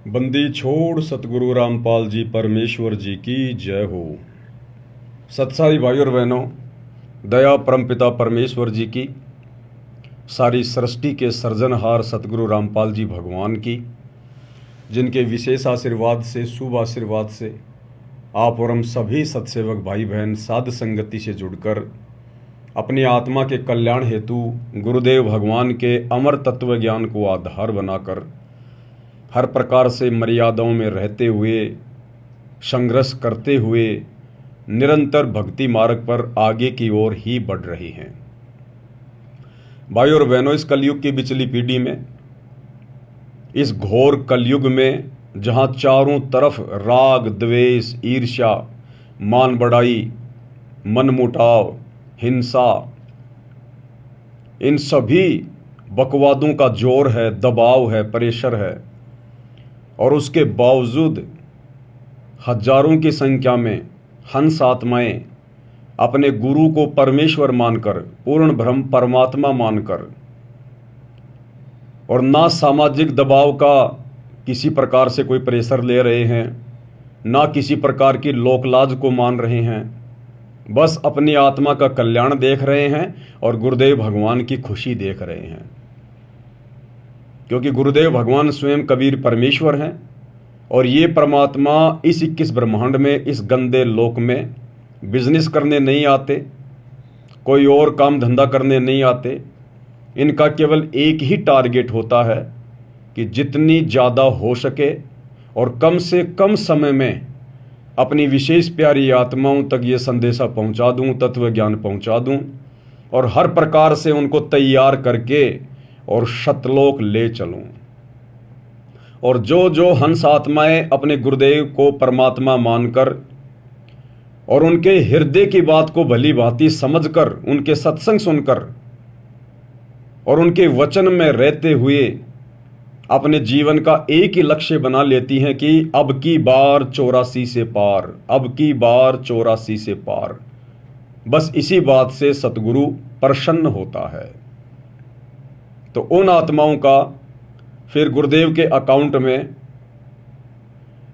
बंदी छोड़ सतगुरु रामपाल जी परमेश्वर जी की जय हो। सत्साई भाई और बहनों, दया परमपिता परमेश्वर जी की, सारी सृष्टि के सर्जनहार सतगुरु रामपाल जी भगवान की, जिनके विशेष आशीर्वाद से, शुभ आशीर्वाद से आप और हम सभी सत्सेवक भाई बहन साध संगति से जुड़कर अपनी आत्मा के कल्याण हेतु गुरुदेव भगवान के अमर तत्व ज्ञान को आधार बनाकर हर प्रकार से मर्यादाओं में रहते हुए, संघर्ष करते हुए निरंतर भक्ति मार्ग पर आगे की ओर ही बढ़ रही हैं। भाई और बहनों, इस कलयुग की बिचली पीढ़ी में, इस घोर कलयुग में जहां चारों तरफ राग, द्वेष, ईर्ष्या, मान बढ़ाई, मनमुटाव, हिंसा, इन सभी बकवादों का जोर है, दबाव है, प्रेशर है, और उसके बावजूद हजारों की संख्या में हंस आत्माएं अपने गुरु को परमेश्वर मानकर, पूर्ण ब्रह्म परमात्मा मानकर, और ना सामाजिक दबाव का किसी प्रकार से कोई प्रेशर ले रहे हैं, ना किसी प्रकार की लोकलाज को मान रहे हैं, बस अपनी आत्मा का कल्याण देख रहे हैं और गुरुदेव भगवान की खुशी देख रहे हैं। क्योंकि गुरुदेव भगवान स्वयं कबीर परमेश्वर हैं और ये परमात्मा इस 21 ब्रह्मांड में, इस गंदे लोक में बिजनेस करने नहीं आते, कोई और काम धंधा करने नहीं आते। इनका केवल एक ही टारगेट होता है कि जितनी ज़्यादा हो सके और कम से कम समय में अपनी विशेष प्यारी आत्माओं तक ये संदेशा पहुंचा दूं, तत्व ज्ञान पहुंचा दूं, और हर प्रकार से उनको तैयार करके और सतलोक ले चलूं। और जो जो हंस आत्माएं अपने गुरुदेव को परमात्मा मानकर और उनके हृदय की बात को भली भांति समझकर, उनके सत्संग सुनकर और उनके वचन में रहते हुए अपने जीवन का एक ही लक्ष्य बना लेती हैं कि अब की बार 84 से पार, अब की बार 84 से पार, बस इसी बात से सतगुरु प्रसन्न होता है। तो उन आत्माओं का फिर गुरुदेव के अकाउंट में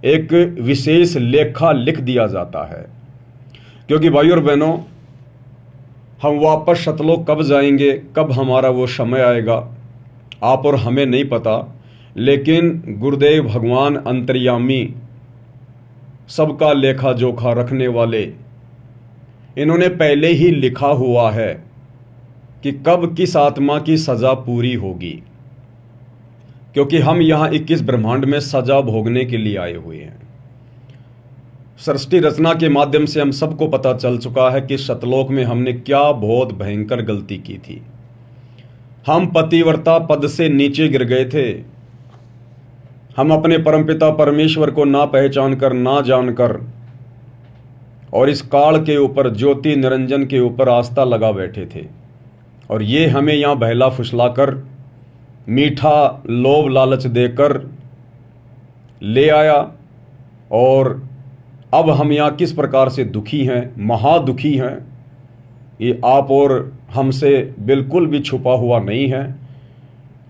एक विशेष लेखा लिख दिया जाता है। क्योंकि भाई और बहनों, हम वापस सतलोक कब जाएंगे, कब हमारा वो समय आएगा, आप और हमें नहीं पता। लेकिन गुरुदेव भगवान अंतर्यामी, सबका लेखा जोखा रखने वाले, इन्होंने पहले ही लिखा हुआ है कि कब किस आत्मा की सजा पूरी होगी। क्योंकि हम यहां 21 ब्रह्मांड में सजा भोगने के लिए आए हुए हैं। सृष्टि रचना के माध्यम से हम सबको पता चल चुका है कि सतलोक में हमने क्या बहुत भयंकर गलती की थी। हम पतिव्रता पद से नीचे गिर गए थे। हम अपने परमपिता परमेश्वर को ना पहचान कर, ना जानकर, और इस काल के ऊपर, ज्योति निरंजन के ऊपर आस्था लगा बैठे थे। और ये हमें यहाँ बहला फुसलाकर, मीठा लोभ लालच देकर ले आया। और अब हम यहाँ किस प्रकार से दुखी हैं, महादुखी हैं, ये आप और हमसे बिल्कुल भी छुपा हुआ नहीं है।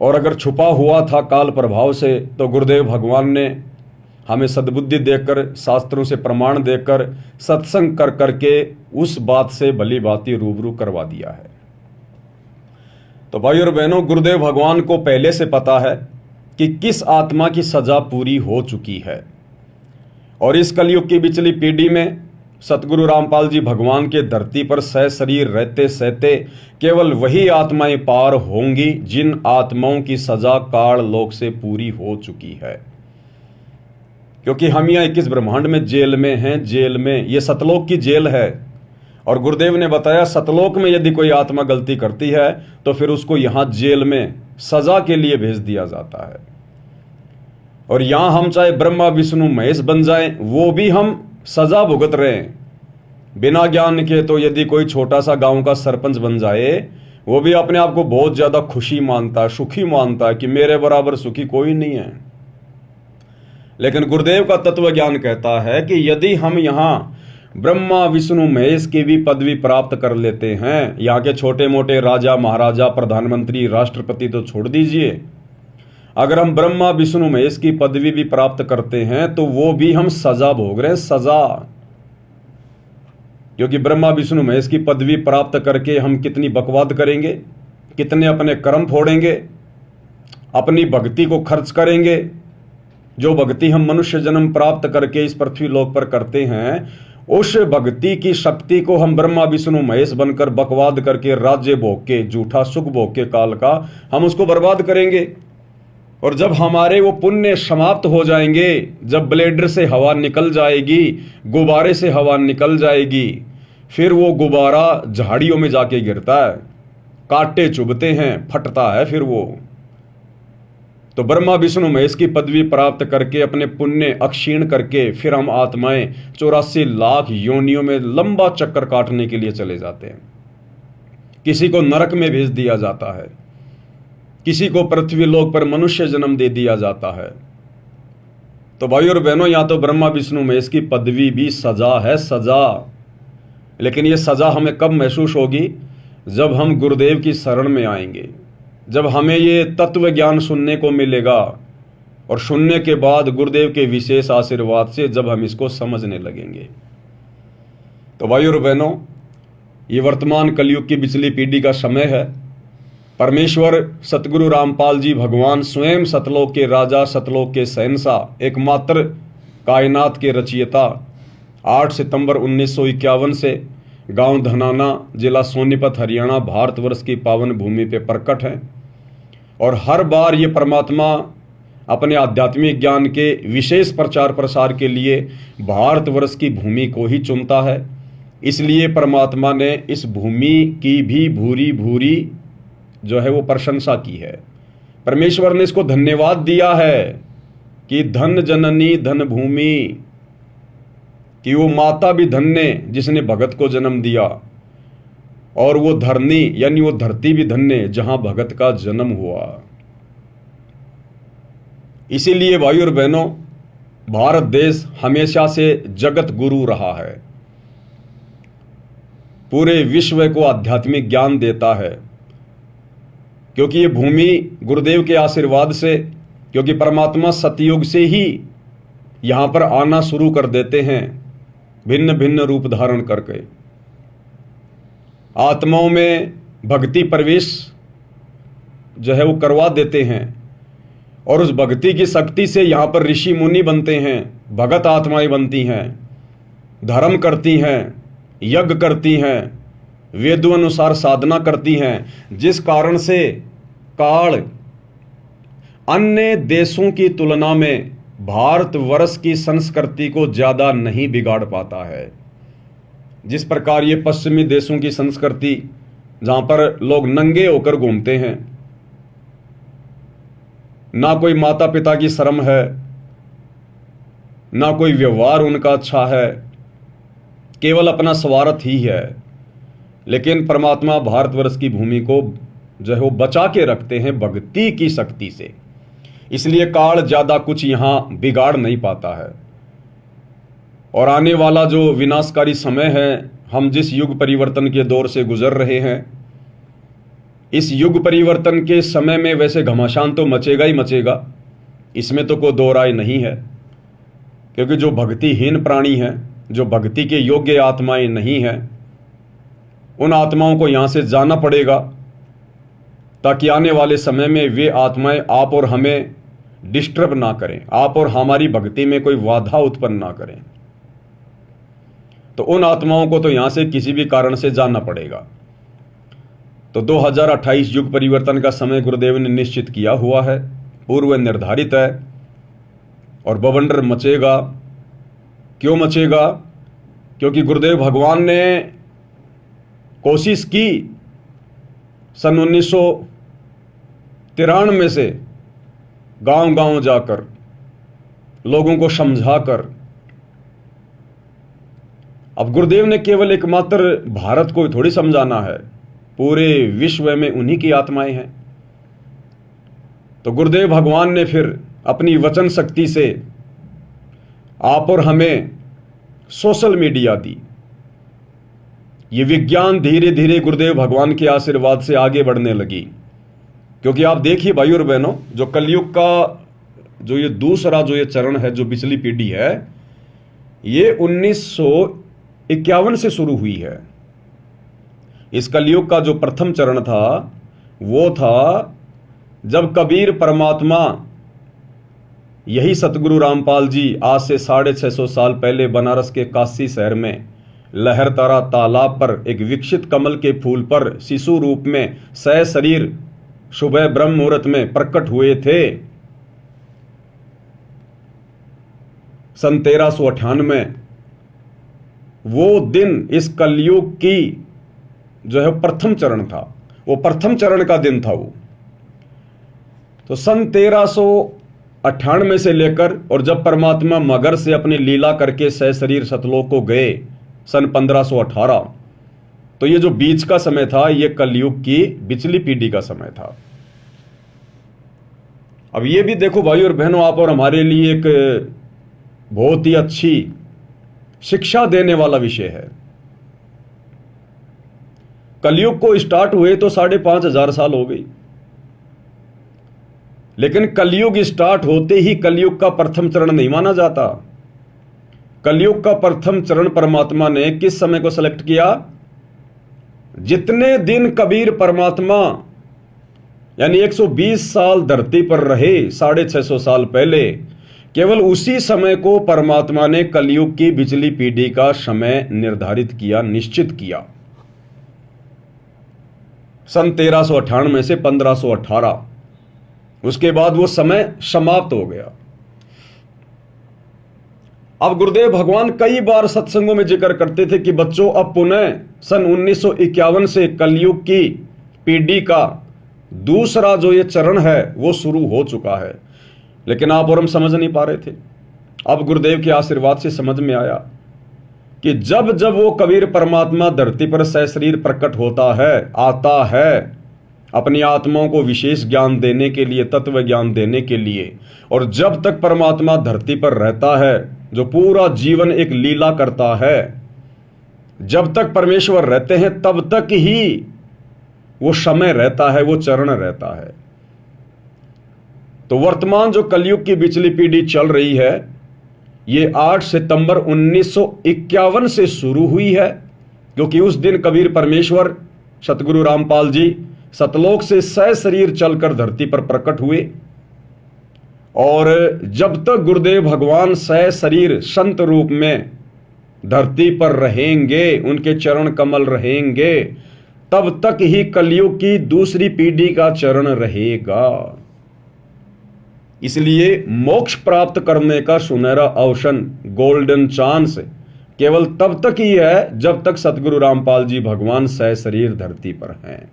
और अगर छुपा हुआ था काल प्रभाव से, तो गुरुदेव भगवान ने हमें सद्बुद्धि देकर, शास्त्रों से प्रमाण देकर, सत्संग कर करके उस बात से भली भांति रूबरू करवा दिया है। तो भाई और बहनों, गुरुदेव भगवान को पहले से पता है कि किस आत्मा की सजा पूरी हो चुकी है। और इस कलयुग की बिचली पीढ़ी में सतगुरु रामपाल जी भगवान के धरती पर सह शरीर रहते सहते केवल वही आत्माएं पार होंगी जिन आत्माओं की सजा काल लोक से पूरी हो चुकी है। क्योंकि हम यहाँ 21 ब्रह्मांड में जेल में हैं, जेल में, ये सतलोक की जेल है। और गुरुदेव ने बताया, सतलोक में यदि कोई आत्मा गलती करती है तो फिर उसको यहां जेल में सजा के लिए भेज दिया जाता है। और यहां हम चाहे ब्रह्मा विष्णु महेश बन जाएं, वो भी हम सजा भुगत रहे हैं बिना ज्ञान के। तो यदि कोई छोटा सा गांव का सरपंच बन जाए, वो भी अपने आप को बहुत ज्यादा खुशी मानता है, सुखी मानता है कि मेरे बराबर सुखी कोई नहीं है। लेकिन गुरुदेव का तत्व ज्ञान कहता है कि यदि हम यहां ब्रह्मा विष्णु महेश की भी पदवी प्राप्त कर लेते हैं, यहाँ के छोटे मोटे राजा महाराजा, प्रधानमंत्री, राष्ट्रपति तो छोड़ दीजिए, अगर हम ब्रह्मा विष्णु महेश की पदवी भी प्राप्त करते हैं तो वो भी हम सजा भोग रहे हैं, सजा। क्योंकि ब्रह्मा विष्णु महेश की पदवी प्राप्त करके हम कितनी बकवाद करेंगे, कितने अपने कर्म फोड़ेंगे, अपनी भक्ति को खर्च करेंगे। जो भक्ति हम मनुष्य जन्म प्राप्त करके इस पृथ्वी लोक पर करते हैं, उस भक्ति की शक्ति को हम ब्रह्मा विष्णु महेश बनकर बकवाद करके, राज्य भोग के, झूठा सुख भोग के काल का हम उसको बर्बाद करेंगे। और जब हमारे वो पुण्य समाप्त हो जाएंगे, जब ब्लेडर से हवा निकल जाएगी, गुब्बारे से हवा निकल जाएगी, फिर वो गुब्बारा झाड़ियों में जाके गिरता है, कांटे चुभते हैं, फटता है फिर वो। तो ब्रह्मा विष्णु महेश की पदवी प्राप्त करके, अपने पुण्य अक्षीण करके, फिर हम आत्माएं 84 लाख योनियों में लंबा चक्कर काटने के लिए चले जाते हैं। किसी को नरक में भेज दिया जाता है, किसी को पृथ्वी लोक पर मनुष्य जन्म दे दिया जाता है। तो भाइयों और बहनों, या तो ब्रह्मा विष्णु महेश की पदवी भी सजा है, सजा। लेकिन ये सजा हमें कब महसूस होगी? जब हम गुरुदेव की शरण में आएंगे, जब हमें ये तत्व ज्ञान सुनने को मिलेगा, और सुनने के बाद गुरुदेव के विशेष आशीर्वाद से जब हम इसको समझने लगेंगे। तो भाइयों और बहनों, ये वर्तमान कलयुग की बिचली पीढ़ी का समय है। परमेश्वर सतगुरु रामपाल जी भगवान स्वयं सतलोक के राजा, सतलोक के शहंशाह, एकमात्र कायनात के रचयिता 8 सितंबर 1951 से गांव धनाना, जिला सोनीपत, हरियाणा, भारतवर्ष की पावन भूमि पे प्रकट हैं। और हर बार ये परमात्मा अपने आध्यात्मिक ज्ञान के विशेष प्रचार प्रसार के लिए भारतवर्ष की भूमि को ही चुनता है। इसलिए परमात्मा ने इस भूमि की भी भूरी भूरी जो है वो प्रशंसा की है। परमेश्वर ने इसको धन्यवाद दिया है कि धन जननी धन भूमि, कि वो माता भी धन्य जिसने भगत को जन्म दिया, और वो धरनी यानी वो धरती भी धन्य जहां भगत का जन्म हुआ। इसीलिए भाइयों और बहनों, भारत देश हमेशा से जगत गुरु रहा है, पूरे विश्व को आध्यात्मिक ज्ञान देता है। क्योंकि ये भूमि गुरुदेव के आशीर्वाद से, क्योंकि परमात्मा सतयुग से ही यहां पर आना शुरू कर देते हैं, भिन्न भिन्न रूप धारण करके आत्माओं में भक्ति प्रवेश जो है वो करवा देते हैं। और उस भक्ति की शक्ति से यहां पर ऋषि मुनि बनते हैं, भगत आत्माएं बनती हैं, धर्म करती हैं, यज्ञ करती हैं, वेदों अनुसार साधना करती हैं, जिस कारण से काल अन्य देशों की तुलना में भारतवर्ष की संस्कृति को ज्यादा नहीं बिगाड़ पाता है। जिस प्रकार ये पश्चिमी देशों की संस्कृति, जहां पर लोग नंगे होकर घूमते हैं, ना कोई माता पिता की शर्म है, ना कोई व्यवहार उनका अच्छा है, केवल अपना स्वार्थ ही है। लेकिन परमात्मा भारतवर्ष की भूमि को जो है वो बचा के रखते हैं भक्ति की शक्ति से। इसलिए काल ज्यादा कुछ यहां बिगाड़ नहीं पाता है। और आने वाला जो विनाशकारी समय है, हम जिस युग परिवर्तन के दौर से गुजर रहे हैं, इस युग परिवर्तन के समय में वैसे घमासान तो मचेगा ही मचेगा, इसमें तो कोई दो राय नहीं है। क्योंकि जो भक्तिहीन प्राणी हैं, जो भक्ति के योग्य आत्माएं नहीं हैं, उन आत्माओं को यहां से जाना पड़ेगा, ताकि आने वाले समय में वे आत्माएं आप और हमें डिस्टर्ब ना करें, आप और हमारी भक्ति में कोई बाधा उत्पन्न ना करें। तो उन आत्माओं को तो यहां से किसी भी कारण से जाना पड़ेगा। तो 2028 युग परिवर्तन का समय गुरुदेव ने निश्चित किया हुआ है, पूर्व निर्धारित है, और बवंडर मचेगा। क्यों मचेगा? क्योंकि गुरुदेव भगवान ने कोशिश की सन 1993 से गांव-गांव जाकर लोगों को समझाकर। अब गुरुदेव ने केवल एकमात्र भारत को थोड़ी समझाना है, पूरे विश्व में उन्हीं की आत्माएं हैं। तो गुरुदेव भगवान ने फिर अपनी वचन शक्ति से आप और हमें सोशल मीडिया दी। ये विज्ञान धीरे धीरे गुरुदेव भगवान के आशीर्वाद से आगे बढ़ने लगी। क्योंकि आप देखिए भाई और बहनों, जो कलयुग का जो ये दूसरा जो ये चरण है, जो बिचली पीढ़ी है, ये 1951 से शुरू हुई है। इस कलयुग का जो प्रथम चरण था वो था जब कबीर परमात्मा, यही सतगुरु रामपाल जी आज से 650 साल पहले बनारस के काशी शहर में लहरतारा तालाब पर एक विकसित कमल के फूल पर शिशु रूप में सशरीर सुबह ब्रह्म मुहूर्त में प्रकट हुए थे। सन 1398 वो दिन इस कलयुग की जो है प्रथम चरण था, वो प्रथम चरण का दिन था वो। तो सन 1398 से लेकर और जब परमात्मा मगर से अपनी लीला करके सशरीर सतलोक को गए सन 1518, तो ये जो बीच का समय था ये कलयुग की बिचली पीढ़ी का समय था। अब ये भी देखो भाई और बहनों, आप और हमारे लिए एक बहुत ही अच्छी शिक्षा देने वाला विषय है। कलयुग को स्टार्ट हुए तो 5500 साल हो गई, लेकिन कलयुग स्टार्ट होते ही कलयुग का प्रथम चरण नहीं माना जाता। कलयुग का प्रथम चरण परमात्मा ने किस समय को सेलेक्ट किया? जितने दिन कबीर परमात्मा यानी 120 साल धरती पर रहे 650 साल पहले, केवल उसी समय को परमात्मा ने कलयुग की बिचली पीढ़ी का समय निर्धारित किया, निश्चित किया। सन 1398 से 1518, उसके बाद वो समय समाप्त हो गया। अब गुरुदेव भगवान कई बार सत्संगों में जिक्र करते थे कि बच्चों अब पुनः सन 1951 से कलयुग की पीढ़ी का दूसरा जो ये चरण है वो शुरू हो चुका है, लेकिन आप और हम समझ नहीं पा रहे थे। अब गुरुदेव के आशीर्वाद से समझ में आया कि जब जब वो कबीर परमात्मा धरती पर सशरीर प्रकट होता है, आता है अपनी आत्माओं को विशेष ज्ञान देने के लिए, तत्व ज्ञान देने के लिए, और जब तक परमात्मा धरती पर रहता है, जो पूरा जीवन एक लीला करता है, जब तक परमेश्वर रहते हैं तब तक ही वो समय रहता है, वो चरण रहता है। तो वर्तमान जो कलयुग की बिचली पीढ़ी चल रही है ये 8 सितंबर 1951 से शुरू हुई है, क्योंकि उस दिन कबीर परमेश्वर सतगुरु रामपाल जी सतलोक से सशरीर चलकर धरती पर प्रकट हुए। और जब तक गुरुदेव भगवान सशरीर संत रूप में धरती पर रहेंगे, उनके चरण कमल रहेंगे, तब तक ही कलयुग की दूसरी पीढ़ी का चरण रहेगा। इसलिए मोक्ष प्राप्त करने का सुनहरा अवसर, गोल्डन चांस केवल तब तक ही है जब तक सतगुरु रामपाल जी भगवान सशरीर धरती पर हैं।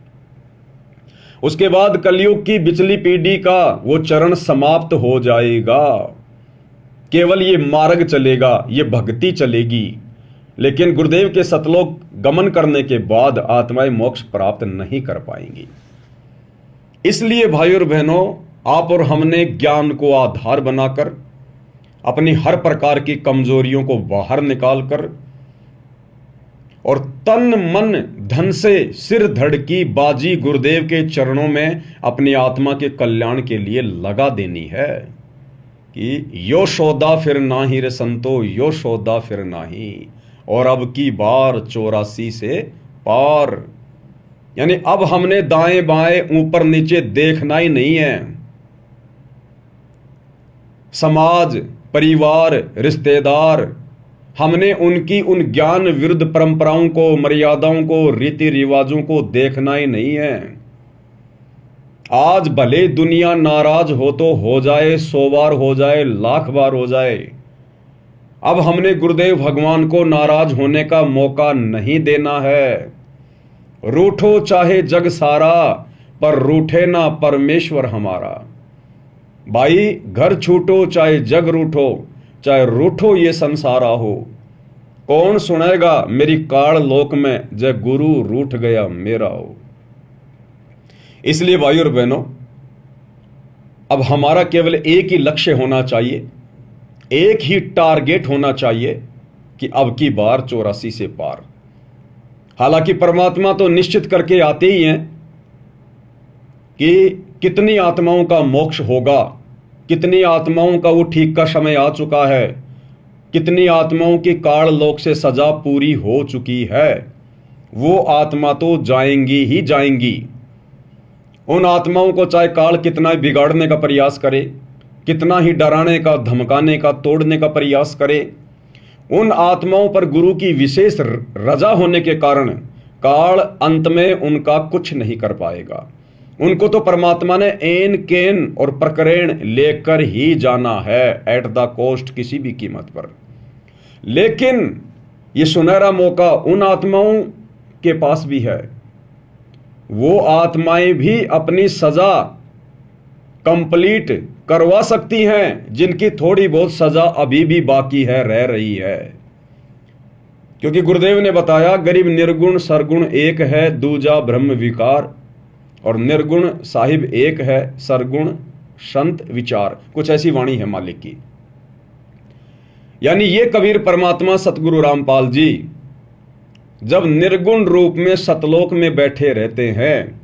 उसके बाद कलयुग की बिचली पीढ़ी का वो चरण समाप्त हो जाएगा। केवल ये मार्ग चलेगा, ये भक्ति चलेगी, लेकिन गुरुदेव के सतलोक गमन करने के बाद आत्माएं मोक्ष प्राप्त नहीं कर पाएंगी। इसलिए भाई और बहनों, आप और हमने ज्ञान को आधार बनाकर अपनी हर प्रकार की कमजोरियों को बाहर निकालकर और तन मन धन से सिर धड़ की बाजी गुरुदेव के चरणों में अपनी आत्मा के कल्याण के लिए लगा देनी है कि यो सौदा फिर नाही रे संतो, यो सौदा फिर नाही, और अब की बार 84 से पार। यानी अब हमने दाएं बाएं ऊपर नीचे देखना ही नहीं है। समाज, परिवार, रिश्तेदार, हमने उनकी उन ज्ञान विरुद्ध परंपराओं को, मर्यादाओं को, रीति रिवाजों को देखना ही नहीं है। आज भले दुनिया नाराज हो तो हो जाए, 100 बार हो जाए, 1,00,000 बार हो जाए, अब हमने गुरुदेव भगवान को नाराज होने का मौका नहीं देना है। रूठो चाहे जग सारा, पर रूठे ना परमेश्वर हमारा। भाई घर छूटो चाहे जग रूठो, चाहे रूठो ये संसारा हो, कौन सुनेगा मेरी काल लोक में, जय गुरु रूठ गया मेरा हो। इसलिए भाई और बहनों, अब हमारा केवल एक ही लक्ष्य होना चाहिए, एक ही टारगेट होना चाहिए कि अब की बार 84 से पार। हालांकि परमात्मा तो निश्चित करके आते ही हैं कि कितनी आत्माओं का मोक्ष होगा, कितनी आत्माओं का वो ठीक का समय आ चुका है, कितनी आत्माओं की काल लोक से सजा पूरी हो चुकी है, वो आत्मा तो जाएंगी ही जाएंगी। उन आत्माओं को चाहे काल कितना ही बिगाड़ने का प्रयास करे, कितना ही डराने का, धमकाने का, तोड़ने का प्रयास करे, उन आत्माओं पर गुरु की विशेष रजा होने के कारण काल अंत में उनका कुछ नहीं कर पाएगा। उनको तो परमात्मा ने एन केन और प्रकरण लेकर ही जाना है, एट द कॉस्ट, किसी भी कीमत पर। लेकिन ये सुनहरा मौका उन आत्माओं के पास भी है। वो आत्माएं भी अपनी सजा कंप्लीट करवा सकती हैं, जिनकी थोड़ी बहुत सजा अभी भी बाकी है, रह रही है। क्योंकि गुरुदेव ने बताया, गरीब निर्गुण सरगुण एक है, दूजा ब्रह्म विकार, और निर्गुण साहिब एक है, सरगुण संत विचार। कुछ ऐसी वाणी है मालिक की। यानी ये कबीर परमात्मा सतगुरु रामपाल जी जब निर्गुण रूप में सतलोक में बैठे रहते हैं,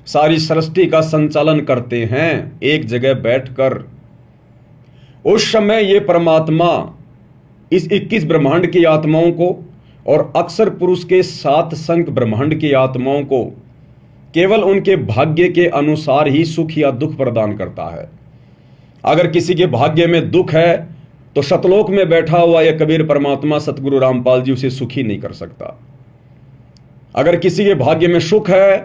सारी सृष्टि का संचालन करते हैं एक जगह बैठकर, उस समय ये परमात्मा इस 21 ब्रह्मांड की आत्माओं को और अक्षर पुरुष के 7 संख ब्रह्मांड की आत्माओं को केवल उनके भाग्य के अनुसार ही सुख या दुख प्रदान करता है। अगर किसी के भाग्य में दुख है तो सतलोक में बैठा हुआ यह कबीर परमात्मा सतगुरु रामपाल जी उसे सुखी नहीं कर सकता। अगर किसी के भाग्य में सुख है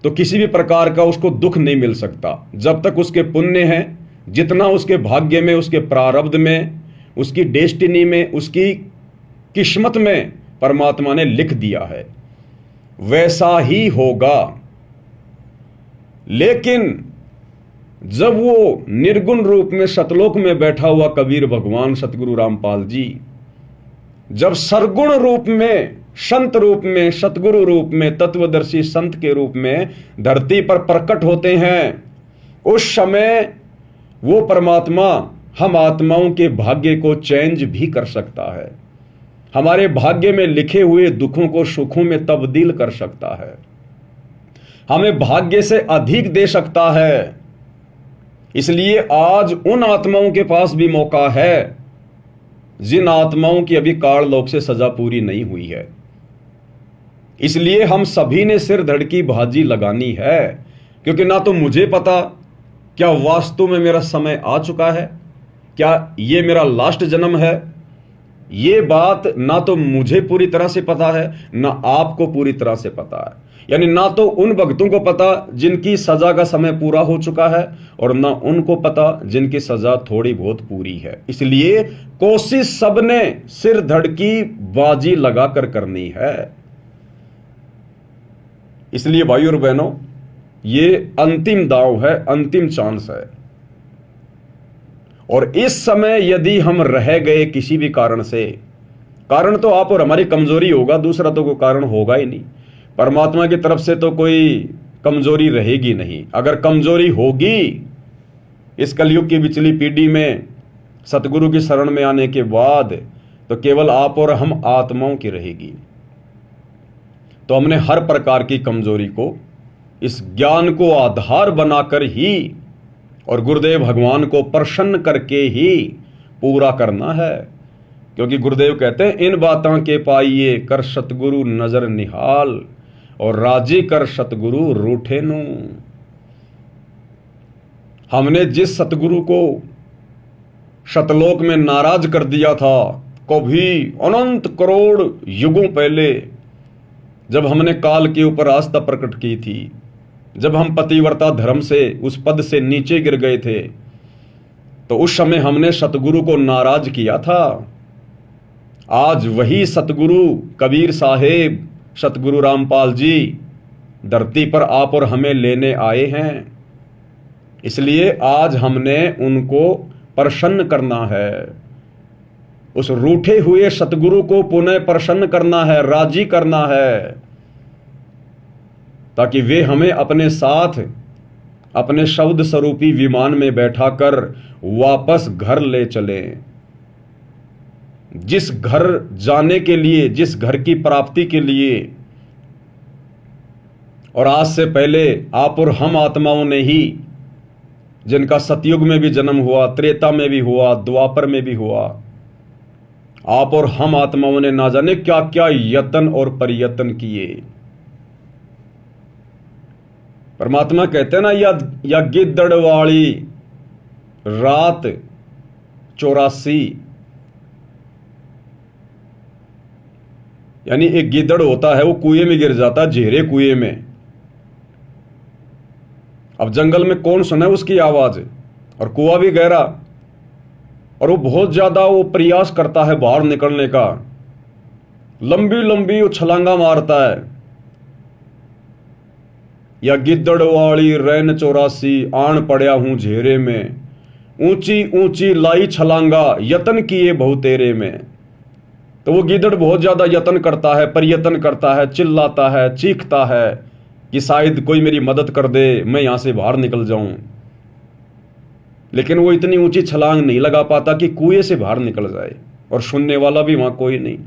तो किसी भी प्रकार का उसको दुख नहीं मिल सकता, जब तक उसके पुण्य हैं, जितना उसके भाग्य में, उसके प्रारब्ध में, उसकी डेस्टिनी में, उसकी किस्मत में परमात्मा ने लिख दिया है, वैसा ही होगा। लेकिन जब वो निर्गुण रूप में सतलोक में बैठा हुआ कबीर भगवान सतगुरु रामपाल जी जब सरगुण रूप में, संत रूप में, सतगुरु रूप में, तत्वदर्शी संत के रूप में धरती पर प्रकट होते हैं, उस समय वो परमात्मा हम आत्माओं के भाग्य को चेंज भी कर सकता है, हमारे भाग्य में लिखे हुए दुखों को सुखों में तब्दील कर सकता है, हमें भाग्य से अधिक दे सकता है। इसलिए आज उन आत्माओं के पास भी मौका है जिन आत्माओं की अभी काल लोक से सजा पूरी नहीं हुई है। इसलिए हम सभी ने सिर धड़ की बाजी लगानी है, क्योंकि ना तो मुझे पता क्या वास्तव में मेरा समय आ चुका है, क्या ये मेरा लास्ट जन्म है। ये बात ना तो मुझे पूरी तरह से पता है, ना आपको पूरी तरह से पता है। यानी ना तो उन भक्तों को पता जिनकी सजा का समय पूरा हो चुका है, और ना उनको पता जिनकी सजा थोड़ी बहुत पूरी है। इसलिए कोशिश सबने सिर धड़ की बाजी लगाकर करनी है। इसलिए भाइयों और बहनों, ये अंतिम दांव है, अंतिम चांस है। और इस समय यदि हम रह गए किसी भी कारण से, कारण तो आप और हमारी कमजोरी होगा, दूसरा तो कोई कारण होगा ही नहीं। परमात्मा की तरफ से तो कोई कमजोरी रहेगी नहीं। अगर कमजोरी होगी इस कलयुग की पिछली पीढ़ी में सतगुरु की शरण में आने के बाद, तो केवल आप और हम आत्माओं की रहेगी। तो हमने हर प्रकार की कमजोरी को इस ज्ञान को आधार बनाकर ही और गुरुदेव भगवान को प्रसन्न करके ही पूरा करना है। क्योंकि गुरुदेव कहते हैं, इन बातों के पाइए कर सतगुरु नजर निहाल, और राजी कर सतगुरु रूठे नु। हमने जिस सतगुरु को शतलोक में नाराज कर दिया था, कभी अनंत करोड़ युगों पहले, जब हमने काल के ऊपर आस्था प्रकट की थी, जब हम पतिव्रता धर्म से उस पद से नीचे गिर गए थे, तो उस समय हमने सतगुरु को नाराज किया था। आज वही सतगुरु कबीर साहेब सतगुरु रामपाल जी धरती पर आप और हमें लेने आए हैं। इसलिए आज हमने उनको प्रसन्न करना है, उस रूठे हुए सतगुरु को पुनः प्रसन्न करना है, राजी करना है, ताकि वे हमें अपने साथ अपने शब्द स्वरूपी विमान में बैठाकर वापस घर ले चलें। जिस घर जाने के लिए, जिस घर की प्राप्ति के लिए और आज से पहले आप और हम आत्माओं ने ही, जिनका सतयुग में भी जन्म हुआ, त्रेता में भी हुआ, द्वापर में भी हुआ, आप और हम आत्माओं ने ना जाने क्या क्या यत्न और प्रयत्न किए। परमात्मा कहते हैं ना, या गिद्दड़ वाली रात 84, यानी एक गिद्दड़ होता है वो कुएं में गिर जाता है, झेरे कुएं में। अब जंगल में कौन सुना है उसकी आवाज, और कुआं भी गहरा, और वो बहुत ज्यादा वो प्रयास करता है बाहर निकलने का, लंबी लंबी वो छलांगा मारता है। या गिद्दड़ वाली रैन 84, आन पड़या हूं झेरे में, ऊंची ऊंची लाई छलांगा, यतन किए बहुतेरे में। तो वो गिद्दड़ बहुत ज्यादा यत्न करता है, प्रयत्न करता है, चिल्लाता है, चीखता है कि शायद कोई मेरी मदद कर दे, मैं यहां से बाहर निकल जाऊं। लेकिन वो इतनी ऊंची छलांग नहीं लगा पाता कि कुएं से बाहर निकल जाए, और सुनने वाला भी वहां कोई नहीं।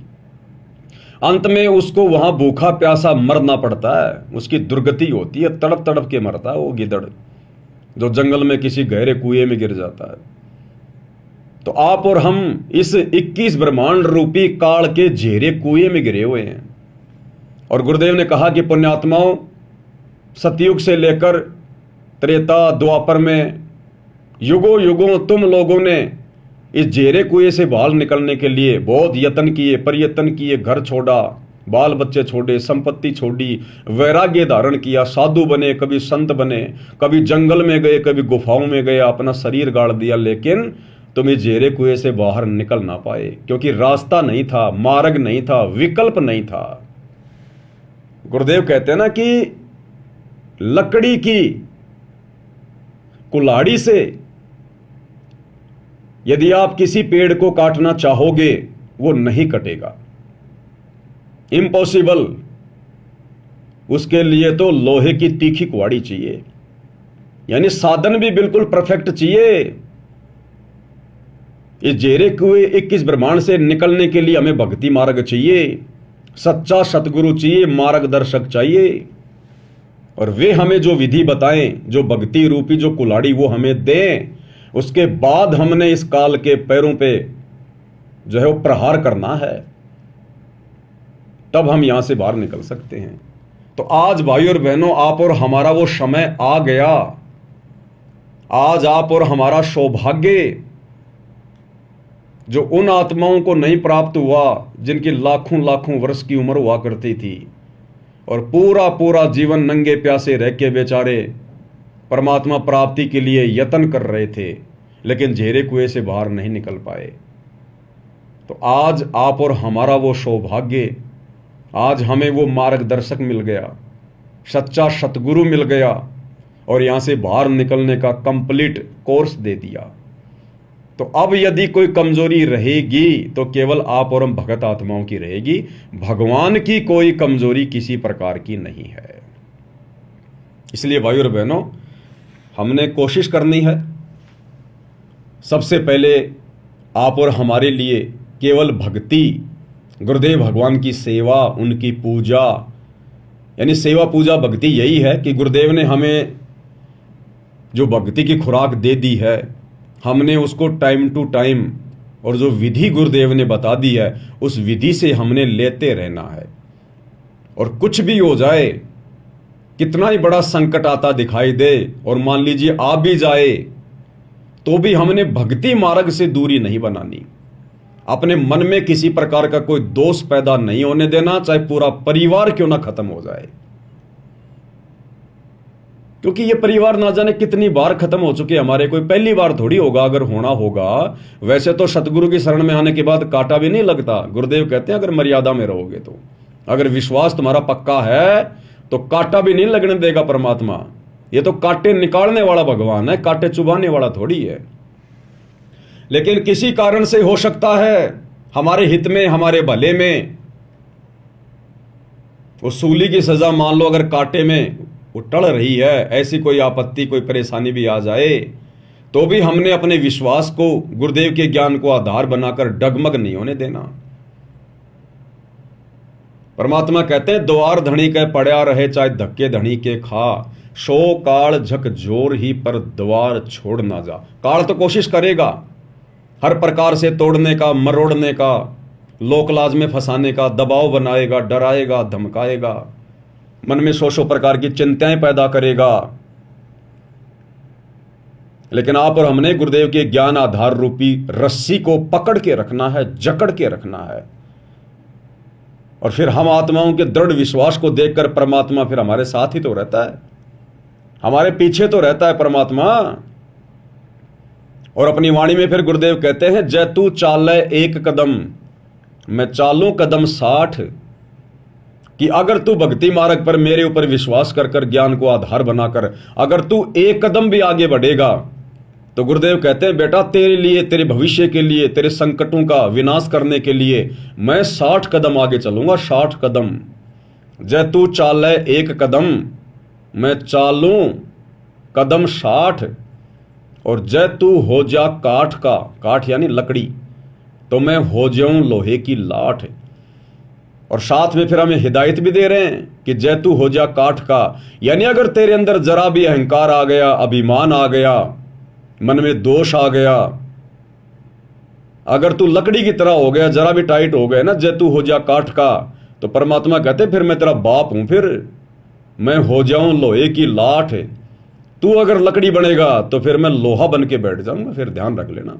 अंत में उसको वहां भूखा प्यासा मरना पड़ता है, उसकी दुर्गति होती है, तड़प तड़प के मरता है वो गिद्दड़ जो जंगल में किसी गहरे कुएं में गिर जाता है। तो आप और हम इस 21 ब्रह्मांड रूपी काल के झेरे कुएं में गिरे हुए हैं। और गुरुदेव ने कहा कि पुण्यात्माओं, सतयुग से लेकर त्रेता द्वापर में युगों युगों तुम लोगों ने इस झेरे कुएं से बाहर निकलने के लिए बहुत यत्न किए, प्रयत्न किए, घर छोड़ा, बाल बच्चे छोड़े, संपत्ति छोड़ी, वैराग्य धारण किया, साधु बने, कभी संत बने, कभी जंगल में गए, कभी गुफाओं में गए, अपना शरीर गाड़ दिया, लेकिन तुम इस झेरे कुएं से बाहर निकल ना पाए, क्योंकि रास्ता नहीं था, मार्ग नहीं था, विकल्प नहीं था। गुरुदेव कहते हैं ना कि लकड़ी की कुल्हाड़ी से यदि आप किसी पेड़ को काटना चाहोगे वो नहीं कटेगा, इम्पॉसिबल। उसके लिए तो लोहे की तीखी कुल्हाड़ी चाहिए, यानी साधन भी बिल्कुल परफेक्ट चाहिए। इस झेरे कुएं 21 ब्रह्मांड से निकलने के लिए हमें भक्ति मार्ग चाहिए, सच्चा सतगुरु चाहिए, मार्गदर्शक चाहिए, और वे हमें जो विधि बताएं, जो भक्ति रूपी जो कुल्हाड़ी वो हमें दें, उसके बाद हमने इस काल के पैरों पे जो है वो प्रहार करना है, तब हम यहां से बाहर निकल सकते हैं। तो आज भाई और बहनों, आप और हमारा वो समय आ गया। आज आप और हमारा सौभाग्य जो उन आत्माओं को नहीं प्राप्त हुआ जिनकी लाखों लाखों वर्ष की उम्र हुआ करती थी, और पूरा पूरा जीवन नंगे प्यासे रह के बेचारे परमात्मा प्राप्ति के लिए यत्न कर रहे थे, लेकिन झेरे कुएं से बाहर नहीं निकल पाए। तो आज आप और हमारा वो सौभाग्य, आज हमें वो मार्गदर्शक मिल गया, सच्चा सतगुरु मिल गया, और यहां से बाहर निकलने का कंप्लीट कोर्स दे दिया। तो अब यदि कोई कमजोरी रहेगी तो केवल आप और हम भगत आत्माओं की रहेगी, भगवान की कोई कमजोरी किसी प्रकार की नहीं है। इसलिए भाई और बहनों, हमने कोशिश करनी है सबसे पहले आप और हमारे लिए केवल भक्ति, गुरुदेव भगवान की सेवा, उनकी पूजा, यानी सेवा पूजा भक्ति यही है कि गुरुदेव ने हमें जो भक्ति की खुराक दे दी है, हमने उसको टाइम टू टाइम, और जो विधि गुरुदेव ने बता दी है उस विधि से हमने लेते रहना है। और कुछ भी हो जाए, कितना ही बड़ा संकट आता दिखाई दे और मान लीजिए आ भी जाए, तो भी हमने भक्ति मार्ग से दूरी नहीं बनानी। अपने मन में किसी प्रकार का कोई दोष पैदा नहीं होने देना, चाहे पूरा परिवार क्यों ना खत्म हो जाए, क्योंकि ये परिवार ना जाने कितनी बार खत्म हो चुके हमारे, कोई पहली बार थोड़ी होगा। अगर होना होगा, वैसे तो सतगुरु की शरण में आने के बाद कांटा भी नहीं लगता। गुरुदेव कहते हैं अगर मर्यादा में रहोगे तो, अगर विश्वास तुम्हारा पक्का है तो कांटा भी नहीं लगने देगा परमात्मा। ये तो कांटे निकालने वाला भगवान है, कांटे चुभाने वाला थोड़ी है। लेकिन किसी कारण से हो सकता है हमारे हित में, हमारे भले में, वो सूली की सजा मान लो अगर कांटे में वो टल रही है, ऐसी कोई आपत्ति, कोई परेशानी भी आ जाए, तो भी हमने अपने विश्वास को, गुरुदेव के ज्ञान को आधार बनाकर डगमग नहीं होने देना। परमात्मा कहते हैं द्वार धनी के पड़ा रहे चाहे धक्के धनी के खा, शो काल झक जोर ही पर द्वार छोड़ ना जा। काल तो कोशिश करेगा हर प्रकार से तोड़ने का, मरोड़ने का, लोकलाज में फंसाने का, दबाव बनाएगा, डराएगा, धमकाएगा, मन में सौ प्रकार की चिंताएं पैदा करेगा। लेकिन आप और हमने गुरुदेव के ज्ञान आधार रूपी रस्सी को पकड़ के रखना है, जकड़ के रखना है। और फिर हम आत्माओं के दृढ़ विश्वास को देखकर परमात्मा फिर हमारे साथ ही तो रहता है, हमारे पीछे तो रहता है परमात्मा। और अपनी वाणी में फिर गुरुदेव कहते हैं, जय तू चाले एक कदम मैं चालूं कदम 60, कि अगर तू भक्ति मार्ग पर मेरे ऊपर विश्वास कर कर ज्ञान को आधार बनाकर अगर तू एक कदम भी आगे बढ़ेगा तो गुरुदेव कहते हैं बेटा तेरे लिए, तेरे भविष्य के लिए, तेरे संकटों का विनाश करने के लिए मैं 60 कदम आगे चलूंगा, 60 कदम। जय तू चाले एक कदम मैं चालूं कदम 60, और जय तू हो जा काठ का, काठ यानी लकड़ी, तो मैं हो जाऊं लोहे की लाठ। और साथ में फिर हमें हिदायत भी दे रहे हैं कि जय तू हो जा काठ का, यानी अगर तेरे अंदर जरा भी अहंकार आ गया, अभिमान आ गया, मन में दोष आ गया, अगर तू लकड़ी की तरह हो गया, जरा भी टाइट हो गया ना, जय तू हो जा काठ का, तो परमात्मा कहते फिर मैं तेरा बाप हूं, फिर मैं हो जाऊं लोहे की लाठ। तू अगर लकड़ी बनेगा तो फिर मैं लोहा बन के बैठ जाऊंगा, फिर ध्यान रख लेना।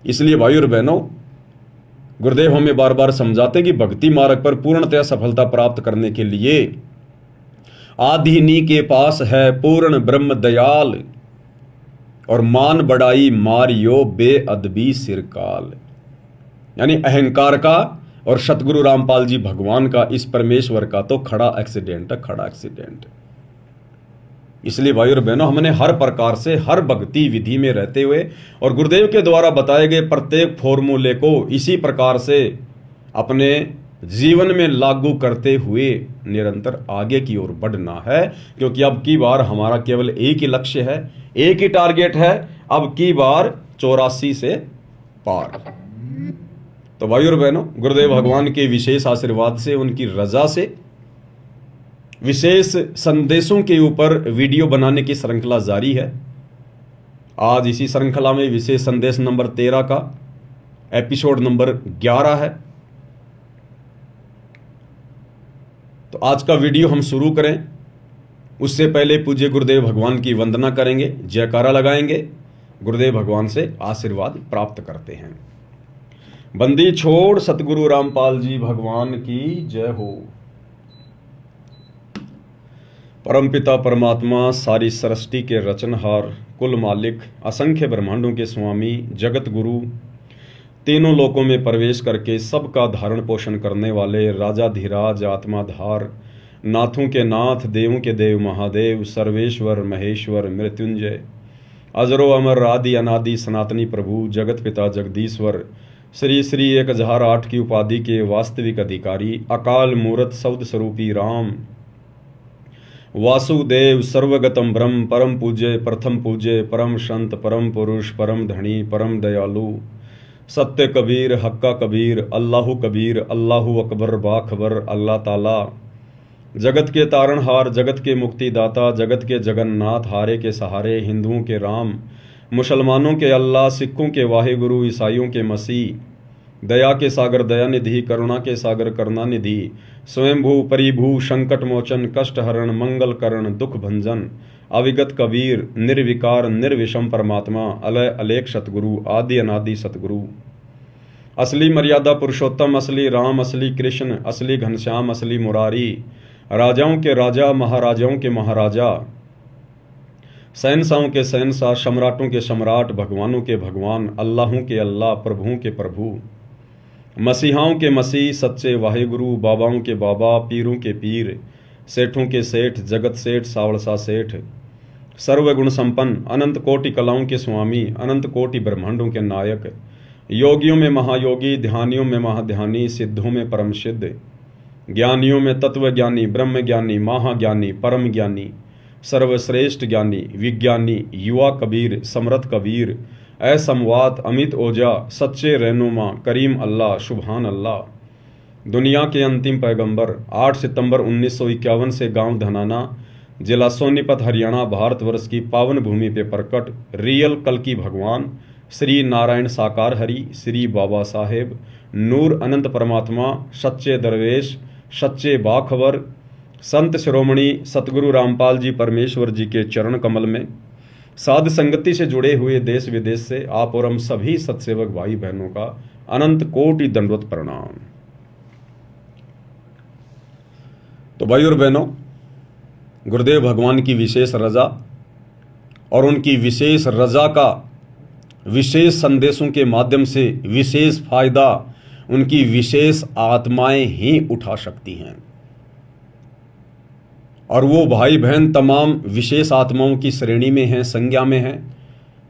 इसलिए भाई और बहनों, गुरुदेव हमें बार बार समझाते कि भक्ति मार्ग पर पूर्णतया सफलता प्राप्त करने के लिए आधिनी के पास है पूर्ण ब्रह्म दयाल, और मान बढ़ाई मारियो बेअदबी सिरकाल। यानी अहंकार का और सतगुरु रामपाल जी भगवान का, इस परमेश्वर का तो खड़ा एक्सीडेंट है, खड़ा एक्सीडेंट। इसलिए भाई और बहनों, हमने हर प्रकार से हर भक्ति विधि में रहते हुए और गुरुदेव के द्वारा बताए गए प्रत्येक फॉर्मूले को इसी प्रकार से अपने जीवन में लागू करते हुए निरंतर आगे की ओर बढ़ना है। क्योंकि अब की बार हमारा केवल एक ही लक्ष्य है, एक ही टारगेट है, अब की बार 84 से पार। तो भाई और बहनों, गुरुदेव भगवान के विशेष आशीर्वाद से, उनकी रजा से विशेष संदेशों के ऊपर वीडियो बनाने की श्रृंखला जारी है। आज इसी श्रृंखला में विशेष संदेश नंबर 13 का एपिसोड नंबर 11 है। तो आज का वीडियो हम शुरू करें उससे पहले पूज्य गुरुदेव भगवान की वंदना करेंगे, जयकारा लगाएंगे, गुरुदेव भगवान से आशीर्वाद प्राप्त करते हैं। बंदी छोड़ सतगुरु रामपाल जी भगवान की जय हो। परमपिता परमात्मा, सारी सृष्टि के रचनहार, कुल मालिक, असंख्य ब्रह्मांडों के स्वामी, जगत गुरु, तीनों लोकों में प्रवेश करके सबका धारण पोषण करने वाले राजाधिराज, आत्माधार, नाथों के नाथ, देवों के देव महादेव, सर्वेश्वर महेश्वर मृत्युंजय, अजरो अमर आदि अनादि सनातनी प्रभु, जगत पिता जगदीश्वर, श्री श्री 1008 की उपाधि के वास्तविक अधिकारी, अकाल मूर्त सौद स्वरूपी राम, वासुदेव, सर्वगतम ब्रह्म, परम पूज्य, प्रथम पूज्य, परम संत, परम पुरुष, परम धनी, परम दयालु, सत्य कबीर, हक्का कबीर, अल्लाहु कबीर, अल्लाहु अकबर, बाखबर, अल्लाह ताला, जगत के तारणहार, जगत के मुक्तिदाता, जगत के जगन्नाथ, हारे के सहारे, हिंदुओं के राम, मुसलमानों के अल्लाह, सिखों के वाहेगुरु, ईसाइयों के मसीह, दया के सागर दयानिधि, करुणा के सागर करुणानिधि, स्वयंभू परिभू, संकट मोचन, कष्ट हरण, मंगल करण, दुख भंजन, अविगत कबीर, निर्विकार निर्विषम परमात्मा, अलय अलेख सतगुरु, आदि अनादि सतगुरु, असली मर्यादा पुरुषोत्तम, असली राम, असली कृष्ण, असली घनश्याम, असली मुरारी, राजाओं के राजा, महाराजाओं के महाराजा, शहंशाहों के शहंशाह, सम्राटों के सम्राट, भगवानों के भगवान, अल्लाहों के अल्लाह, प्रभुओं के प्रभु, मसीहाओं के मसीह, सच्चे वाहेगुरु, बाबाओं के बाबा, पीरों के पीर, सेठों के सेठ, जगत सेठ, सावलसा सेठ, सर्वगुण संपन्न, अनंत कोटि कलाओं के स्वामी, अनंत कोटि ब्रह्मांडों के नायक, योगियों में महायोगी, ध्यानियों में महाध्यानी, सिद्धों में परम सिद्ध, ज्ञानियों में तत्वज्ञानी, ब्रह्म ज्ञानी, महाज्ञानी, परम ज्ञानी, सर्वश्रेष्ठ ज्ञानी, विज्ञानी, युवा कबीर, समर्थ कबीर, असमवात, अमित ओजा, सच्चे रहनुमा, करीम अल्लाह, सुभान अल्लाह, दुनिया के अंतिम पैगंबर 8 सितंबर 1951 से गांव धनाना, जिला सोनीपत, हरियाणा, भारतवर्ष की पावन भूमि पे प्रकट रियल कल्कि भगवान श्री नारायण साकार हरि, श्री बाबा साहेब नूर अनंत परमात्मा, सच्चे दरवेश, सच्चे बाखबर, संत शिरोमणि सतगुरु रामपाल जी परमेश्वर जी के चरण कमल में साध संगति से जुड़े हुए देश विदेश से आप और हम सभी सत्सेवक भाई बहनों का अनंत कोटि दंडवत प्रणाम। तो भाई और बहनों, गुरुदेव भगवान की विशेष रजा और उनकी विशेष रजा का विशेष संदेशों के माध्यम से विशेष फायदा उनकी विशेष आत्माएं ही उठा सकती हैं। और वो भाई बहन तमाम विशेष आत्माओं की श्रेणी में हैं, संज्ञा में हैं,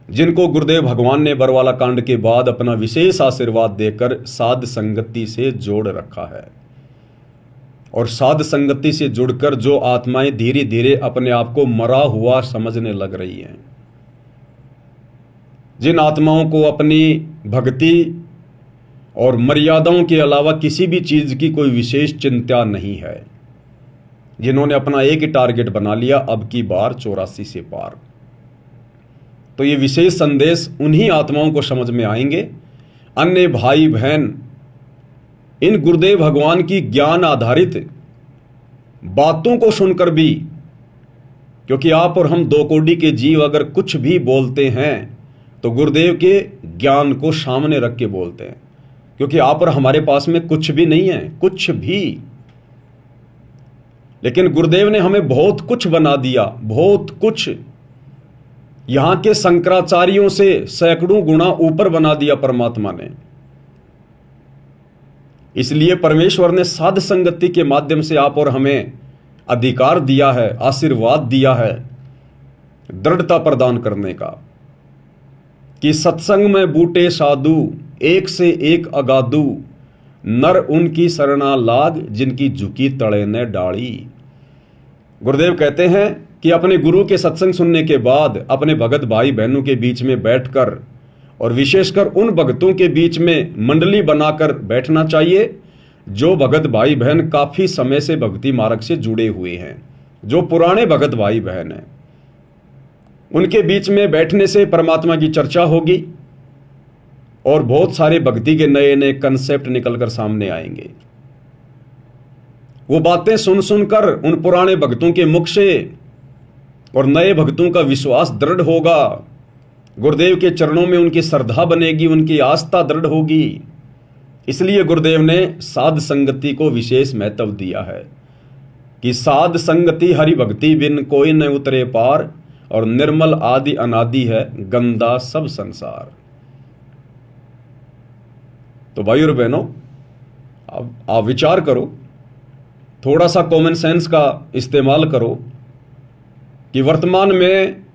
जिनको गुरुदेव भगवान ने बरवाला कांड के बाद अपना विशेष आशीर्वाद देकर साध संगति से जोड़ रखा है। और साध संगति से जुड़कर जो आत्माएं धीरे धीरे अपने आप को मरा हुआ समझने लग रही हैं, जिन आत्माओं को अपनी भक्ति और मर्यादाओं के अलावा किसी भी चीज की कोई विशेष चिंता नहीं है, जिन्होंने अपना एक ही टारगेट बना लिया, अब की बार 84 से पार, तो ये विशेष संदेश उन्हीं आत्माओं को समझ में आएंगे। अन्य भाई बहन इन गुरुदेव भगवान की ज्ञान आधारित बातों को सुनकर भी, क्योंकि आप और हम दो कोटि के जीव अगर कुछ भी बोलते हैं तो गुरुदेव के ज्ञान को सामने रख के बोलते हैं, क्योंकि आप और हमारे पास में कुछ भी नहीं है, कुछ भी। लेकिन गुरुदेव ने हमें बहुत कुछ बना दिया, बहुत कुछ। यहां के शंकराचार्यों से सैकड़ों गुना ऊपर बना दिया परमात्मा ने। इसलिए परमेश्वर ने साध संगति के माध्यम से आप और हमें अधिकार दिया है, आशीर्वाद दिया है, दृढ़ता प्रदान करने का, कि सत्संग में बूटे साधु एक से एक अगाधु, नर उनकी शरणा लाग जिनकी झुकी तड़े ने डाली। गुरुदेव कहते हैं कि अपने गुरु के सत्संग सुनने के बाद अपने भगत भाई बहनों के बीच में बैठकर, और विशेषकर उन भक्तों के बीच में मंडली बनाकर बैठना चाहिए जो भगत भाई बहन काफी समय से भक्ति मार्ग से जुड़े हुए हैं, जो पुराने भगत भाई बहन हैं। उनके बीच में बैठने से परमात्मा की चर्चा होगी और बहुत सारे भक्ति के नए नए कंसेप्ट निकलकर सामने आएंगे। वो बातें सुन सुनकर उन पुराने भक्तों के मुख से और नए भक्तों का विश्वास दृढ़ होगा, गुरुदेव के चरणों में उनकी श्रद्धा बनेगी, उनकी आस्था दृढ़ होगी। इसलिए गुरुदेव ने साध संगति को विशेष महत्व दिया है कि साध संगति हरि भक्ति बिन कोई न उतरे पार, और निर्मल आदि अनादि है गंदा सब संसार। तो भाई और बहनों, अब आप विचार करो, थोड़ा सा कॉमन सेंस का इस्तेमाल करो कि वर्तमान में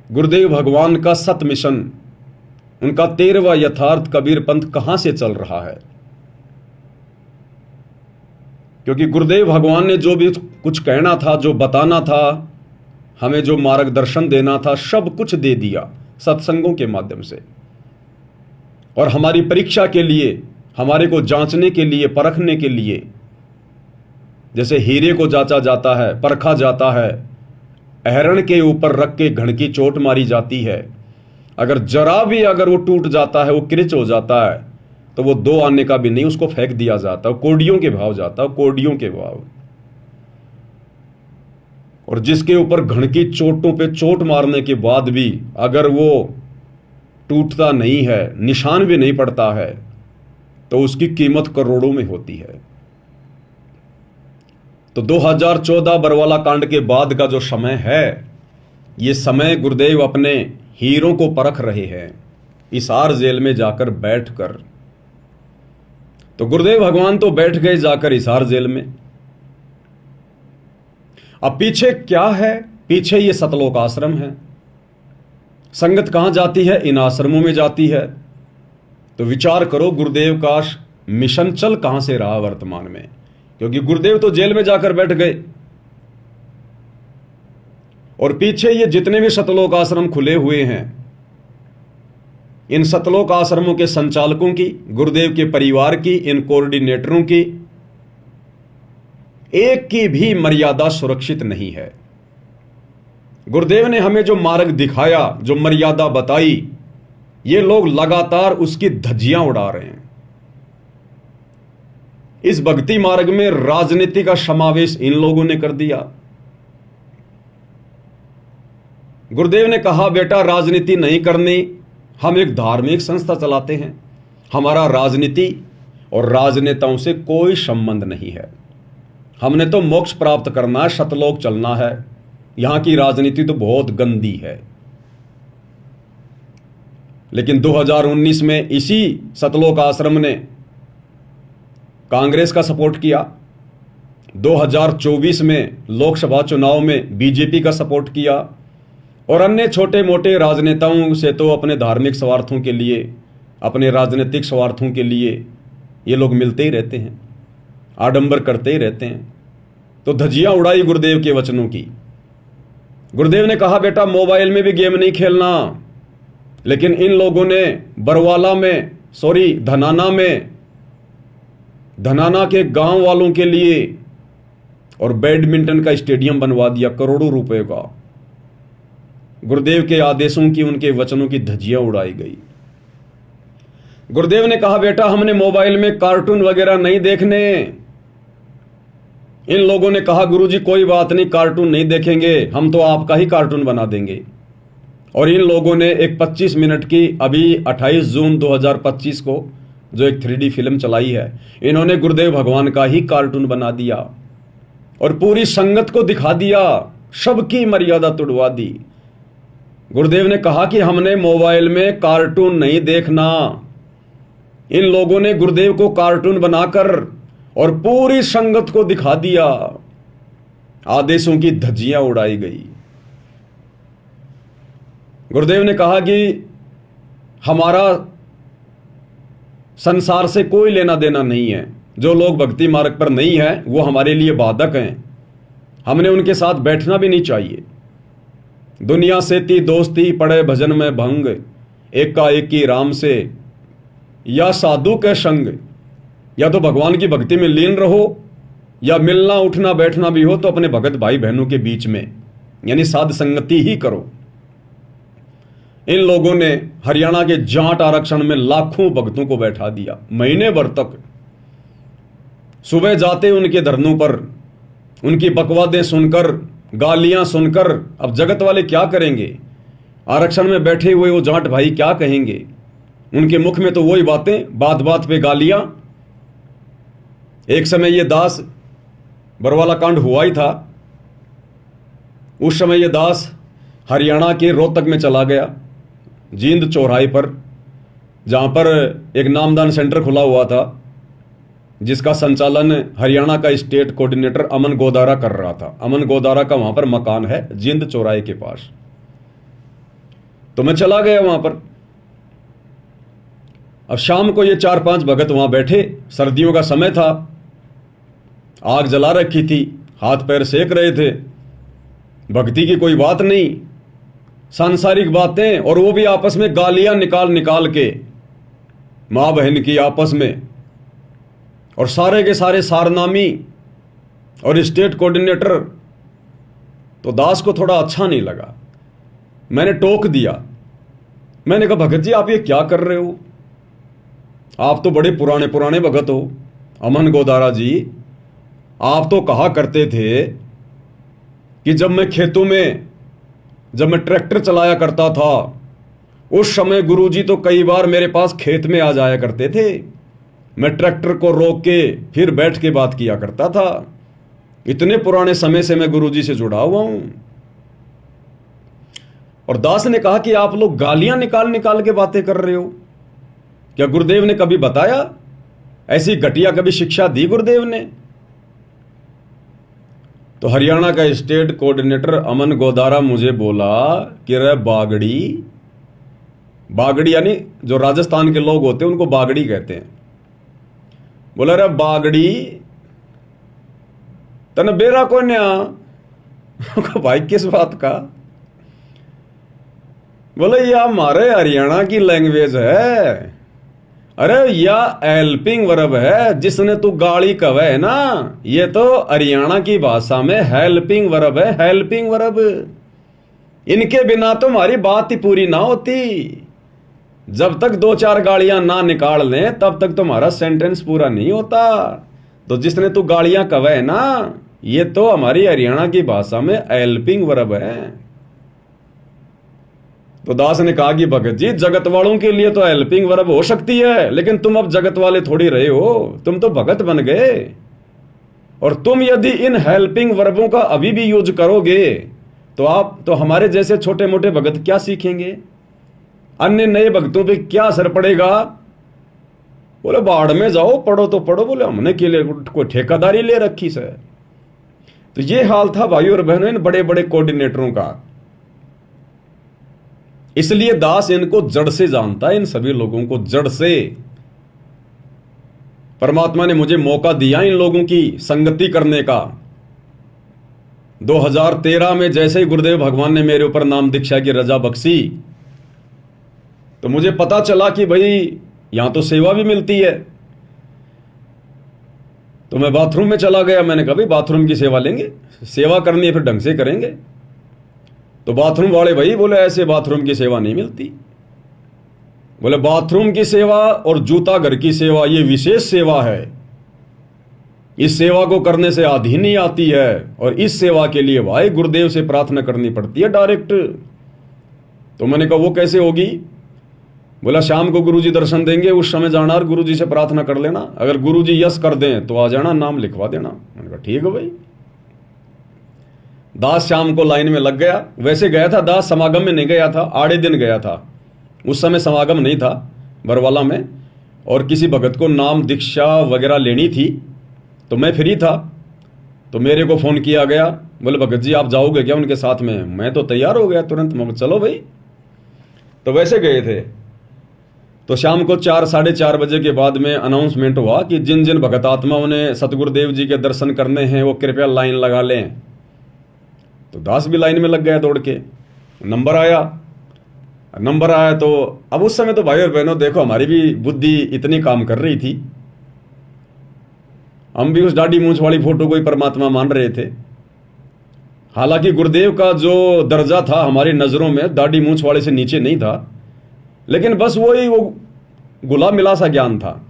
गुरुदेव भगवान का सत मिशन, उनका 13वां यथार्थ कबीर पंथ कहां से चल रहा है। क्योंकि गुरुदेव भगवान ने जो भी कुछ कहना था, जो बताना था, हमें जो मार्गदर्शन देना था, सब कुछ दे दिया सत्संगों के माध्यम से। और हमारी परीक्षा के लिए, हमारे को जांचने के लिए, परखने के लिए, जैसे हीरे को जांचा जाता है, परखा जाता है, अहरण के ऊपर रख के घण की चोट मारी जाती है, अगर जरा भी अगर वो टूट जाता है, वो क्रिच हो जाता है, तो वो 2 आने का भी नहीं, उसको फेंक दिया जाता है, कोडियों के भाव जाता है, कोडियों के भाव। और जिसके ऊपर घण की चोटों पे चोट मारने के बाद भी अगर वो टूटता नहीं है, निशान भी नहीं पड़ता है, तो उसकी कीमत करोड़ों में होती है। तो 2014 बरवाला कांड के बाद का जो समय है, ये समय गुरुदेव अपने हीरों को परख रहे हैं हिसार जेल में जाकर बैठकर। तो गुरुदेव भगवान तो बैठ गए जाकर हिसार जेल में। अब पीछे क्या है? पीछे ये सतलोक आश्रम है। संगत कहां जाती है? इन आश्रमों में जाती है। तो विचार करो, गुरुदेव का मिशन चल कहां से रहा वर्तमान में, क्योंकि गुरुदेव तो जेल में जाकर बैठ गए। और पीछे ये जितने भी सतलोक आश्रम खुले हुए हैं, इन सतलोक आश्रमों के संचालकों की, गुरुदेव के परिवार की, इन कोऑर्डिनेटरों की एक की भी मर्यादा सुरक्षित नहीं है। गुरुदेव ने हमें जो मार्ग दिखाया, जो मर्यादा बताई, ये लोग लगातार उसकी धज्जियां उड़ा रहे हैं। इस भक्ति मार्ग में राजनीति का समावेश इन लोगों ने कर दिया। गुरुदेव ने कहा, बेटा राजनीति नहीं करनी, हम एक धार्मिक संस्था चलाते हैं, हमारा राजनीति और राजनेताओं से कोई संबंध नहीं है, हमने तो मोक्ष प्राप्त करना है, सतलोक चलना है, यहां की राजनीति तो बहुत गंदी है। लेकिन 2019 में इसी सतलोक आश्रम ने कांग्रेस का सपोर्ट किया, 2024 में लोकसभा चुनाव में बीजेपी का सपोर्ट किया, और अन्य छोटे मोटे राजनेताओं से तो अपने धार्मिक स्वार्थों के लिए, अपने राजनीतिक स्वार्थों के लिए ये लोग मिलते ही रहते हैं, आडंबर करते ही रहते हैं। तो धज्जियां उड़ाई गुरुदेव के वचनों की। गुरुदेव ने कहा, बेटा मोबाइल में भी गेम नहीं खेलना। लेकिन इन लोगों ने बरवाला में, धनाना के गांव वालों के लिए और बैडमिंटन का स्टेडियम बनवा दिया करोड़ों रुपए का। गुरुदेव के आदेशों की, उनके वचनों की धज्जियां उड़ाई गई। गुरुदेव ने कहा, बेटा हमने मोबाइल में कार्टून वगैरह नहीं देखने। इन लोगों ने कहा, गुरुजी कोई बात नहीं, कार्टून नहीं देखेंगे, हम तो आपका ही कार्टून बना देंगे। और इन लोगों ने एक 25 मिनट की, अभी 28 जून 2025 को जो एक 3D फिल्म चलाई है, इन्होंने गुरुदेव भगवान का ही कार्टून बना दिया और पूरी संगत को दिखा दिया, सबकी मर्यादा तुड़वा दी। गुरुदेव ने कहा कि हमने मोबाइल में कार्टून नहीं देखना। इन लोगों ने गुरुदेव को कार्टून बनाकर और पूरी संगत को दिखा दिया। आदेशों की धज्जियां उड़ाई गई। गुरुदेव ने कहा कि हमारा संसार से कोई लेना देना नहीं है, जो लोग भक्ति मार्ग पर नहीं है वो हमारे लिए बाधक हैं, हमने उनके साथ बैठना भी नहीं चाहिए। दुनिया से ती दोस्ती, पड़े भजन में भंग, एकाएकी राम से या साधु के संग। या तो भगवान की भक्ति में लीन रहो, या मिलना उठना बैठना भी हो तो अपने भगत भाई बहनों के बीच में, यानी साध संगति ही करो। इन लोगों ने हरियाणा के जाट आरक्षण में लाखों भक्तों को बैठा दिया, महीने भर तक। सुबह जाते उनके धरनों पर, उनकी बकवादें सुनकर, गालियां सुनकर, अब जगत वाले क्या करेंगे? आरक्षण में बैठे हुए वो जाट भाई क्या कहेंगे? उनके मुख में तो वही बातें, बात बात पे गालियां। एक समय ये दास, बरवाला कांड हुआ ही था, उस समय ये दास हरियाणा के रोहतक में चला गया, जींद चौराहे पर, जहां पर एक नामदान सेंटर खुला हुआ था, जिसका संचालन हरियाणा का स्टेट कोऑर्डिनेटर अमन गोदारा कर रहा था। अमन गोदारा का वहां पर मकान है जींद चौराहे के पास। तो मैं चला गया वहां पर। अब शाम को ये 4-5 भगत वहां बैठे, सर्दियों का समय था, आग जला रखी थी, हाथ पैर सेक रहे थे, भक्ति की कोई बात नहीं, सांसारिक बातें, और वो भी आपस में गालियां निकाल निकाल के, मां बहन की आपस में, और सारे के सारे सारनामी और स्टेट कोऑर्डिनेटर। तो दास को थोड़ा अच्छा नहीं लगा, मैंने टोक दिया। मैंने कहा, भगत जी आप ये क्या कर रहे हो? आप तो बड़े पुराने पुराने भगत हो। अमन गोदारा जी, आप तो कहा करते थे कि जब मैं खेतों में, जब मैं ट्रैक्टर चलाया करता था, उस समय गुरुजी तो कई बार मेरे पास खेत में आ जाया करते थे, मैं ट्रैक्टर को रोक के फिर बैठ के बात किया करता था। इतने पुराने समय से मैं गुरुजी से जुड़ा हुआ हूं। और दास ने कहा कि आप लोग गालियां निकाल निकाल के बातें कर रहे हो, क्या गुरुदेव ने कभी बताया? ऐसी घटिया कभी शिक्षा दी गुरुदेव ने? तो हरियाणा का स्टेट कोऑर्डिनेटर अमन गोदारा मुझे बोला कि रे बागड़ी, बागड़ी यानी जो राजस्थान के लोग होते हैं उनको बागड़ी कहते हैं। बोला, रे बागड़ी तने बेरा को न्या। भाई किस बात का? बोले, ये हमारे हरियाणा की लैंग्वेज है, अरे या हेल्पिंग वर्ब है, जिसने तू गाड़ी कवे है ना, ये तो हरियाणा की भाषा में हेल्पिंग वर्ब है, हेल्पिंग वर्ब। इनके बिना तो हमारी बात ही पूरी ना होती। जब तक दो चार गाड़ियां ना निकाल लें तब तक तुम्हारा सेंटेंस पूरा नहीं होता। तो जिसने तू गाड़ियां कवे है ना, ये तो हमारी हरियाणा की भाषा में हेल्पिंग वर्ब है। तो दास ने कहा कि भगत जी, जगत वालों के लिए तो हेल्पिंग वर्ब हो सकती है, लेकिन तुम अब जगत वाले थोड़ी रहे हो, तुम तो भगत बन गए। और तुम यदि इन हेल्पिंग वर्बों का अभी भी यूज करोगे तो हमारे जैसे छोटे मोटे भगत क्या सीखेंगे, अन्य नए भक्तों पे क्या असर पड़ेगा। बोले बाढ़ में जाओ, पढ़ो तो पढ़ो, बोले हमने के लिए कोई ठेकेदारी ले रखी से। तो ये हाल था भाई और बहनों इन बड़े बड़े कोऑर्डिनेटरों का। इसलिए दास इनको जड़ से जानता है, इन सभी लोगों को जड़ से। परमात्मा ने मुझे मौका दिया इन लोगों की संगति करने का। 2013 में जैसे ही गुरुदेव भगवान ने मेरे ऊपर नाम दीक्षा की रजा बख्शी, तो मुझे पता चला कि भाई यहां तो सेवा भी मिलती है। तो मैं बाथरूम में चला गया। मैंने कहा भाई बाथरूम की सेवा लेंगे, सेवा करनी है फिर ढंग से करेंगे। तो बाथरूम वाले भाई बोले ऐसे बाथरूम की सेवा नहीं मिलती। बोले बाथरूम की सेवा और जूता घर की सेवा ये विशेष सेवा है, इस सेवा को करने से आधी नहीं आती है, और इस सेवा के लिए भाई गुरुदेव से प्रार्थना करनी पड़ती है डायरेक्ट। तो मैंने कहा वो कैसे होगी। बोला शाम को गुरुजी दर्शन देंगे, उस समय जाना और गुरुजी से प्रार्थना कर लेना, अगर गुरुजी यस कर दें तो आ जाना, नाम लिखवा देना। मैंने कहा ठीक है भाई। दास शाम को लाइन में लग गया। वैसे गया था दास, समागम में नहीं गया था, आड़े दिन गया था। उस समय समागम नहीं था बरवाला में, और किसी भगत को नाम दीक्षा वगैरह लेनी थी, तो मैं फ्री था। तो मेरे को फ़ोन किया गया, बोले भगत जी आप जाओगे क्या उनके साथ में। मैं तो तैयार हो गया तुरंत, मैं चलो भाई। तो वैसे गए थे। तो शाम को 4 साढ़े 4 बजे के बाद में अनाउंसमेंट हुआ कि जिन जिन भगत आत्माओं ने सतगुरुदेव जी के दर्शन करने हैं वो कृपया लाइन लगा लें। तो दास भी लाइन में लग गया दौड़ के। नंबर आया तो अब उस समय तो भाई और बहनों देखो हमारी भी बुद्धि इतनी काम कर रही थी, हम भी उस दाढ़ी मूंछ वाली फोटो को ही परमात्मा मान रहे थे। हालांकि गुरुदेव का जो दर्जा था हमारी नजरों में दाढ़ी मूंछ वाले से नीचे नहीं था, लेकिन बस वो गुलाम मिला सा ज्ञान था।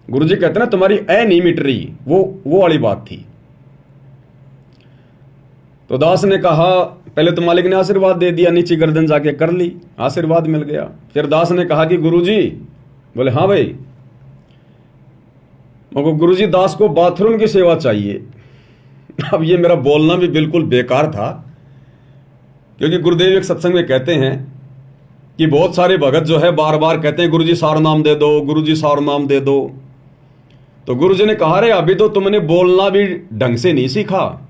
गुरुजी कहते ना तुम्हारी ऐ नहीं मिट रही, वो वाली बात थी। तो दास ने कहा पहले तो मालिक ने आशीर्वाद दे दिया, नीचे गर्दन जाके कर ली, आशीर्वाद मिल गया। फिर दास ने कहा कि गुरुजी, बोले हाँ भाई। मगर गुरुजी दास को बाथरूम की सेवा चाहिए। अब ये मेरा बोलना भी बिल्कुल बेकार था, क्योंकि गुरुदेव एक सत्संग में कहते हैं कि बहुत सारे भगत जो है बार बार कहते हैं गुरुजी सार नाम दे दो, गुरुजी सार नाम दे दो। तो गुरुजी ने कहा रे अभी तो तुमने बोलना भी ढंग से नहीं सीखा,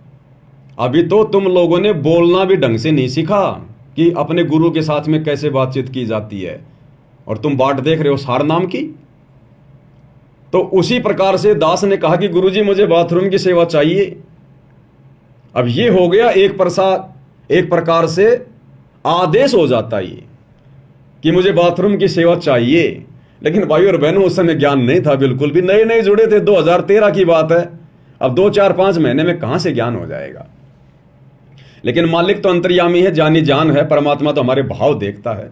अभी तो तुम लोगों ने बोलना भी ढंग से नहीं सीखा कि अपने गुरु के साथ में कैसे बातचीत की जाती है, और तुम बाट देख रहे हो सार नाम की। तो उसी प्रकार से दास ने कहा कि गुरुजी मुझे बाथरूम की सेवा चाहिए। अब ये हो गया एक प्रकार से आदेश हो जाता है ये कि मुझे बाथरूम की सेवा चाहिए। लेकिन भाई और बहनों उस समय ज्ञान नहीं था, बिल्कुल भी नए नए जुड़े थे, 2013 की बात है। अब 2-4-5 महीने में कहां से ज्ञान हो जाएगा। लेकिन मालिक तो अंतर्यामी है, जानी जान है, परमात्मा तो हमारे भाव देखता है।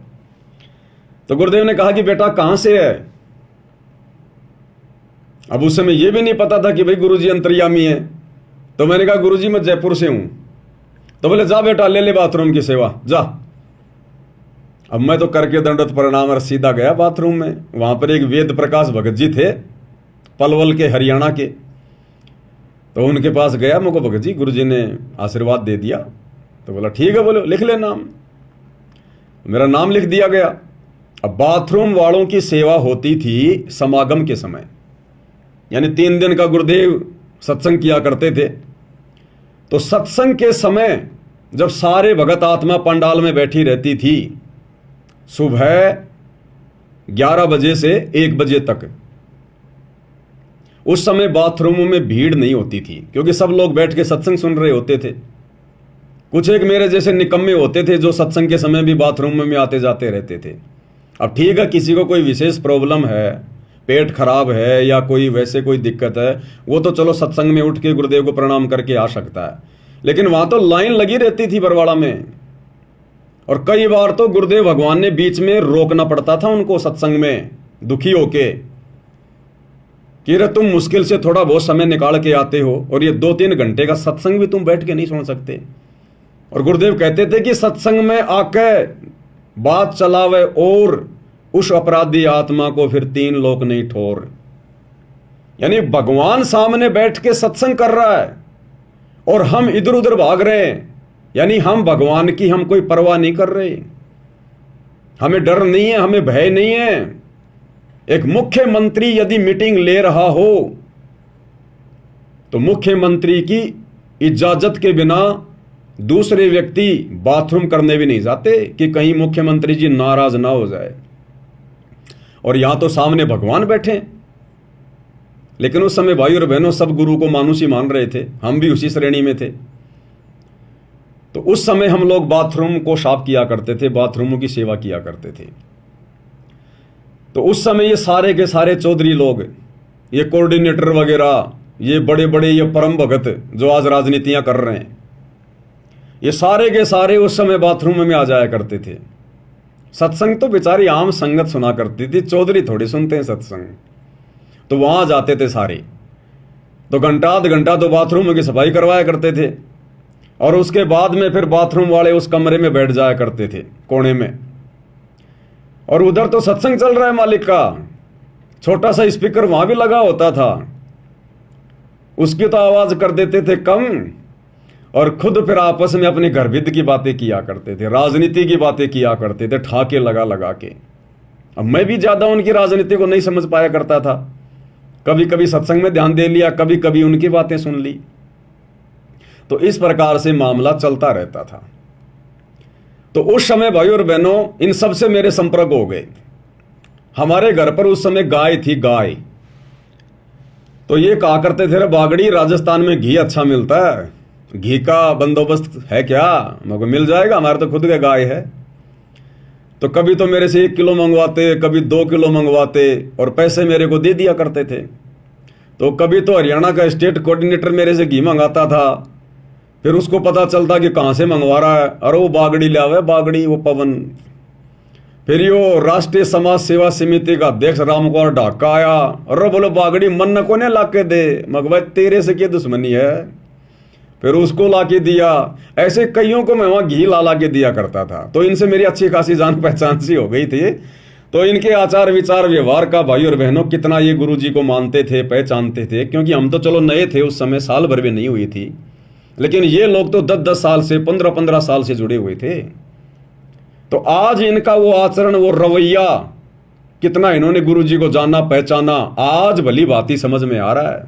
तो गुरुदेव ने कहा कि बेटा कहां से है। अब उस समय यह भी नहीं पता था कि भाई गुरुजी अंतर्यामी है। तो मैंने कहा गुरुजी मैं जयपुर से हूं। तो बोले जा बेटा ले बाथरूम की सेवा जा। अब मैं तो करके दंडवत प्रणाम और सीधा गया बाथरूम में। वहां पर एक वेद प्रकाश भगत जी थे, पलवल के, हरियाणा के। तो उनके पास गया, मुझको भगत जी गुरुजी ने आशीर्वाद दे दिया। तो बोला ठीक है, बोलो लिख ले नाम। मेरा नाम लिख दिया गया। अब बाथरूम वालों की सेवा होती थी समागम के समय, यानी 3 दिन का गुरुदेव सत्संग किया करते थे। तो सत्संग के समय जब सारे भगत आत्मा पंडाल में बैठी रहती थी, सुबह 11 बजे से 1 बजे तक, उस समय बाथरूमों में भीड़ नहीं होती थी, क्योंकि सब लोग बैठ के सत्संग सुन रहे होते थे। कुछ एक मेरे जैसे निकम्मे होते थे जो सत्संग के समय भी बाथरूम में आते जाते रहते थे। अब ठीक है, किसी को कोई विशेष प्रॉब्लम है, पेट खराब है या कोई वैसे कोई दिक्कत है, वो तो चलो सत्संग में उठ के गुरुदेव को प्रणाम करके आ सकता है, लेकिन वहां तो लाइन लगी रहती थी बरवाड़ा में। और कई बार तो गुरुदेव भगवान ने बीच में रोकना पड़ता था उनको सत्संग में, दुखी होके कि रे तुम मुश्किल से थोड़ा बहुत समय निकाल के आते हो और ये 2-3 घंटे का सत्संग भी तुम बैठ के नहीं सुन सकते। और गुरुदेव कहते थे कि सत्संग में आके बात चलावे और उस अपराधी आत्मा को फिर 3 लोक नहीं ठोर। यानी भगवान सामने बैठ के सत्संग कर रहा है और हम इधर उधर भाग रहे हैं, यानी हम भगवान की हम कोई परवाह नहीं कर रहे, हमें डर नहीं है, हमें भय नहीं है। एक मुख्यमंत्री यदि मीटिंग ले रहा हो तो मुख्यमंत्री की इजाजत के बिना दूसरे व्यक्ति बाथरूम करने भी नहीं जाते कि कहीं मुख्यमंत्री जी नाराज ना हो जाए। और यहां तो सामने भगवान बैठे, लेकिन उस समय भाई और बहनों सब गुरु को मानुष ही मान रहे थे, हम भी उसी श्रेणी में थे। तो उस समय हम लोग बाथरूम को साफ किया करते थे, बाथरूमों की सेवा किया करते थे। तो उस समय ये सारे के सारे चौधरी लोग, ये कोऑर्डिनेटर वगैरह, ये बड़े बड़े ये परम भगत जो आज राजनीतियां कर रहे हैं, ये सारे के सारे उस समय बाथरूम में आ जाया करते थे। सत्संग तो बेचारी आम संगत सुना करती थी, चौधरी थोड़ी सुनते हैं सत्संग। तो वहां जाते थे सारे, तो घंटा आध घंटा तो बाथरूम की सफाई करवाया करते थे और उसके बाद में फिर बाथरूम वाले उस कमरे में बैठ जाया करते थे कोने में। और उधर तो सत्संग चल रहा है मालिक का, छोटा सा स्पीकर वहां भी लगा होता था, उसकी तो आवाज कर देते थे कम और खुद फिर आपस में अपने गर्भिद की बातें किया करते थे, राजनीति की बातें किया करते थे ठाके लगा लगा के। अब मैं भी ज्यादा उनकी राजनीति को नहीं समझ पाया करता था, कभी कभी सत्संग में ध्यान दे लिया, कभी कभी उनकी बातें सुन ली। तो इस प्रकार से मामला चलता रहता था। तो उस समय भाई और बहनों इन सब से मेरे संपर्क हो गए। हमारे घर पर उस समय गाय थी, गाय। तो ये कहा करते थे, बागड़ी राजस्थान में घी अच्छा मिलता है, घी का बंदोबस्त है क्या? मेरे को मिल जाएगा, हमारे तो खुद का गाय है। तो कभी तो मेरे से 1 किलो मंगवाते, कभी 2 किलो मंगवाते और पैसे मेरे को दे दिया करते थे। तो कभी तो हरियाणा का स्टेट कोऑर्डिनेटर मेरे से घी मंगाता था, फिर उसको पता चलता कि कहां से मंगवा रहा है, अरे वो बागड़ी ले आवे, बागड़ी वो पवन। फिर यो राष्ट्रीय समाज सेवा समिति का अध्यक्ष रामकुमार ढाका आया, अरे बोलो बागड़ी मन को ने लाके दे, मगवा तेरे से क्या दुश्मनी है, फिर उसको लाके दिया। ऐसे कईयों को मैं वहां घी ला के दिया करता था। तो इनसे मेरी अच्छी खासी जान पहचान सी हो गई थी। तो इनके आचार विचार व्यवहार का भाई और बहनों कितना ये गुरु जी को मानते थे, पहचानते थे, क्योंकि हम तो चलो नए थे उस समय, साल भर भी नहीं हुई थी, लेकिन ये लोग तो 10-10 साल से, 15-15 साल से जुड़े हुए थे। तो आज इनका वो आचरण, वो रवैया, कितना इन्होंने गुरु जी को जाना पहचाना, आज भली बात समझ में आ रहा है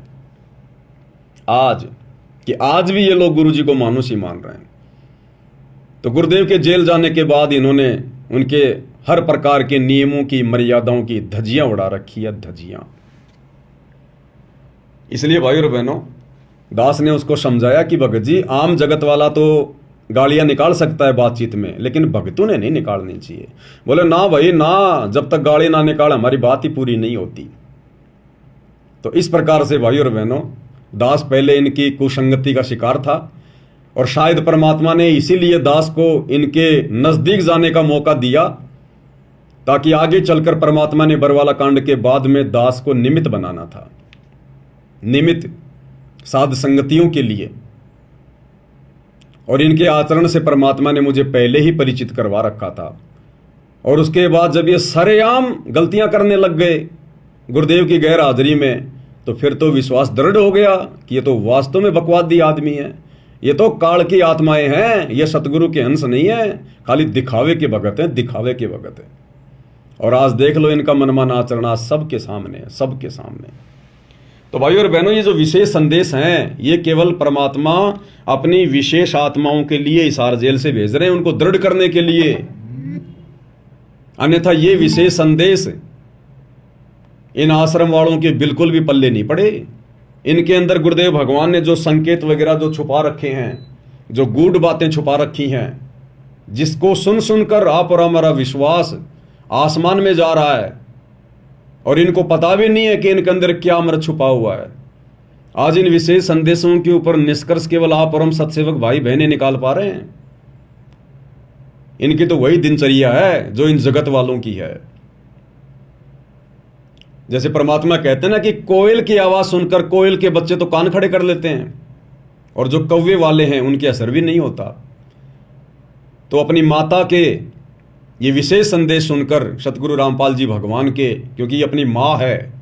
आज, कि आज भी ये लोग गुरु जी को मानुष ही मान रहे हैं। तो गुरुदेव के जेल जाने के बाद इन्होंने उनके हर प्रकार के नियमों की, मर्यादाओं की धज्जियां उड़ा रखी है, धज्जियां। इसलिए भाई और बहनों, दास ने उसको समझाया कि भगत जी, आम जगत वाला तो गालियां निकाल सकता है बातचीत में, लेकिन भगतों ने नहीं निकालनी चाहिए। बोले ना भाई ना, जब तक गाली ना निकाले हमारी बात ही पूरी नहीं होती। तो इस प्रकार से भाई और बहनों, दास पहले इनकी कुसंगति का शिकार था और शायद परमात्मा ने इसीलिए दास को इनके नजदीक जाने का मौका दिया, ताकि आगे चलकर परमात्मा ने बरवाला कांड के बाद में दास को निमित्त बनाना था, निमित्त साध संगतियों के लिए। और इनके आचरण से परमात्मा ने मुझे पहले ही परिचित करवा रखा था। और उसके बाद जब ये सरेआम गलतियां करने लग गए गुरुदेव की गैर हाजिरी में, तो फिर तो विश्वास दृढ़ हो गया कि ये तो वास्तव में बकवादी आदमी है, ये तो काल की आत्माएं हैं, ये सतगुरु के अंश नहीं है, खाली दिखावे के भगत हैं, दिखावे के भगत हैं। और आज देख लो इनका मनमाना आचरण आज सबके सामने है, सबके सामने। तो भाई और बहनों, ये जो विशेष संदेश हैं, ये केवल परमात्मा अपनी विशेष आत्माओं के लिए हिसार जेल से भेज रहे हैं, उनको दृढ़ करने के लिए। अन्यथा ये विशेष संदेश इन आश्रम वालों के बिल्कुल भी पल्ले नहीं पड़े। इनके अंदर गुरुदेव भगवान ने जो संकेत वगैरह जो छुपा रखे हैं, जो गूढ़ बातें छुपा रखी हैं, जिसको सुन सुनकर आप और हमारा विश्वास आसमान में जा रहा है, और इनको पता भी नहीं है कि इनके अंदर क्या अमृत छुपा हुआ है। आज इन विशेष संदेशों के ऊपर निष्कर्ष केवल आप और हम सत्सेवक भाई बहनें निकाल पा रहे हैं। इनकी तो वही दिनचर्या है जो इन जगत वालों की है। जैसे परमात्मा कहते हैं ना कि कोयल की आवाज सुनकर कोयल के बच्चे तो कान खड़े कर लेते हैं, और जो कौवे वाले हैं उनके असर भी नहीं होता। तो अपनी माता के ये विशेष संदेश सुनकर सतगुरु रामपाल जी भगवान के, क्योंकि ये अपनी माँ है,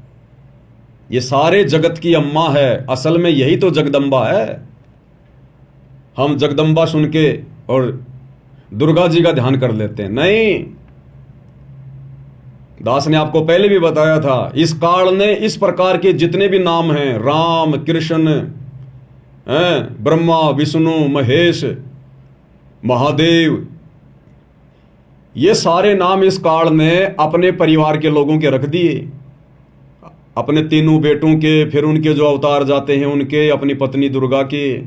ये सारे जगत की अम्मा है, असल में यही तो जगदम्बा है। हम जगदम्बा सुन के और दुर्गा जी का ध्यान कर लेते हैं। नहीं, दास ने आपको पहले भी बताया था, इस काल ने इस प्रकार के जितने भी नाम हैं, राम, कृष्ण, ब्रह्मा, विष्णु, महेश, महादेव, ये सारे नाम इस काल ने अपने परिवार के लोगों के रख दिए, अपने तीनों बेटों के, फिर उनके जो अवतार जाते हैं उनके, अपनी पत्नी दुर्गा के,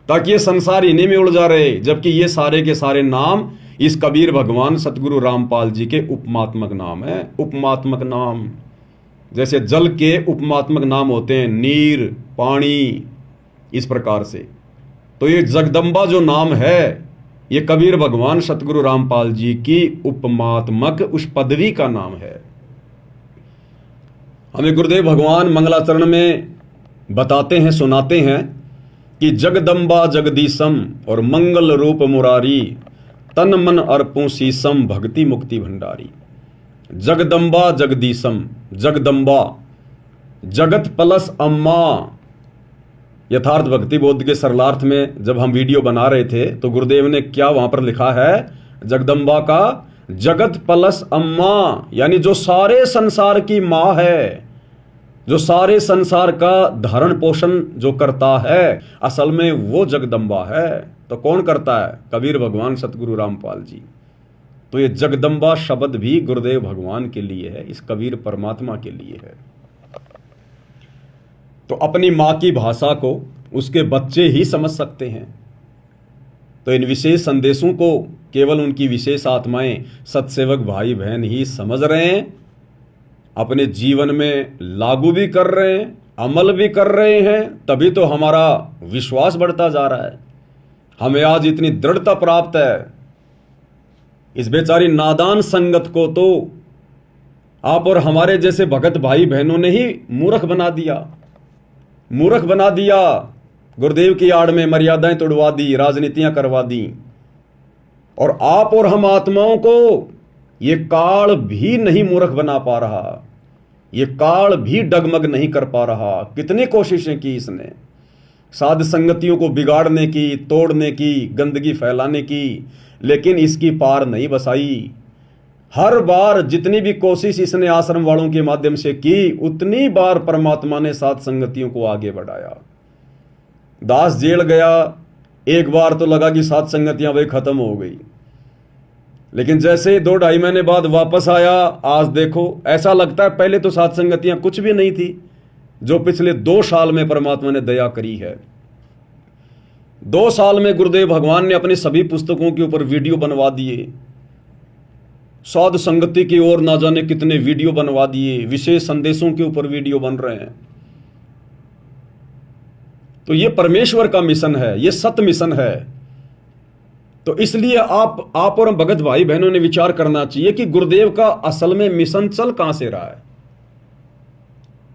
ताकि ये संसार इन्हीं में उलझा रहे। जबकि ये सारे के सारे नाम इस कबीर भगवान सतगुरु रामपाल जी के उपमात्मक नाम है। उपमात्मक नाम, जैसे जल के उपमात्मक नाम होते हैं, नीर, पानी, इस प्रकार से। तो ये जगदम्बा जो नाम है, ये कबीर भगवान सतगुरु रामपाल जी की उपमात्मक उस पदवी का नाम है। हमें गुरुदेव भगवान मंगलाचरण में बताते हैं, सुनाते हैं कि जगदम्बा जगदीशम और मंगल रूप मुरारी, तन मन अर्पूं शीसम भक्ति मुक्ति भंडारी। जगदम्बा जगदीशम, जगदम्बा जगत प्लस अम्मा। यथार्थ भक्ति बोध के सरलार्थ में जब हम वीडियो बना रहे थे तो गुरुदेव ने क्या वहां पर लिखा है, जगदम्बा का जगत प्लस अम्मा, यानी जो सारे संसार की मां है, जो सारे संसार का धारण पोषण जो करता है, असल में वो जगदम्बा है। तो कौन करता है? कबीर भगवान सतगुरु रामपाल जी। तो ये जगदम्बा शब्द भी गुरुदेव भगवान के लिए है, इस कबीर परमात्मा के लिए है। तो अपनी मां की भाषा को उसके बच्चे ही समझ सकते हैं। तो इन विशेष संदेशों को केवल उनकी विशेष आत्माएं, सत्सेवक भाई बहन ही समझ रहे हैं, अपने जीवन में लागू भी कर रहे हैं, अमल भी कर रहे हैं। तभी तो हमारा विश्वास बढ़ता जा रहा है, हमें आज इतनी दृढ़ता प्राप्त है। इस बेचारी नादान संगत को तो आप और हमारे जैसे भगत भाई बहनों ने ही मूर्ख बना दिया, मूर्ख बना दिया। गुरुदेव की आड़ में मर्यादाएं तोड़वा दी, राजनीतियां करवा दी, और आप और हम आत्माओं को ये काल भी नहीं मूर्ख बना पा रहा, ये काल भी डगमग नहीं कर पा रहा। कितनी कोशिशें की इसने, साध संगतियों को बिगाड़ने की, तोड़ने की, गंदगी फैलाने की, लेकिन इसकी पार नहीं बसाई। हर बार जितनी भी कोशिश इसने आश्रम वालों के माध्यम से की, उतनी बार परमात्मा ने साध संगतियों को आगे बढ़ाया। दास जेल गया, एक बार तो लगा कि साध संगतियां भाई खत्म हो गई, लेकिन जैसे 2-2.5 महीने बाद वापस आया, आज देखो ऐसा लगता है पहले तो साध संगतियां कुछ भी नहीं थी, जो पिछले 2 साल में परमात्मा ने दया करी है। 2 साल में गुरुदेव भगवान ने अपनी सभी पुस्तकों के ऊपर वीडियो बनवा दिए, साध संगति की ओर ना जाने कितने वीडियो बनवा दिए, विशेष संदेशों के ऊपर वीडियो बन रहे हैं। तो ये परमेश्वर का मिशन है, ये सत्य मिशन है। तो इसलिए आप और हम भगत भाई बहनों ने विचार करना चाहिए कि गुरुदेव का असल में मिशन चल कहां से रहा है।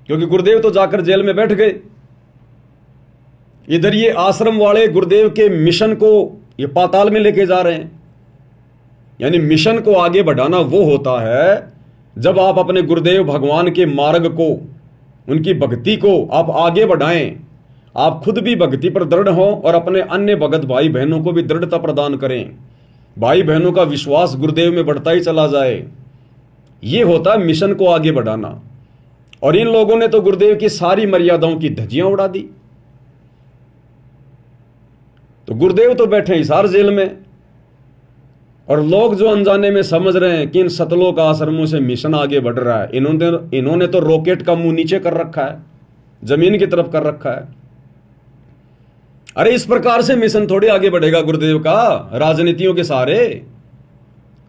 क्योंकि गुरुदेव तो जाकर जेल में बैठ गए, इधर ये आश्रम वाले गुरुदेव के मिशन को ये पाताल में लेके जा रहे हैं। यानी मिशन को आगे बढ़ाना वो होता है जब आप अपने गुरुदेव भगवान के मार्ग को, उनकी भक्ति को आप आगे बढ़ाएं, आप खुद भी भक्ति पर दृढ़ हों और अपने अन्य भगत भाई बहनों को भी दृढ़ता प्रदान करें। भाई बहनों का विश्वास गुरुदेव में बढ़ता ही चला जाए, ये होता है मिशन को आगे बढ़ाना। और इन लोगों ने तो गुरुदेव की सारी मर्यादाओं की धज्जियां उड़ा दी। तो गुरुदेव तो बैठे हिसार जेल में, और लोग जो अनजाने में समझ रहे हैं कि इन सतलोक आश्रमों से मिशन आगे बढ़ रहा है, इन्होंने तो रॉकेट का मुंह नीचे कर रखा है, जमीन की तरफ कर रखा है। अरे इस प्रकार से मिशन थोड़ी आगे बढ़ेगा गुरुदेव का, राजनीतियों के सहारे,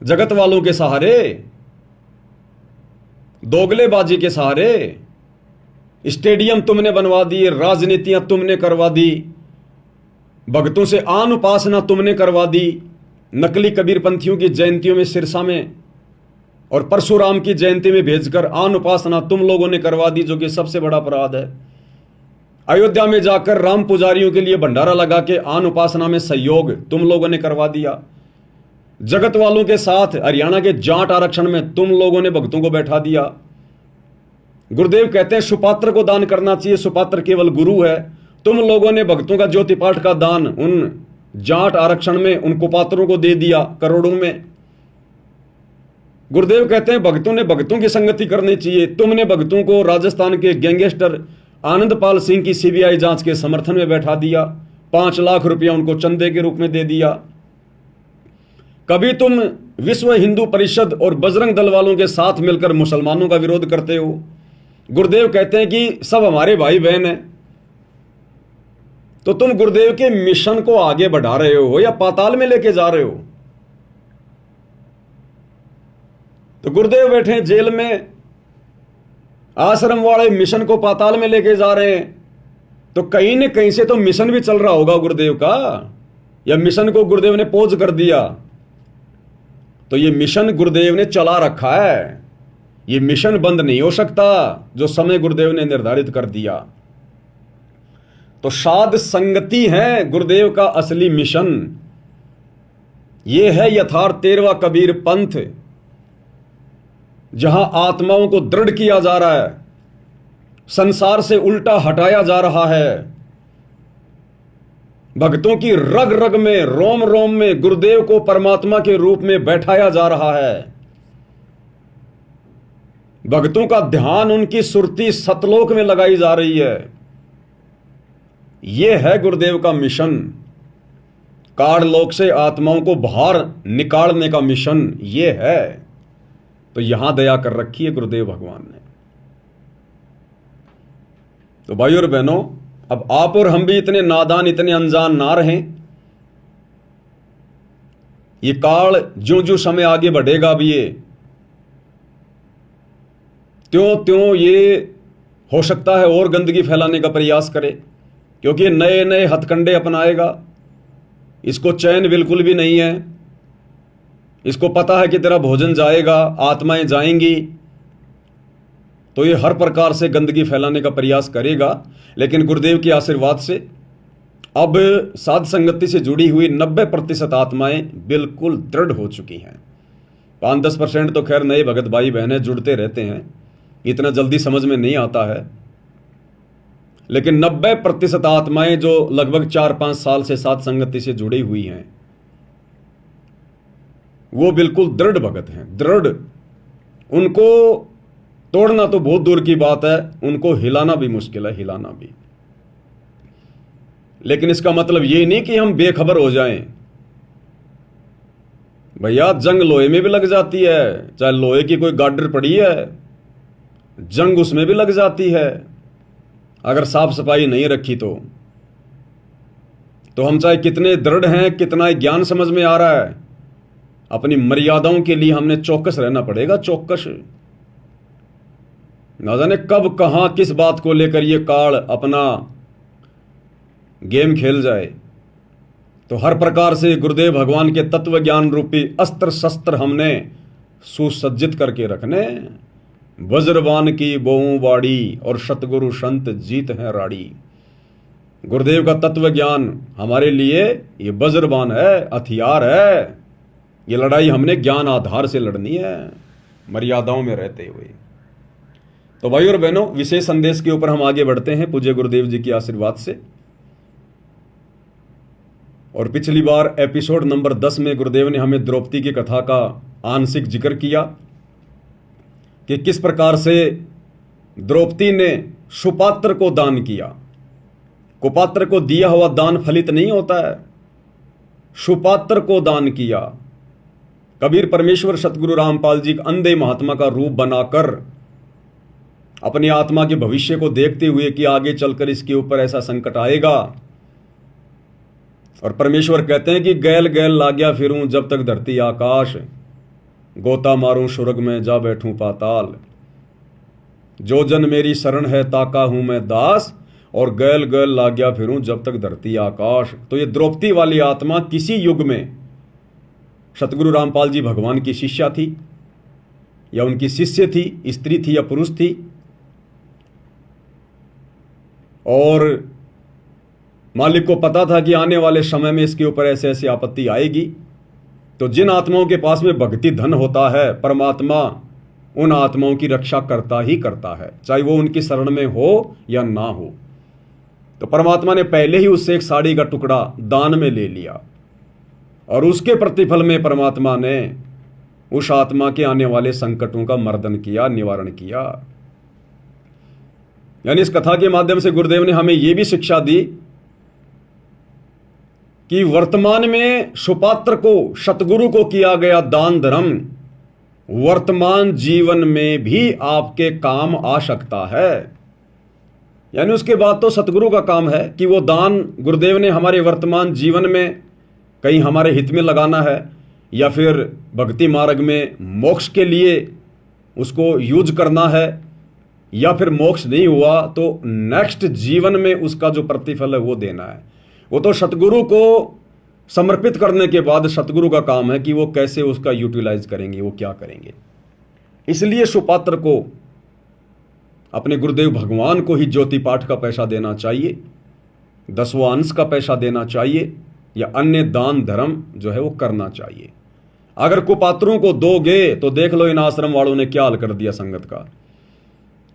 जगत वालों के सहारे। दोगलेबाजी के सहारे स्टेडियम तुमने बनवा दिए, राजनीतियां तुमने करवा दी, भक्तों से आन उपासना तुमने करवा दी, नकली कबीरपंथियों की जयंतियों में सिरसा में और परशुराम की जयंती में भेजकर आन उपासना तुम लोगों ने करवा दी, जो कि सबसे बड़ा अपराध है। अयोध्या में जाकर राम पुजारियों के लिए भंडारा लगा के आन उपासना में सहयोग तुम लोगों ने करवा दिया। जगत वालों के साथ हरियाणा के जाट आरक्षण में तुम लोगों ने भक्तों को बैठा दिया। गुरुदेव कहते हैं सुपात्र को दान करना चाहिए, सुपात्र केवल गुरु है। तुम लोगों ने भक्तों का ज्योति पाठ का दान उन जाट आरक्षण में उन कुपात्रों को दे दिया करोड़ों में। गुरुदेव कहते हैं भक्तों ने भक्तों की संगति करनी चाहिए। तुमने भक्तों को राजस्थान के गैंगस्टर आनंदपाल सिंह की सीबीआई जांच के समर्थन में बैठा दिया, 5 लाख रुपया उनको चंदे के रूप में दे दिया। कभी तुम विश्व हिंदू परिषद और बजरंग दल वालों के साथ मिलकर मुसलमानों का विरोध करते हो। गुरुदेव कहते हैं कि सब हमारे भाई बहन हैं। तो तुम गुरुदेव के मिशन को आगे बढ़ा रहे हो या पाताल में लेके जा रहे हो? तो गुरुदेव बैठे हैं जेल में, आश्रम वाले मिशन को पाताल में लेके जा रहे हैं। तो कहीं न कहीं से तो मिशन भी चल रहा होगा गुरुदेव का, या मिशन को गुरुदेव ने पोज कर दिया। तो ये मिशन गुरुदेव ने चला रखा है, ये मिशन बंद नहीं हो सकता जो समय गुरुदेव ने निर्धारित कर दिया। तो साध संगति है गुरुदेव का असली मिशन। यह है यथार्थ 13वां कबीर पंथ, जहां आत्माओं को दृढ़ किया जा रहा है, संसार से उल्टा हटाया जा रहा है। भक्तों की रग रग में, रोम रोम में गुरुदेव को परमात्मा के रूप में बैठाया जा रहा है। भक्तों का ध्यान उनकी सुरती सतलोक में लगाई जा रही है। यह है गुरुदेव का मिशन। काललोक से आत्माओं को बाहर निकालने का मिशन यह है। तो यहां दया कर रखी है गुरुदेव भगवान ने। तो भाइयों और बहनों, अब आप और हम भी इतने नादान, इतने अनजान ना रहें। ये काल ज्यों ज्यों समय आगे बढ़ेगा भी ये त्यों त्यों ये हो सकता है और गंदगी फैलाने का प्रयास करे, क्योंकि ये नए नए हथकंडे अपनाएगा। इसको चैन बिल्कुल भी नहीं है। इसको पता है कि तेरा भोजन जाएगा, आत्माएं जाएंगी, तो ये हर प्रकार से गंदगी फैलाने का प्रयास करेगा। लेकिन गुरुदेव के आशीर्वाद से अब साध संगति से जुड़ी हुई 90% आत्माएं बिल्कुल दृढ़ हो चुकी हैं। 5-10% तो खैर नए भगत भाई बहनें जुड़ते रहते हैं, इतना जल्दी समझ में नहीं आता है। लेकिन 90% आत्माएं जो लगभग 4-5 साल से साध संगति से जुड़ी हुई हैं, वो बिल्कुल दृढ़ भगत हैं, दृढ़। उनको तोड़ना तो बहुत दूर की बात है, उनको हिलाना भी मुश्किल है, हिलाना भी। लेकिन इसका मतलब ये नहीं कि हम बेखबर हो जाएं। भैया जंग लोहे में भी लग जाती है, चाहे लोहे की कोई गाडर पड़ी है, जंग उसमें भी लग जाती है अगर साफ सफाई नहीं रखी तो हम चाहे कितने दृढ़ हैं, कितना ज्ञान समझ में आ रहा है, अपनी मर्यादाओं के लिए हमने चौकस रहना पड़ेगा, चौकस। ना जाने कब कहां किस बात को लेकर ये काल अपना गेम खेल जाए। तो हर प्रकार से गुरुदेव भगवान के तत्व ज्ञान रूपी अस्त्र शस्त्र हमने सुसज्जित करके रखने। वज्रबान की बोऊ बाड़ी और सतगुरु संत जीत है राड़ी। गुरुदेव का तत्व ज्ञान हमारे लिए ये वज्रबान है, हथियार है। ये लड़ाई हमने ज्ञान आधार से लड़नी है, मर्यादाओं में रहते हुए। तो भाई और बहनों, विशेष संदेश के ऊपर हम आगे बढ़ते हैं पूज्य गुरुदेव जी के आशीर्वाद से। और पिछली बार एपिसोड नंबर 10 में गुरुदेव ने हमें द्रौपदी की कथा का आंशिक जिक्र किया कि किस प्रकार से द्रौपदी ने सुपात्र को दान किया। कुपात्र को दिया हुआ दान फलित नहीं होता है, सुपात्र को दान किया। कबीर परमेश्वर सतगुरु रामपाल जी अंधे महात्मा का रूप बनाकर अपनी आत्मा के भविष्य को देखते हुए कि आगे चलकर इसके ऊपर ऐसा संकट आएगा, और परमेश्वर कहते हैं कि गैल गैल लाग्या फिरूं जब तक धरती आकाश, गोता मारूं स्वर्ग में जा बैठूं पाताल। जो जन मेरी शरण है ताका हूं मैं दास, और गैल गैल लाग्या फिरूं जब तक धरती आकाश। तो ये द्रौपदी वाली आत्मा किसी युग में सतगुरु रामपाल जी भगवान की शिष्या थी या उनकी शिष्य थी, स्त्री थी या पुरुष थी, और मालिक को पता था कि आने वाले समय में इसके ऊपर ऐसे ऐसी आपत्ति आएगी। तो जिन आत्माओं के पास में भक्ति धन होता है, परमात्मा उन आत्माओं की रक्षा करता ही करता है, चाहे वो उनकी शरण में हो या ना हो। तो परमात्मा ने पहले ही उससे एक साड़ी का टुकड़ा दान में ले लिया, और उसके प्रतिफल में परमात्मा ने उस आत्मा के आने वाले संकटों का मर्दन किया, निवारण किया। यानी इस कथा के माध्यम से गुरुदेव ने हमें यह भी शिक्षा दी कि वर्तमान में सुपात्र को, सतगुरु को किया गया दान धर्म वर्तमान जीवन में भी आपके काम आ सकता है। यानी उसके बाद तो सतगुरु का काम है कि वो दान गुरुदेव ने हमारे वर्तमान जीवन में कहीं हमारे हित में लगाना है, या फिर भक्ति मार्ग में मोक्ष के लिए उसको यूज करना है, या फिर मोक्ष नहीं हुआ तो नेक्स्ट जीवन में उसका जो प्रतिफल है वो देना है। वो तो सतगुरु को समर्पित करने के बाद सतगुरु का काम है कि वो कैसे उसका यूटिलाइज करेंगे, वो क्या करेंगे। इसलिए सुपात्र को अपने गुरुदेव भगवान को ही ज्योति पाठ का पैसा देना चाहिए, 10वां अंश का पैसा देना चाहिए, या अन्य दान धर्म जो है वो करना चाहिए। अगर कुपात्रों को दोगे तो देख लो इन आश्रम वालों ने क्या हाल कर दिया संगत का।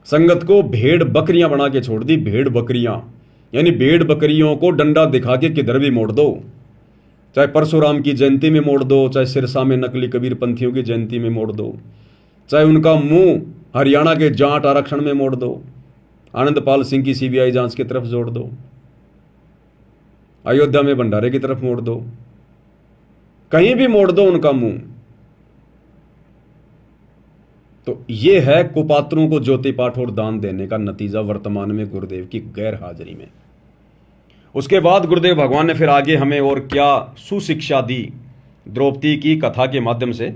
संगत को भेड़ बकरियां बना के छोड़ दी, भेड़ बकरियां, यानी भेड़ बकरियों को डंडा दिखा के किधर भी मोड़ दो, चाहे परशुराम की जयंती में मोड़ दो, चाहे सिरसा में नकली कबीर पंथियों की जयंती में मोड़ दो, चाहे उनका मुंह हरियाणा के जाट आरक्षण में मोड़ दो, आनंदपाल सिंह की सीबीआई जांच की तरफ जोड़ दो, अयोध्या में भंडारे की तरफ मोड़ दो, कहीं भी मोड़ दो उनका मुंह। तो यह है कुपात्रों को ज्योति पाठ और दान देने का नतीजा वर्तमान में गुरुदेव की गैर हाजिरी में। उसके बाद गुरुदेव भगवान ने फिर आगे हमें और क्या सुशिक्षा दी द्रौपदी की कथा के माध्यम से।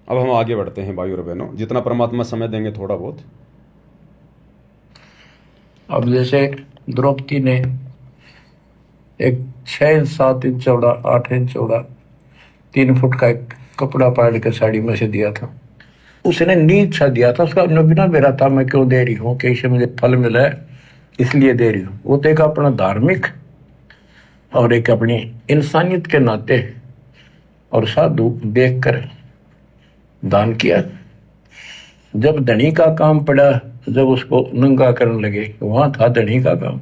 अब हम आगे बढ़ते हैं भाइयों और बहनों, जितना परमात्मा समय देंगे थोड़ा बहुत। अब जैसे द्रौपदी ने एक 6 इंच 7 इंच चौड़ा 8 इंच चौड़ा 3 फुट का एक कपड़ा पाड़ के साड़ी में से दिया था, उसने नीच सा दिया था, उसका बिना मेरा था मैं क्यों दे रही हूँ कि इससे मुझे फल मिला है इसलिए दे रही हूँ। वो तो एक अपना धार्मिक और एक अपनी इंसानियत के नाते और साधु देख कर दान किया। जब धनी का काम पड़ा, जब उसको नंगा करने लगे, वहां था धनी का काम।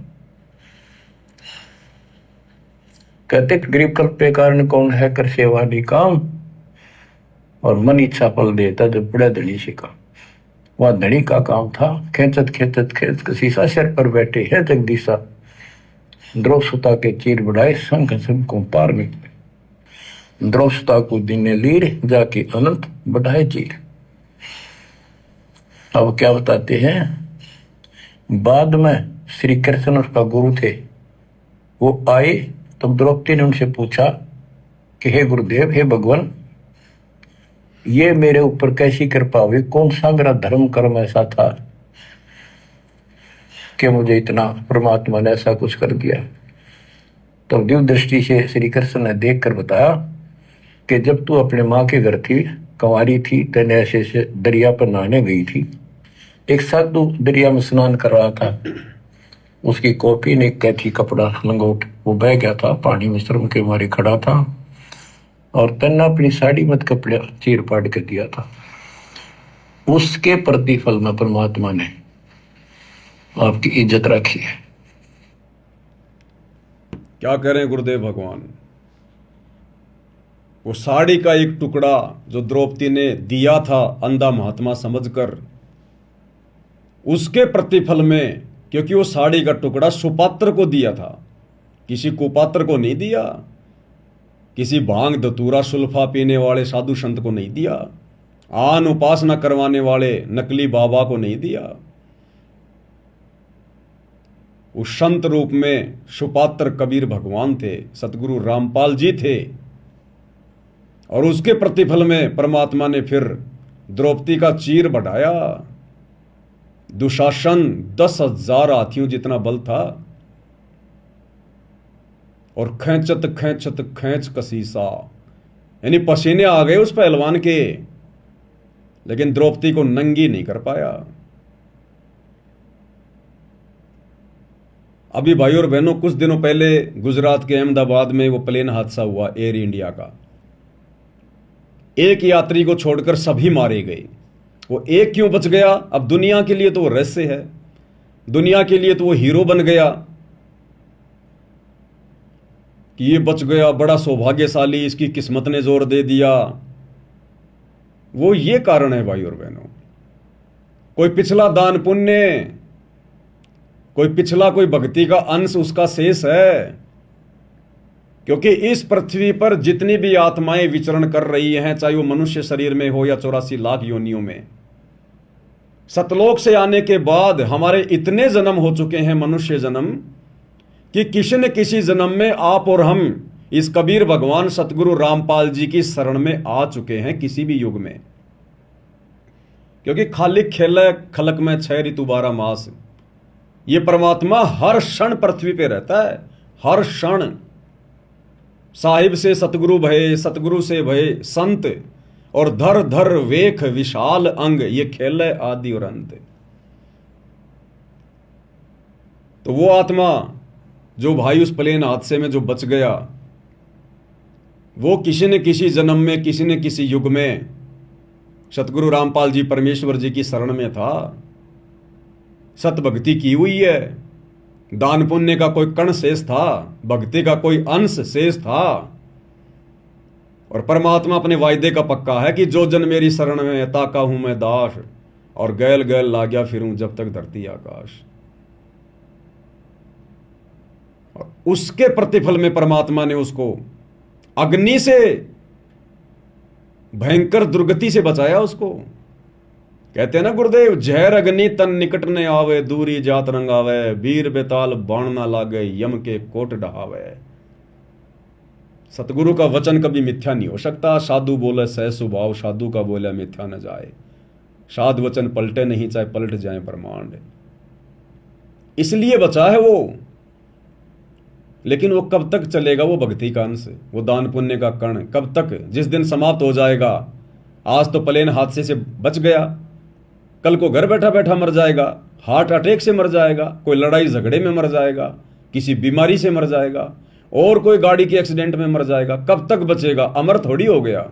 कहते गरीब कल्पे कारण कौन है कर सेवा नहीं काम, और मन इच्छा फल देता जब बड़ा धनी से काम। वह धनी का काम था। खेचत खेचत खेच कसीसा सिर पर बैठे है जगदीशा, द्रौपदा के चीर बढ़ाए संग संग को पार निकले। द्रौपदा को दिने लीर जाके अनंत बढ़ाए चीर। अब क्या बताते हैं, बाद में श्री कृष्ण उसका गुरु थे, वो आए तब द्रौपदी ने उनसे पूछा कि हे गुरुदेव, हे भगवान, ये मेरे ऊपर कैसी कृपा हुई, कौन सा मेरा धर्म कर्म ऐसा था कि मुझे इतना परमात्मा ने ऐसा कुछ कर दिया। तो दिव्य दृष्टि से श्री कृष्ण ने देख कर बताया कि जब तू अपने माँ के घर थी, कंवारी थी, तेने ऐसे से दरिया पर नहाने गई थी, एक साधु दरिया में स्नान कर रहा था, उसकी कॉपी ने कैथी कपड़ा लंगोट वो बह गया था, पानी में शर्म के मारे खड़ा था, और तन्ना अपनी साड़ी मत कपड़ा चीर पाड़ कर दिया था। उसके प्रतिफल में परमात्मा ने आपकी इज्जत रखी है। क्या कह रहे हैं गुरुदेव भगवान। वो साड़ी का एक टुकड़ा जो द्रौपदी ने दिया था अंधा महात्मा समझकर, उसके प्रतिफल में, क्योंकि वो साड़ी का टुकड़ा सुपात्र को दिया था, किसी कुपात्र को नहीं दिया, किसी भांग धतूरा सुल्फा पीने वाले साधु संत को नहीं दिया, आन उपासना करवाने वाले नकली बाबा को नहीं दिया। उस संत रूप में सुपात्र कबीर भगवान थे, सतगुरु रामपाल जी थे, और उसके प्रतिफल में परमात्मा ने फिर द्रौपदी का चीर बढ़ाया। दुशासन 10,000 हाथियों जितना बल था, और खैंचत खैंचत खैंच कसीसा, यानी पसीने आ गए उस पहलवान के, लेकिन द्रौपदी को नंगी नहीं कर पाया। अभी भाई और बहनों, कुछ दिनों पहले गुजरात के अहमदाबाद में वो प्लेन हादसा हुआ एयर इंडिया का। एक यात्री को छोड़कर सभी मारे गए। वो एक क्यों बच गया? अब दुनिया के लिए तो वो रहस्य है, दुनिया के लिए तो वो हीरो बन गया कि ये बच गया, बड़ा सौभाग्यशाली, इसकी किस्मत ने जोर दे दिया। वो ये कारण है भाई और बहनों, कोई पिछला दान पुण्य, कोई पिछला कोई भक्ति का अंश उसका शेष है। क्योंकि इस पृथ्वी पर जितनी भी आत्माएं विचरण कर रही हैं, चाहे वो मनुष्य शरीर में हो या 84 लाख योनियों में, सतलोक से आने के बाद हमारे इतने जन्म हो चुके हैं, मनुष्य जन्म, कि किसी न किसी जन्म में आप और हम इस कबीर भगवान सतगुरु रामपाल जी की शरण में आ चुके हैं, किसी भी युग में। क्योंकि खालिक खेल खलक में 6 ऋतु 12 मास, ये परमात्मा हर क्षण पृथ्वी पे रहता है, हर क्षण। साहिब से सतगुरु भय, सतगुरु से भय संत, और धर धर वेख विशाल अंग, ये खेल है आदि और अंत। तो वो आत्मा जो भाई उस प्लेन हादसे में जो बच गया, वो किसी न किसी जन्म में, किसी न किसी युग में सतगुरु रामपाल जी परमेश्वर जी की शरण में था, सत भक्ति की हुई है, दान पुण्य का कोई कण शेष था, भक्ति का कोई अंश शेष था। और परमात्मा अपने वायदे का पक्का है कि जो जन मेरी शरण में, ताका हूं मैं दास, और गैल गैल लागया फिरूं जब तक धरती आकाश। और उसके प्रतिफल में परमात्मा ने उसको अग्नि से, भयंकर दुर्गति से बचाया उसको। कहते हैं ना गुरुदेव, जहर अग्नि तन निकट ने आवे, दूरी जात रंगावे, वीर बेताल बाण ना लागे, यम के कोट डहावे। सतगुरु का वचन कभी मिथ्या नहीं हो सकता। साधु बोले सह सुभाव, साधु का बोले मिथ्या न जाए। साध वचन पलटे नहीं, चाहे पलट जाए ब्रह्मांड। इसलिए बचा है वो। लेकिन वो कब तक चलेगा? वो भक्ति का अंश, वो दान पुण्य का कण कब तक? जिस दिन समाप्त हो जाएगा। आज तो प्लेन हादसे से बच गया, कल को घर बैठा बैठा मर जाएगा, हार्ट अटैक से मर जाएगा, कोई लड़ाई झगड़े में मर जाएगा, किसी बीमारी से मर जाएगा, और कोई गाड़ी के एक्सीडेंट में मर जाएगा। कब तक बचेगा? अमर थोड़ी हो गया।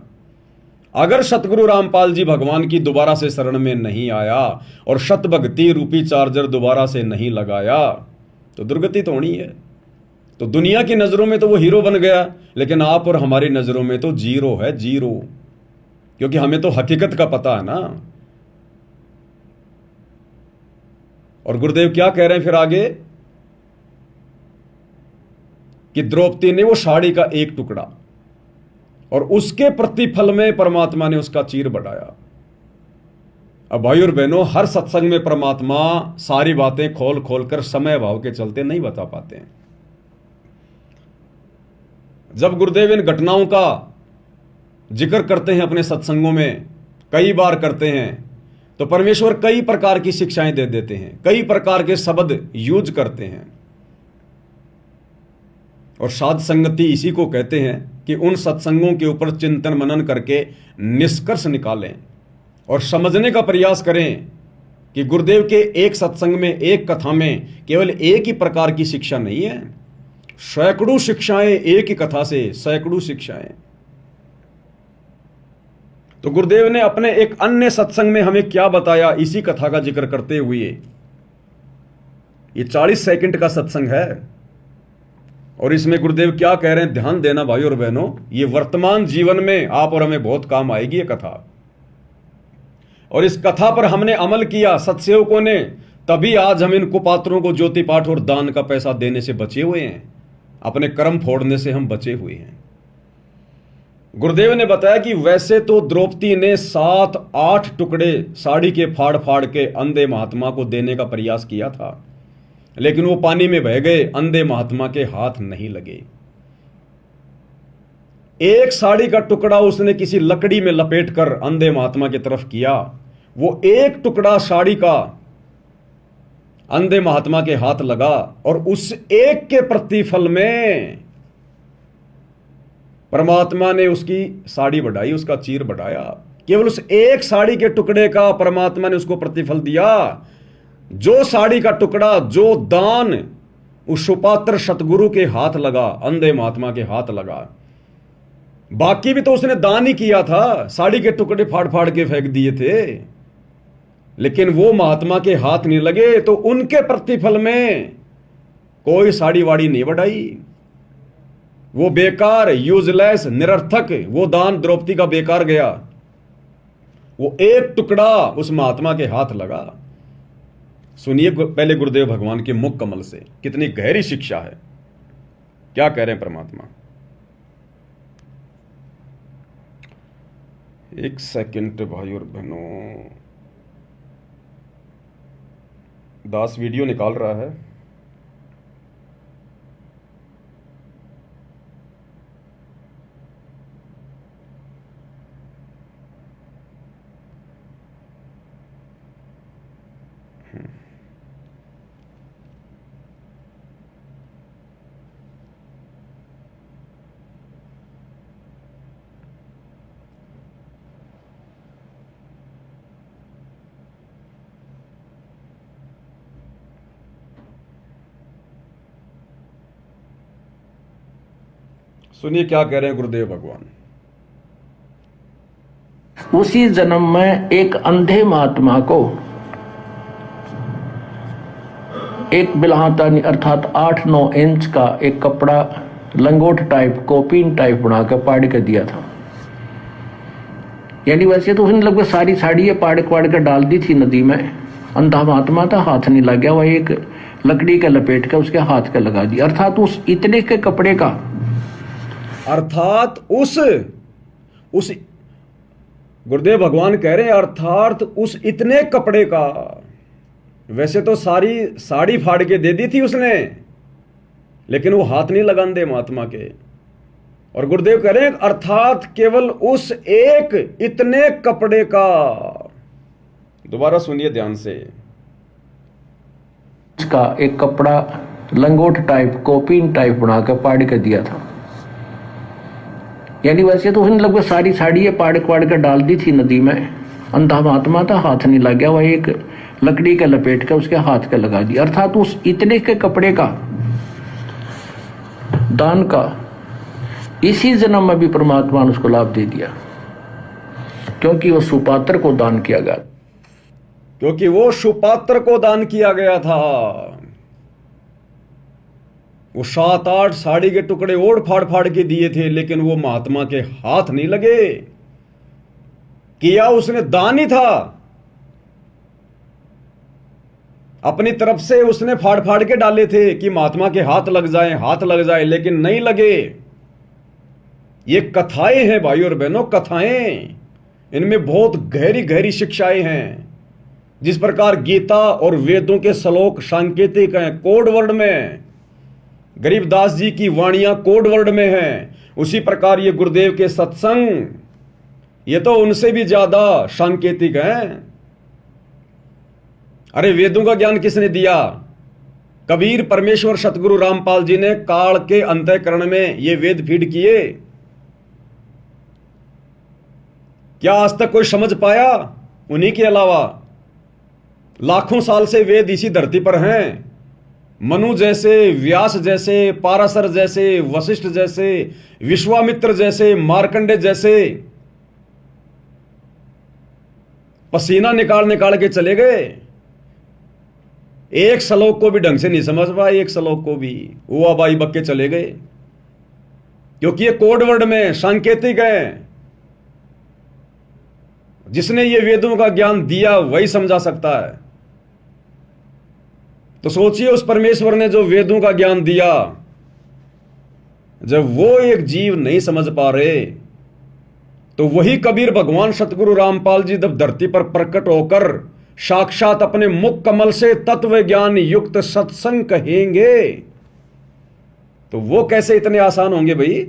अगर सतगुरु रामपाल जी भगवान की दोबारा से शरण में नहीं आया और शत भक्ति रूपी चार्जर दोबारा से नहीं लगाया, तो दुर्गति तो होनी है। तो दुनिया की नजरों में तो वो हीरो बन गया, लेकिन आप और हमारी नजरों में तो जीरो है, जीरो। क्योंकि हमें तो हकीकत का पता है ना। और गुरुदेव क्या कह रहे हैं फिर आगे, कि द्रौपदी ने वो साड़ी का एक टुकड़ा, और उसके प्रतिफल में परमात्मा ने उसका चीर बढ़ाया। अब भाई और बहनों, हर सत्संग में परमात्मा सारी बातें खोल खोल कर समय भाव के चलते नहीं बता पाते हैं। जब गुरुदेव इन घटनाओं का जिक्र करते हैं अपने सत्संगों में, कई बार करते हैं, तो परमेश्वर कई प्रकार की शिक्षाएं दे देते हैं, कई प्रकार के शब्द यूज करते हैं। और साध संगति इसी को कहते हैं कि उन सत्संगों के ऊपर चिंतन मनन करके निष्कर्ष निकालें और समझने का प्रयास करें कि गुरुदेव के एक सत्संग में, एक कथा में केवल एक ही प्रकार की शिक्षा नहीं है, सैकड़ों शिक्षाएं एक ही कथा से, सैकड़ों शिक्षाएं। तो गुरुदेव ने अपने एक अन्य सत्संग में हमें क्या बताया, इसी कथा का जिक्र करते हुए, ये 40 सेकंड का सत्संग है। और इसमें गुरुदेव क्या कह रहे हैं, ध्यान देना भाई और बहनों, ये वर्तमान जीवन में आप और हमें बहुत काम आएगी ये कथा। और इस कथा पर हमने अमल किया सत्सेवकों ने, तभी आज हम इन कुपात्रों को ज्योति पाठ और दान का पैसा देने से बचे हुए हैं, अपने कर्म फोड़ने से हम बचे हुए हैं। गुरुदेव ने बताया कि वैसे तो द्रौपदी ने 7-8 टुकड़े साड़ी के फाड़ फाड़ के अंधे महात्मा को देने का प्रयास किया था, लेकिन वो पानी में बह गए, अंधे महात्मा के हाथ नहीं लगे। एक साड़ी का टुकड़ा उसने किसी लकड़ी में लपेटकर अंधे महात्मा की तरफ किया। वो एक टुकड़ा साड़ी का अंधे महात्मा के हाथ लगा और उस एक के प्रतिफल में परमात्मा ने उसकी साड़ी बढ़ाई, उसका चीर बढ़ाया। केवल उस एक साड़ी के टुकड़े का परमात्मा ने उसको प्रतिफल दिया। जो साड़ी का टुकड़ा, जो दान उस सुपात्र सतगुरु के हाथ लगा, अंधे महात्मा के हाथ लगा, बाकी भी तो उसने दान ही किया था, साड़ी के टुकड़े फाड़ फाड़ के फेंक दिए थे, लेकिन वो महात्मा के हाथ नहीं लगे तो उनके प्रतिफल में कोई साड़ी वाड़ी नहीं बढ़ाई। वो बेकार, यूजलेस, निरर्थक वो दान द्रौपदी का बेकार गया। वो एक टुकड़ा उस महात्मा के हाथ लगा। सुनिए पहले गुरुदेव भगवान के मुख कमल से, कितनी गहरी शिक्षा है। क्या कह रहे हैं परमात्मा। एक सेकंड भाई और बहनों, दास वीडियो निकाल रहा है। सुनिए क्या कह रहे हैं गुरुदेव भगवान। उसी जन्म में एक अंधे महात्मा को एक बिल्हातानी अर्थात 8-9 इंच का एक कपड़ा लंगोट टाइप, कोपीन टाइप बनाकर पाड़ के दिया था। यानी वैसे तो उसने लगभग सारी साड़ी पाड़ कर डाल दी थी नदी में। अंधा महात्मा था, हाथ नहीं लग गया, वह एक लकड़ी का लपेट कर उसके हाथ का लगा दिया। अर्थात उस इतने के कपड़े का, अर्थात उस गुरुदेव भगवान कह रहे हैं अर्थात उस इतने कपड़े का। वैसे तो सारी साड़ी फाड़ के दे दी थी उसने, लेकिन वो हाथ नहीं लगान दे महात्मा के। और गुरुदेव कह रहे हैं अर्थात केवल उस एक इतने कपड़े का। दोबारा सुनिए ध्यान से। इसका एक कपड़ा लंगोट टाइप, कोपीन टाइप बनाकर पाड़ के दिया था। यानी वैसे तो उसने लगभग सारी साड़ी पाड़ कर डाल दी थी नदी में। अंधा महात्मा था, हाथ नहीं लग गया, वह एक लकड़ी का लपेट कर उसके हाथ का लगा दिया। अर्थात उस इतने के कपड़े का दान का इसी जन्म में भी परमात्मा ने उसको लाभ दे दिया, क्योंकि वो सुपात्र को दान किया गया, क्योंकि वो सुपात्र को दान किया गया था। वो 7-8 साड़ी के टुकड़े ओढ़ फाड़ के दिए थे, लेकिन वो महात्मा के हाथ नहीं लगे। किया उसने दान ही था, अपनी तरफ से उसने फाड़ के डाले थे कि महात्मा के हाथ लग जाए, लेकिन नहीं लगे। ये कथाएं हैं भाई और बहनों, कथाएं। इनमें बहुत गहरी गहरी शिक्षाएं हैं। जिस प्रकार गीता और वेदों के श्लोक सांकेतिक हैं, कोड वर्ड में, गरीबदास जी की वाणियां कोड वर्ड में हैं, उसी प्रकार ये गुरुदेव के सत्संग, ये तो उनसे भी ज्यादा सांकेतिक हैं। अरे वेदों का ज्ञान किसने दिया? कबीर, परमेश्वर, सतगुरु रामपाल जी ने काल के अंतःकरण में ये वेद फीड किए। क्या आज तक कोई समझ पाया? उन्हीं के अलावा लाखों साल से वेद इसी धरती पर हैं। मनु जैसे, व्यास जैसे, पाराशर जैसे, वशिष्ठ जैसे, विश्वामित्र जैसे, मार्कंडे जैसे पसीना निकाल के चले गए। एक श्लोक को भी ढंग से नहीं समझ पाए, एक श्लोक को भी वो आबाई बक के चले गए, क्योंकि ये कोड वर्ड में सांकेतिक है। जिसने ये वेदों का ज्ञान दिया वही समझा सकता है। तो सोचिए, उस परमेश्वर ने जो वेदों का ज्ञान दिया, जब वो एक जीव नहीं समझ पा रहे, तो वही कबीर भगवान सतगुरु रामपाल जी जब धरती पर प्रकट होकर साक्षात अपने मुख कमल से तत्व ज्ञान युक्त सत्संग कहेंगे, तो वो कैसे इतने आसान होंगे भाई?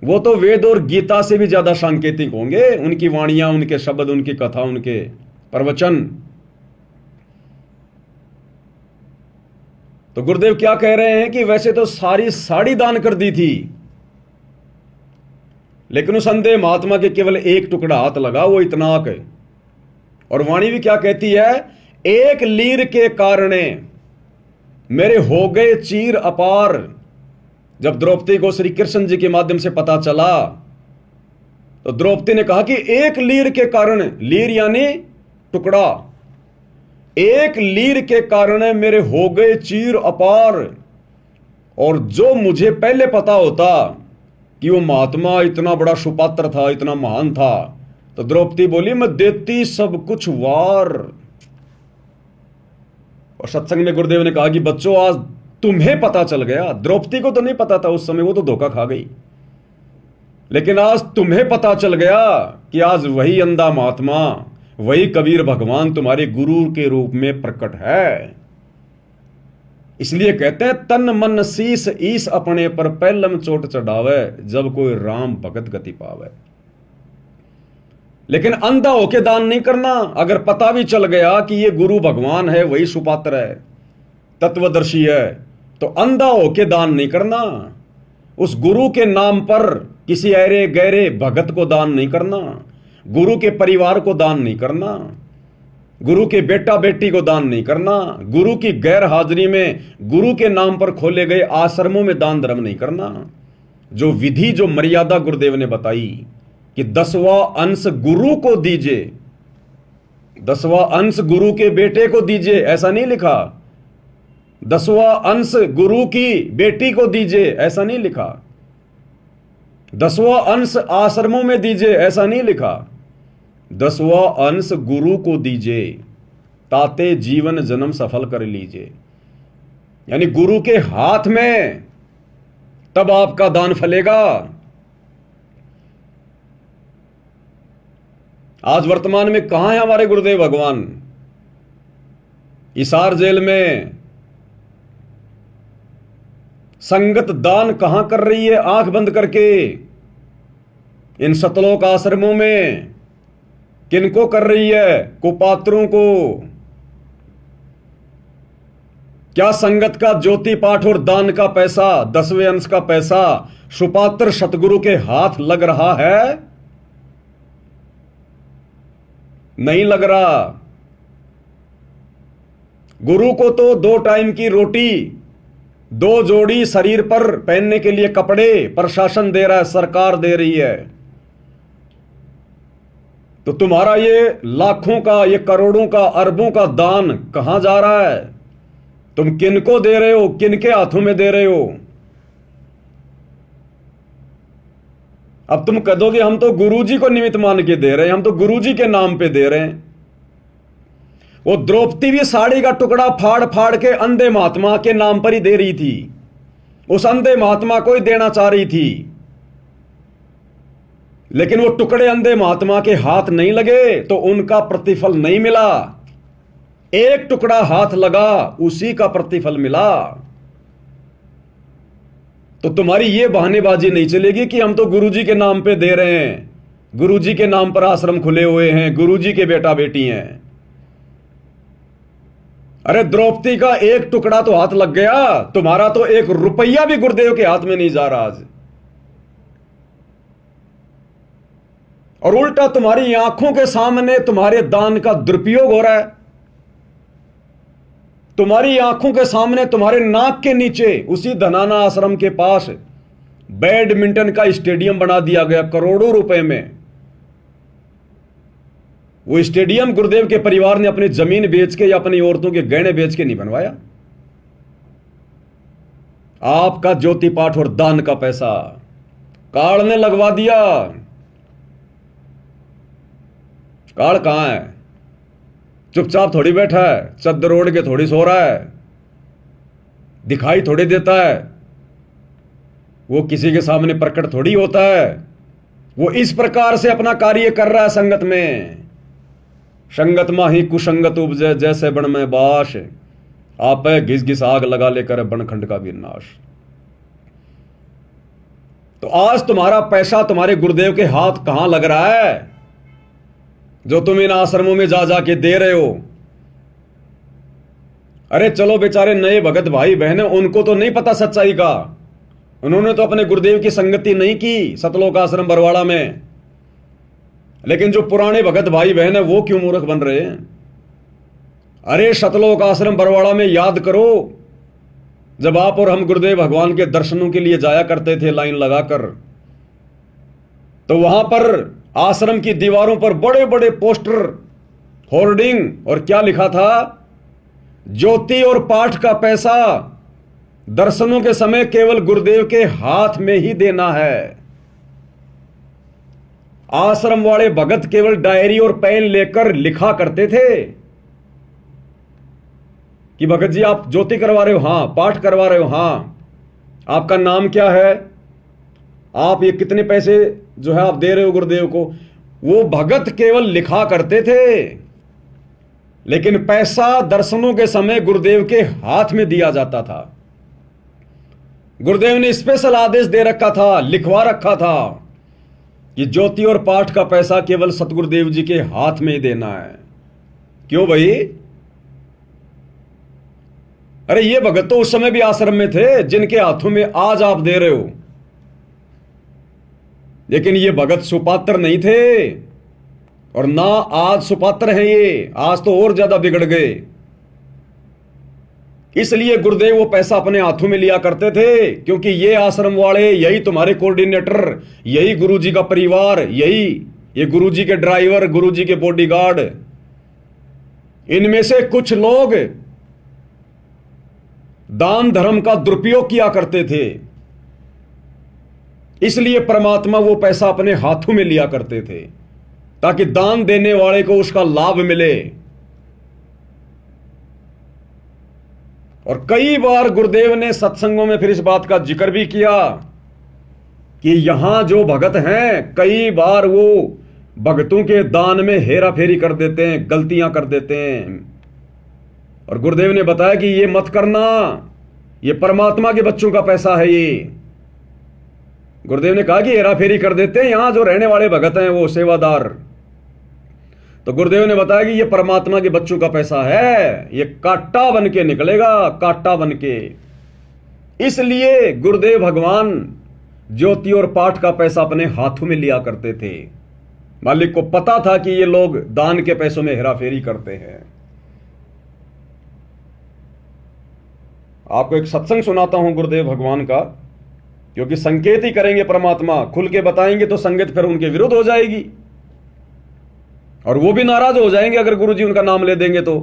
वो तो वेद और गीता से भी ज्यादा सांकेतिक होंगे। उनकी वाणियां, उनके शब्द, उनकी कथा, उनके प्रवचन। तो गुरुदेव क्या कह रहे हैं कि वैसे तो सारी साड़ी दान कर दी थी, लेकिन उस अंधे महात्मा के केवल एक टुकड़ा हाथ लगा, वो इतनाक है। और वाणी भी क्या कहती है, एक लीर के कारणे मेरे हो गए चीर अपार। जब द्रौपदी को श्री कृष्ण जी के माध्यम से पता चला तो द्रौपदी ने कहा कि एक लीर के कारण, लीर यानी टुकड़ा, एक लीर के कारण मेरे हो गए चीर अपार। और जो मुझे पहले पता होता कि वो महात्मा इतना बड़ा सुपात्र था, इतना महान था, तो द्रौपदी बोली मैं देती सब कुछ वार। और सत्संग में गुरुदेव ने कहा कि बच्चों आज तुम्हें पता चल गया, द्रौपदी को तो नहीं पता था उस समय, वो तो धोखा खा गई, लेकिन आज तुम्हें पता चल गया कि आज वही अंधा महात्मा, वही कबीर भगवान तुम्हारे गुरु के रूप में प्रकट है। इसलिए कहते हैं तन मन शीस ईस अपने पर पहलम चोट चढ़ावे, जब कोई राम भगत गति पावे। लेकिन अंधा होके दान नहीं करना। अगर पता भी चल गया कि ये गुरु भगवान है, वही सुपात्र है, तत्वदर्शी है, तो अंधा होके दान नहीं करना। उस गुरु के नाम पर किसी ऐरे गहरे भगत को दान नहीं करना, गुरु के परिवार को दान नहीं करना, गुरु के बेटा बेटी को दान नहीं करना, गुरु की गैर हाजिरी में गुरु के नाम पर खोले गए आश्रमों में दान धर्म नहीं करना। जो विधि, जो मर्यादा गुरुदेव ने बताई कि 10वां अंश गुरु को दीजिए, 10वां अंश गुरु के बेटे को दीजिए, ऐसा नहीं लिखा। 10वां अंश गुरु की बेटी को दीजिए, ऐसा नहीं लिखा। 10वां अंश आश्रमों में दीजिए, ऐसा नहीं लिखा। 10वां अंश गुरु को दीजिए, ताते जीवन जन्म सफल कर लीजिए। यानी गुरु के हाथ में, तब आपका दान फलेगा। आज वर्तमान में कहां है हमारे गुरुदेव भगवान? हिसार जेल में संगत दान कहां कर रही है आंख बंद करके? इन सतलोक आश्रमों में किनको कर रही है? कुपात्रों को। क्या संगत का ज्योति पाठ और दान का पैसा, 10वें अंश का पैसा सुपात्र सतगुरु के हाथ लग रहा है? नहीं लग रहा। गुरु को तो 2 टाइम की रोटी, 2 जोड़ी शरीर पर पहनने के लिए कपड़े प्रशासन दे रहा है, सरकार दे रही है। तो तुम्हारा ये लाखों का, ये करोड़ों का, अरबों का दान कहां जा रहा है? तुम किनको दे रहे हो? किनके हाथों में दे रहे हो? अब तुम कह दोगे हम तो गुरुजी को निमित्त मान के दे रहे हैं, हम तो गुरुजी के नाम पे दे रहे हैं। वो द्रौपदी भी साड़ी का टुकड़ा फाड़ फाड़ के अंधे महात्मा के नाम पर ही दे रही थी। उस अंधे महात्मा को ही देना चाह रही थी, लेकिन वो टुकड़े अंधे महात्मा के हाथ नहीं लगे तो उनका प्रतिफल नहीं मिला। एक टुकड़ा हाथ लगा, उसी का प्रतिफल मिला। तो तुम्हारी ये बहानेबाजी नहीं चलेगी कि हम तो गुरुजी के नाम पे दे रहे हैं, गुरुजी के नाम पर आश्रम खुले हुए हैं, गुरुजी के बेटा बेटी हैं। अरे द्रौपदी का एक टुकड़ा तो हाथ लग गया, तुम्हारा तो 1 रुपया भी गुरुदेव के हाथ में नहीं जा रहा आज। और उल्टा तुम्हारी आंखों के सामने तुम्हारे दान का दुरुपयोग हो रहा है। तुम्हारी आंखों के सामने, तुम्हारे नाक के नीचे, उसी धनाना आश्रम के पास बैडमिंटन का स्टेडियम बना दिया गया करोड़ों रुपए में। वो स्टेडियम गुरुदेव के परिवार ने अपनी जमीन बेच के या अपनी औरतों के गहने बेच के नहीं बनवाया। आपका ज्योति पाठ और दान का पैसा काल ने लगवा दिया। काल कहां है? चुपचाप थोड़ी बैठा है, चद्दर ओढ़ के थोड़ी सो रहा है, दिखाई थोड़ी देता है, वो किसी के सामने प्रकट थोड़ी होता है। वो इस प्रकार से अपना कार्य कर रहा है संगत में। संगत माही कुसंगत उपजे, जैसे बन में बाश, आप घिस घिस आग लगा लेकर बनखंड का विनाश। तो आज तुम्हारा पैसा तुम्हारे गुरुदेव के हाथ कहां लग रहा है, जो तुम इन आश्रमों में जा जाके दे रहे हो? अरे चलो बेचारे नए भगत भाई बहन, उनको तो नहीं पता सच्चाई का, उन्होंने तो अपने गुरुदेव की संगति नहीं की सतलोक आश्रम बरवाड़ा में। लेकिन जो पुराने भगत भाई बहन है वो क्यों मूर्ख बन रहे हैं? अरे सतलोक आश्रम बरवाड़ा में याद करो, जब आप और हम गुरुदेव भगवान के दर्शनों के लिए जाया करते थे लाइन लगाकर, तो वहां पर आश्रम की दीवारों पर बड़े बड़े पोस्टर, होर्डिंग, और क्या लिखा था? ज्योति और पाठ का पैसा दर्शनों के समय केवल गुरुदेव के हाथ में ही देना है। आश्रम वाले भगत केवल डायरी और पेन लेकर लिखा करते थे कि भगत जी आप ज्योति करवा रहे हो, हां। पाठ करवा रहे हो, हां। आपका नाम क्या है? आप ये कितने पैसे जो है आप दे रहे हो गुरुदेव को? वो भगत केवल लिखा करते थे, लेकिन पैसा दर्शनों के समय गुरुदेव के हाथ में दिया जाता था। गुरुदेव ने स्पेशल आदेश दे रखा था, लिखवा रखा था कि ज्योति और पाठ का पैसा केवल सतगुरुदेव जी के हाथ में ही देना है। क्यों भाई? अरे ये भगत तो उस समय भी आश्रम में थे जिनके हाथों में आज आप दे रहे हो, लेकिन ये भगत सुपात्र नहीं थे, और ना आज सुपात्र हैं ये, आज तो और ज्यादा बिगड़ गए। इसलिए गुरुदेव वो पैसा अपने हाथों में लिया करते थे, क्योंकि ये आश्रम वाले, यही तुम्हारे कोऑर्डिनेटर, यही गुरुजी का परिवार, यही ये गुरुजी के ड्राइवर, गुरुजी के बॉडीगार्ड, इनमें से कुछ लोग दान धर्म का दुरुपयोग किया करते थे। इसलिए परमात्मा वो पैसा अपने हाथों में लिया करते थे ताकि दान देने वाले को उसका लाभ मिले। और कई बार गुरुदेव ने सत्संगों में फिर इस बात का जिक्र भी किया कि यहां जो भगत हैं, कई बार वो भगतों के दान में हेरा फेरी कर देते हैं, गलतियां कर देते हैं। और गुरुदेव ने बताया कि ये मत करना, ये परमात्मा के बच्चों का पैसा है। ये गुरुदेव ने कहा कि हेरा फेरी कर देते हैं यहां जो रहने वाले भगत हैं, वो सेवादार। तो गुरुदेव ने बताया कि ये परमात्मा के बच्चों का पैसा है, ये कांटा बन के निकलेगा, कांटा बन के। इसलिए गुरुदेव भगवान ज्योति और पाठ का पैसा अपने हाथों में लिया करते थे। मालिक को पता था कि ये लोग दान के पैसों में हेराफेरी करते हैं। आपको एक सत्संग सुनाता हूं गुरुदेव भगवान का, क्योंकि संकेत ही करेंगे परमात्मा, खुल के बताएंगे तो संगत फिर उनके विरुद्ध हो जाएगी, और वो भी नाराज हो जाएंगे अगर गुरुजी उनका नाम ले देंगे तो।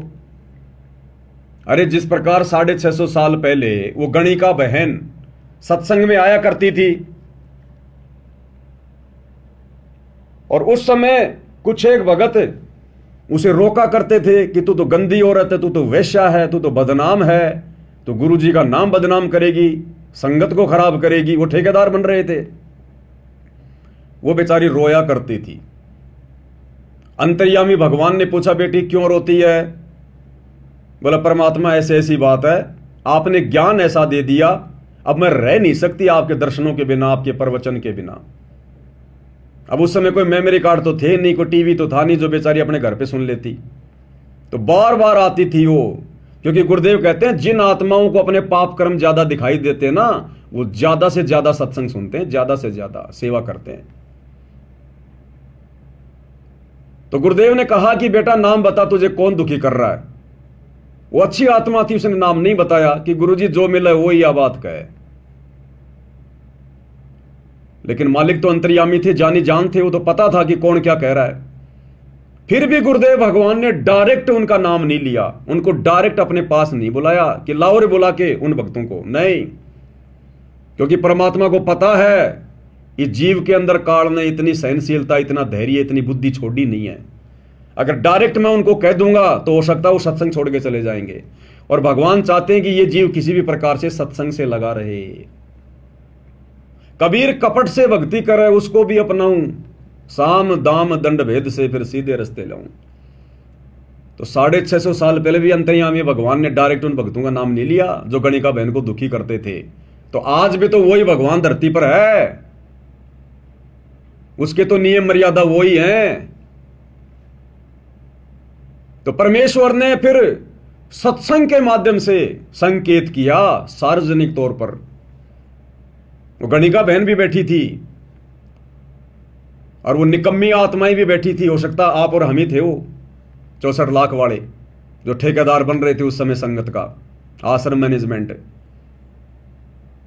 अरे जिस प्रकार 650 साल पहले वो गणिका बहन सत्संग में आया करती थी, और उस समय कुछ एक भगत उसे रोका करते थे कि तू तो गंदी औरत है, तू तो वेश्या है, तू तो बदनाम है, तो गुरुजी का नाम बदनाम करेगी, संगत को खराब करेगी। वो ठेकेदार बन रहे थे। वो बेचारी रोया करती थी। अंतर्यामी भगवान ने पूछा, बेटी क्यों रोती है? बोला, परमात्मा ऐसे ऐसी बात है, आपने ज्ञान ऐसा दे दिया, अब मैं रह नहीं सकती आपके दर्शनों के बिना, आपके प्रवचन के बिना। अब उस समय कोई मेमोरी कार्ड तो थे नहीं, कोई टीवी तो था नहीं जो बेचारी अपने घर पे सुन लेती। तो बार बार आती थी वो, क्योंकि गुरुदेव कहते हैं जिन आत्माओं को अपने पाप कर्म ज्यादा दिखाई देते हैं ना, वो ज्यादा से ज्यादा सत्संग सुनते हैं, ज्यादा से ज्यादा सेवा करते हैं। तो गुरुदेव ने कहा कि बेटा नाम बता, तुझे कौन दुखी कर रहा है? वो अच्छी आत्मा थी, उसने नाम नहीं बताया कि गुरुजी जो मिला है वो ही बात कहे। लेकिन मालिक तो अंतर्यामी थे, जानी जान थे, वो तो पता था कि कौन क्या कह रहा है। फिर भी गुरुदेव भगवान ने डायरेक्ट उनका नाम नहीं लिया, उनको डायरेक्ट अपने पास नहीं बुलाया कि लाओ रे बुला के उन भक्तों को, नहीं। क्योंकि परमात्मा को पता है इस जीव के अंदर काल ने इतनी सहनशीलता, इतना धैर्य, इतनी बुद्धि छोड़ी नहीं है। अगर डायरेक्ट मैं उनको कह दूंगा तो हो सकता है वो सत्संग छोड़ के चले जाएंगे। और भगवान चाहते हैं कि ये जीव किसी भी प्रकार से सत्संग से लगा रहे। कबीर कपट से भक्ति करे उसको भी अपनाऊं, साम दाम दंड भेद से फिर सीधे रास्ते लाऊं। तो 650 साल पहले भी अंतर्यामी भगवान ने डायरेक्ट उन भक्तों का नाम नहीं लिया जो गणिका बहन को दुखी करते थे। तो आज भी तो वही भगवान धरती पर है, उसके तो नियम मर्यादा वही हैं। तो परमेश्वर ने फिर सत्संग के माध्यम से संकेत किया सार्वजनिक तौर पर। वो गणिका बहन भी बैठी थी और वो निकम्मी आत्माएं भी बैठी थी। हो सकता आप और हम ही थे वो 64 लाख वाले जो ठेकेदार बन रहे थे उस समय संगत का, आश्रम मैनेजमेंट।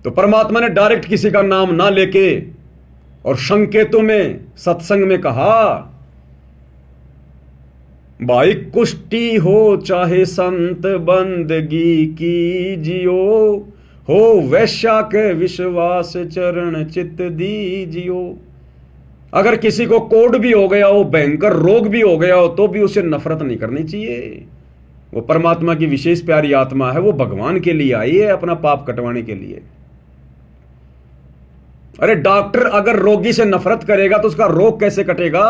तो परमात्मा ने डायरेक्ट किसी का नाम ना लेके और संकेतों में सत्संग में कहा, भाई कुष्टी हो चाहे संत बंदगी कीजियो, हो वैश्या के विश्वास चरण चित दीजियो। अगर किसी को कोढ़ भी हो गया हो, भयंकर रोग भी हो गया हो, तो भी उसे नफरत नहीं करनी चाहिए। वो परमात्मा की विशेष प्यारी आत्मा है, वो भगवान के लिए आई है, अपना पाप कटवाने के लिए। अरे डॉक्टर अगर रोगी से नफरत करेगा तो उसका रोग कैसे कटेगा?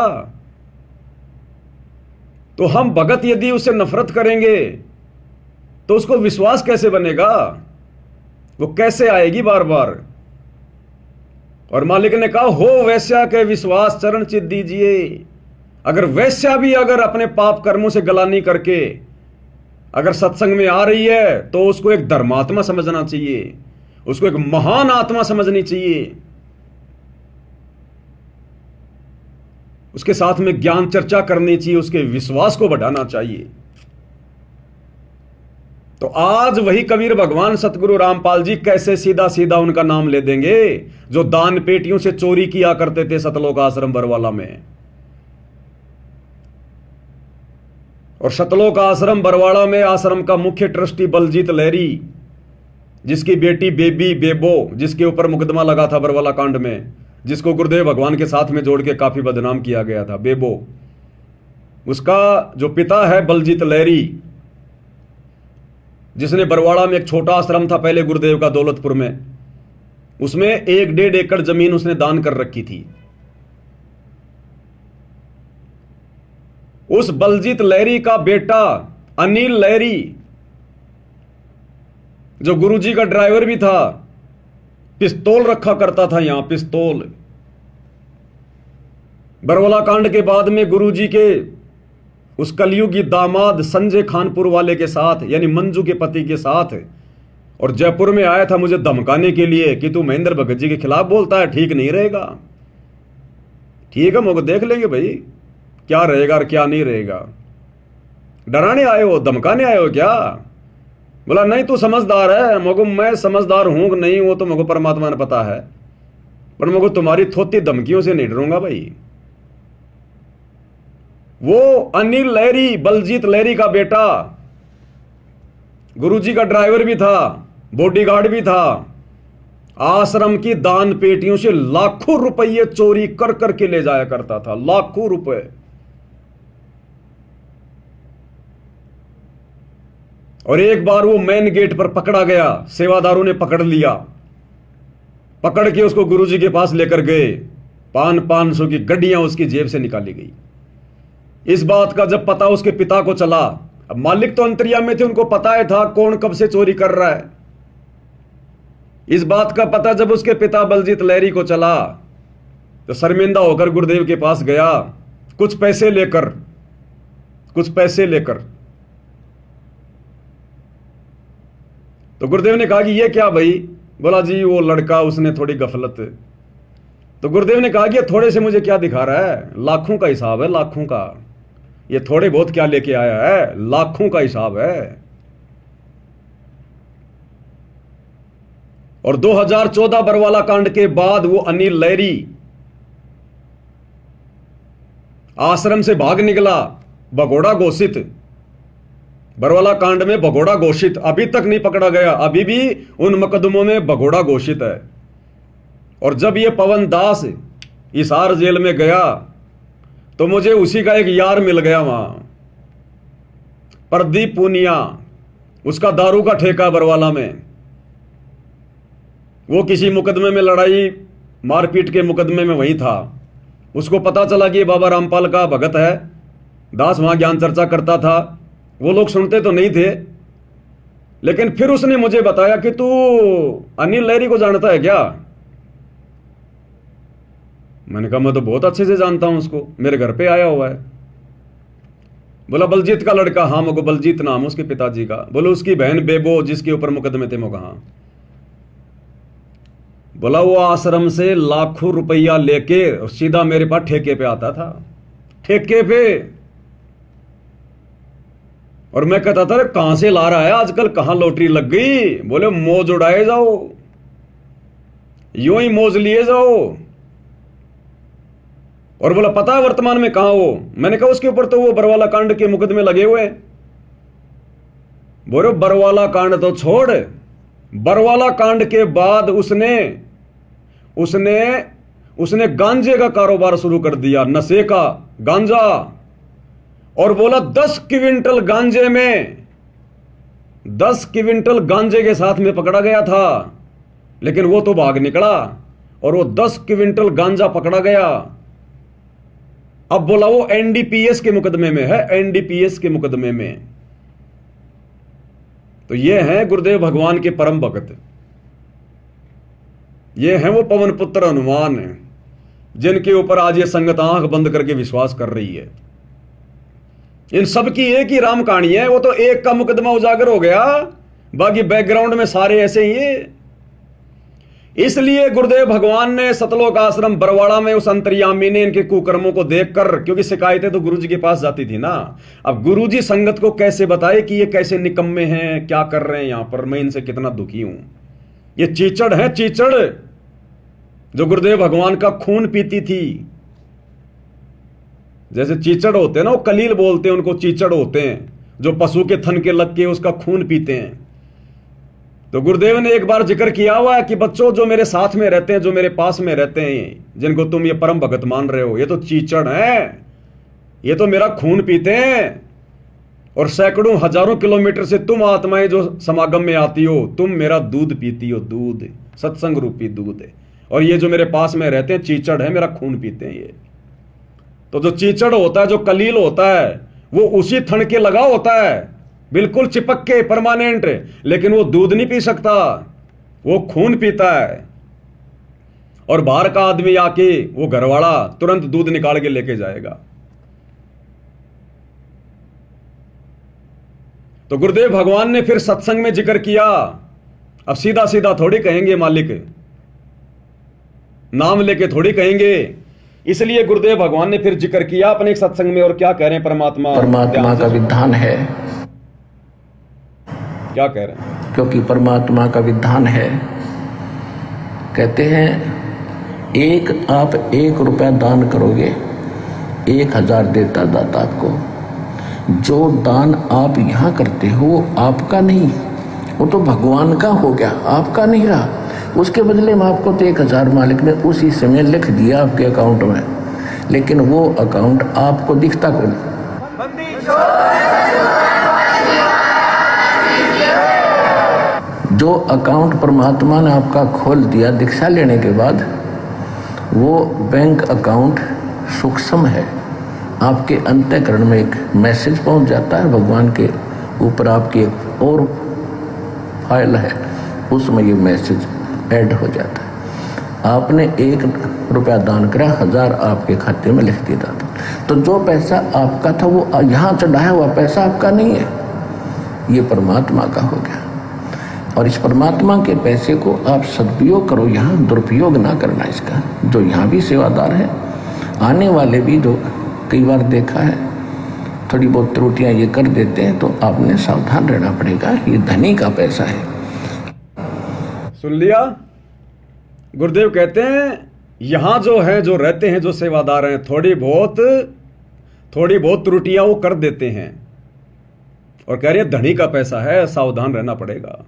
तो हम भगत यदि उससे नफरत करेंगे तो उसको विश्वास कैसे बनेगा? वो कैसे आएगी बार बार? और मालिक ने कहा, हो वैश्या के विश्वास चरण चित दीजिए। अगर वैश्या भी अगर अपने पाप कर्मों से गलानी करके अगर सत्संग में आ रही है तो उसको एक धर्मात्मा समझना चाहिए, उसको एक महान आत्मा समझनी चाहिए, उसके साथ में ज्ञान चर्चा करनी चाहिए, उसके विश्वास को बढ़ाना चाहिए। तो आज वही कबीर भगवान सतगुरु रामपाल जी कैसे सीधा सीधा उनका नाम ले देंगे, जो दान पेटियों से चोरी किया करते थे सतलोक आश्रम बरवाला में। और सतलोक आश्रम बरवाड़ा में आश्रम का मुख्य ट्रस्टी बलजीत लहरी, जिसकी बेटी बेबी बेबो, जिसके ऊपर मुकदमा लगा था बरवाला कांड में, जिसको गुरुदेव भगवान के साथ में जोड़ के काफी बदनाम किया गया था, बेबो, उसका जो पिता है बलजीत लहरी, जिसने बरवाड़ा में एक छोटा आश्रम था पहले गुरुदेव का दौलतपुर में, उसमें 1-1.5 एकड़ जमीन उसने दान कर रखी थी। उस बलजीत लहरी का बेटा अनिल लहरी, जो गुरुजी का ड्राइवर भी था, पिस्तौल रखा करता था यहां, पिस्तौल। बरवाला कांड के बाद में गुरुजी के उस कलयुगी दामाद संजय खानपुर वाले के साथ, यानी मंजू के पति के साथ, और जयपुर में आया था मुझे धमकाने के लिए कि तू महेंद्र भगत जी के खिलाफ बोलता है, ठीक नहीं रहेगा। ठीक है, मगर देख लेंगे भाई क्या रहेगा और क्या नहीं रहेगा। डराने आए हो, धमकाने आए हो क्या? बोला नहीं तू समझदार है। मगो मैं समझदार हूं कि नहीं वो तो मगो परमात्मा ने पता है, पर मगो तुम्हारी थोती धमकियों से नहीं डरूंगा भाई। वो अनिल लहरी, बलजीत लहरी का बेटा, गुरुजी का ड्राइवर भी था, बॉडीगार्ड भी था, आश्रम की दान पेटियों से लाखों रुपये चोरी कर करके ले जाया करता था, लाखों रुपए। और एक बार वो मेन गेट पर पकड़ा गया, सेवादारों ने पकड़ लिया, पकड़ के उसको गुरुजी के पास लेकर गए। 500 की गड्डियां उसकी जेब से निकाली गई। इस बात का जब पता उसके पिता को चला, अब मालिक तो अंतर्यामी में थे, उनको पता है था कौन कब से चोरी कर रहा है। इस बात का पता जब उसके पिता बलजीत लहरी को चला तो शर्मिंदा होकर गुरुदेव के पास गया, कुछ पैसे लेकर। तो गुरुदेव ने कहा कि ये क्या भाई? बोला जी वो लड़का, उसने थोड़ी गफलत। तो गुरुदेव ने कहा कि ये थोड़े से मुझे क्या दिखा रहा है, लाखों का हिसाब है, लाखों का। ये थोड़े बहुत क्या लेके आया है, लाखों का हिसाब है। और 2014 बरवाला कांड के बाद वो अनिल लहरी आश्रम से भाग निकला, भगोड़ा घोषित, बरवाला कांड में भगोड़ा घोषित, अभी तक नहीं पकड़ा गया, अभी भी उन मुकदमों में भगोड़ा घोषित है। और जब ये पवन दास हिसार जेल में गया तो मुझे उसी का एक यार मिल गया वहां, प्रदीप पूनिया, उसका दारू का ठेका बरवाला में। वो किसी मुकदमे में, लड़ाई मारपीट के मुकदमे में वही था। उसको पता चला कि ये बाबा रामपाल का भगत है, दास वहां ज्ञान चर्चा करता था। वो लोग सुनते तो नहीं थे, लेकिन फिर उसने मुझे बताया कि तू अनिल लहरी को जानता है क्या? मैंने कहा मैं तो बहुत अच्छे से जानता हूं उसको, मेरे घर पे आया हुआ है। बोला बलजीत का लड़का, हाँ मगो बलजीत नाम उसके पिताजी का। बोलो उसकी बहन बेबो जिसके ऊपर मुकदमे थे मो कहा। बोला वो आश्रम से लाखों रुपया लेके सीधा मेरे पास ठेके पे आता था, ठेके पे। और मैं कहता था कहां से ला रहा है आजकल, कहां लॉटरी लग गई। बोले मौज उड़ाए जाओ, यूं ही मौज लिए जाओ। और बोला पता है वर्तमान में कहां हो। मैंने कहा उसके ऊपर तो वो बरवाला कांड के मुकदमे लगे हुए। बोले बरवाला कांड तो छोड़, बरवाला कांड के बाद उसने गांजे का कारोबार शुरू कर दिया, नशे का गांजा। और बोला 10 क्विंटल गांजे में, 10 क्विंटल गांजे के साथ में पकड़ा गया था, लेकिन वो तो भाग निकला और वो 10 क्विंटल गांजा पकड़ा गया। अब बोला वो एनडीपीएस के मुकदमे में है, एनडीपीएस के मुकदमे में। तो ये हैं गुरुदेव भगवान के परम भक्त, ये हैं वो पवन पुत्र हनुमान, जिनके ऊपर आज ये संगत आंख बंद करके विश्वास कर रही है। इन सब की एक ही राम कहानी है। वो तो एक का मुकदमा उजागर हो गया, बाकी बैकग्राउंड में सारे ऐसे ही है। इसलिए गुरुदेव भगवान ने सतलोक आश्रम बरवाड़ा में उस अंतर्यामी ने इनके कुकर्मों को देखकर, क्योंकि शिकायतें तो गुरुजी के पास जाती थी ना, अब गुरुजी संगत को कैसे बताए कि ये कैसे निकम्मे हैं, क्या कर रहे हैं यहां पर, मैं इनसे कितना दुखी हूं। ये चीचड़ है, चीचड़ जो गुरुदेव भगवान का खून पीती थी। जैसे चीचड़ होते हैं ना, वो कलील बोलते हैं उनको, चीचड़ होते हैं जो पशु के थन के लग के उसका खून पीते हैं। तो गुरुदेव ने एक बार जिक्र किया हुआ है कि बच्चों जो मेरे साथ में रहते हैं, जो मेरे पास में रहते हैं, जिनको तुम ये परम भगत मान रहे हो, ये तो चीचड़ हैं, ये तो मेरा खून पीते हैं। और सैकड़ों हजारों किलोमीटर से तुम आत्माएं जो समागम में आती हो, तुम मेरा दूध पीती हो, दूध, सत्संग रूपी दूध। और ये जो मेरे पास में रहते हैं चीचड़ है, मेरा खून पीते हैं ये। तो जो चीचड़ होता है, जो कलील होता है, वो उसी थन के लगा होता है, बिल्कुल चिपक के परमानेंट, लेकिन वो दूध नहीं पी सकता, वो खून पीता है। और बाहर का आदमी आके, वो घरवाला तुरंत दूध निकाल के लेके जाएगा। तो गुरुदेव भगवान ने फिर सत्संग में जिक्र किया। अब सीधा सीधा थोड़ी कहेंगे मालिक, नाम लेके थोड़ी कहेंगे। इसलिए गुरुदेव भगवान ने फिर जिक्र किया अपने एक सत्संग में। और क्या कह रहे हैं परमात्मा का विधान है, क्या कह रहे हैं? क्योंकि परमात्मा का विधान है। कहते हैं आप 1 रुपया दान करोगे, 1000 देता दाता आपको। जो दान आप यहाँ करते हो वो आपका नहीं, वो तो भगवान का हो गया, आपका नहीं रहा। उसके बदले में आपको तो 1000 मालिक ने उसी समय लिख दिया आपके अकाउंट में, लेकिन वो अकाउंट आपको दिखता कौन? जो अकाउंट परमात्मा ने आपका खोल दिया दीक्षा लेने के बाद, वो बैंक अकाउंट सूक्ष्म है। आपके अंतःकरण में एक मैसेज पहुंच जाता है, भगवान के ऊपर आपकी एक और फाइल है, उसमें ये मैसेज ऐड हो जाता है। आपने 1 रुपया दान करा, 1000 आपके खाते में लिख दिया था। तो जो पैसा आपका था वो यहाँ चढ़ाया हुआ पैसा आपका नहीं है, ये परमात्मा का हो गया। और इस परमात्मा के पैसे को आप सदुपयोग करो, यहाँ दुरुपयोग ना करना इसका। जो यहाँ भी सेवादार है, आने वाले भी जो कई बार देखा है थोड़ी बहुत त्रुटियां ये कर देते हैं, तो आपने सावधान रहना पड़ेगा, ये धनी का पैसा है। सुन लिया? गुरुदेव कहते हैं यहां जो है, जो रहते हैं, जो सेवादार हैं, थोड़ी बहुत त्रुटियां वो कर देते हैं। और कह रही है धनी का पैसा है, सावधान रहना पड़ेगा।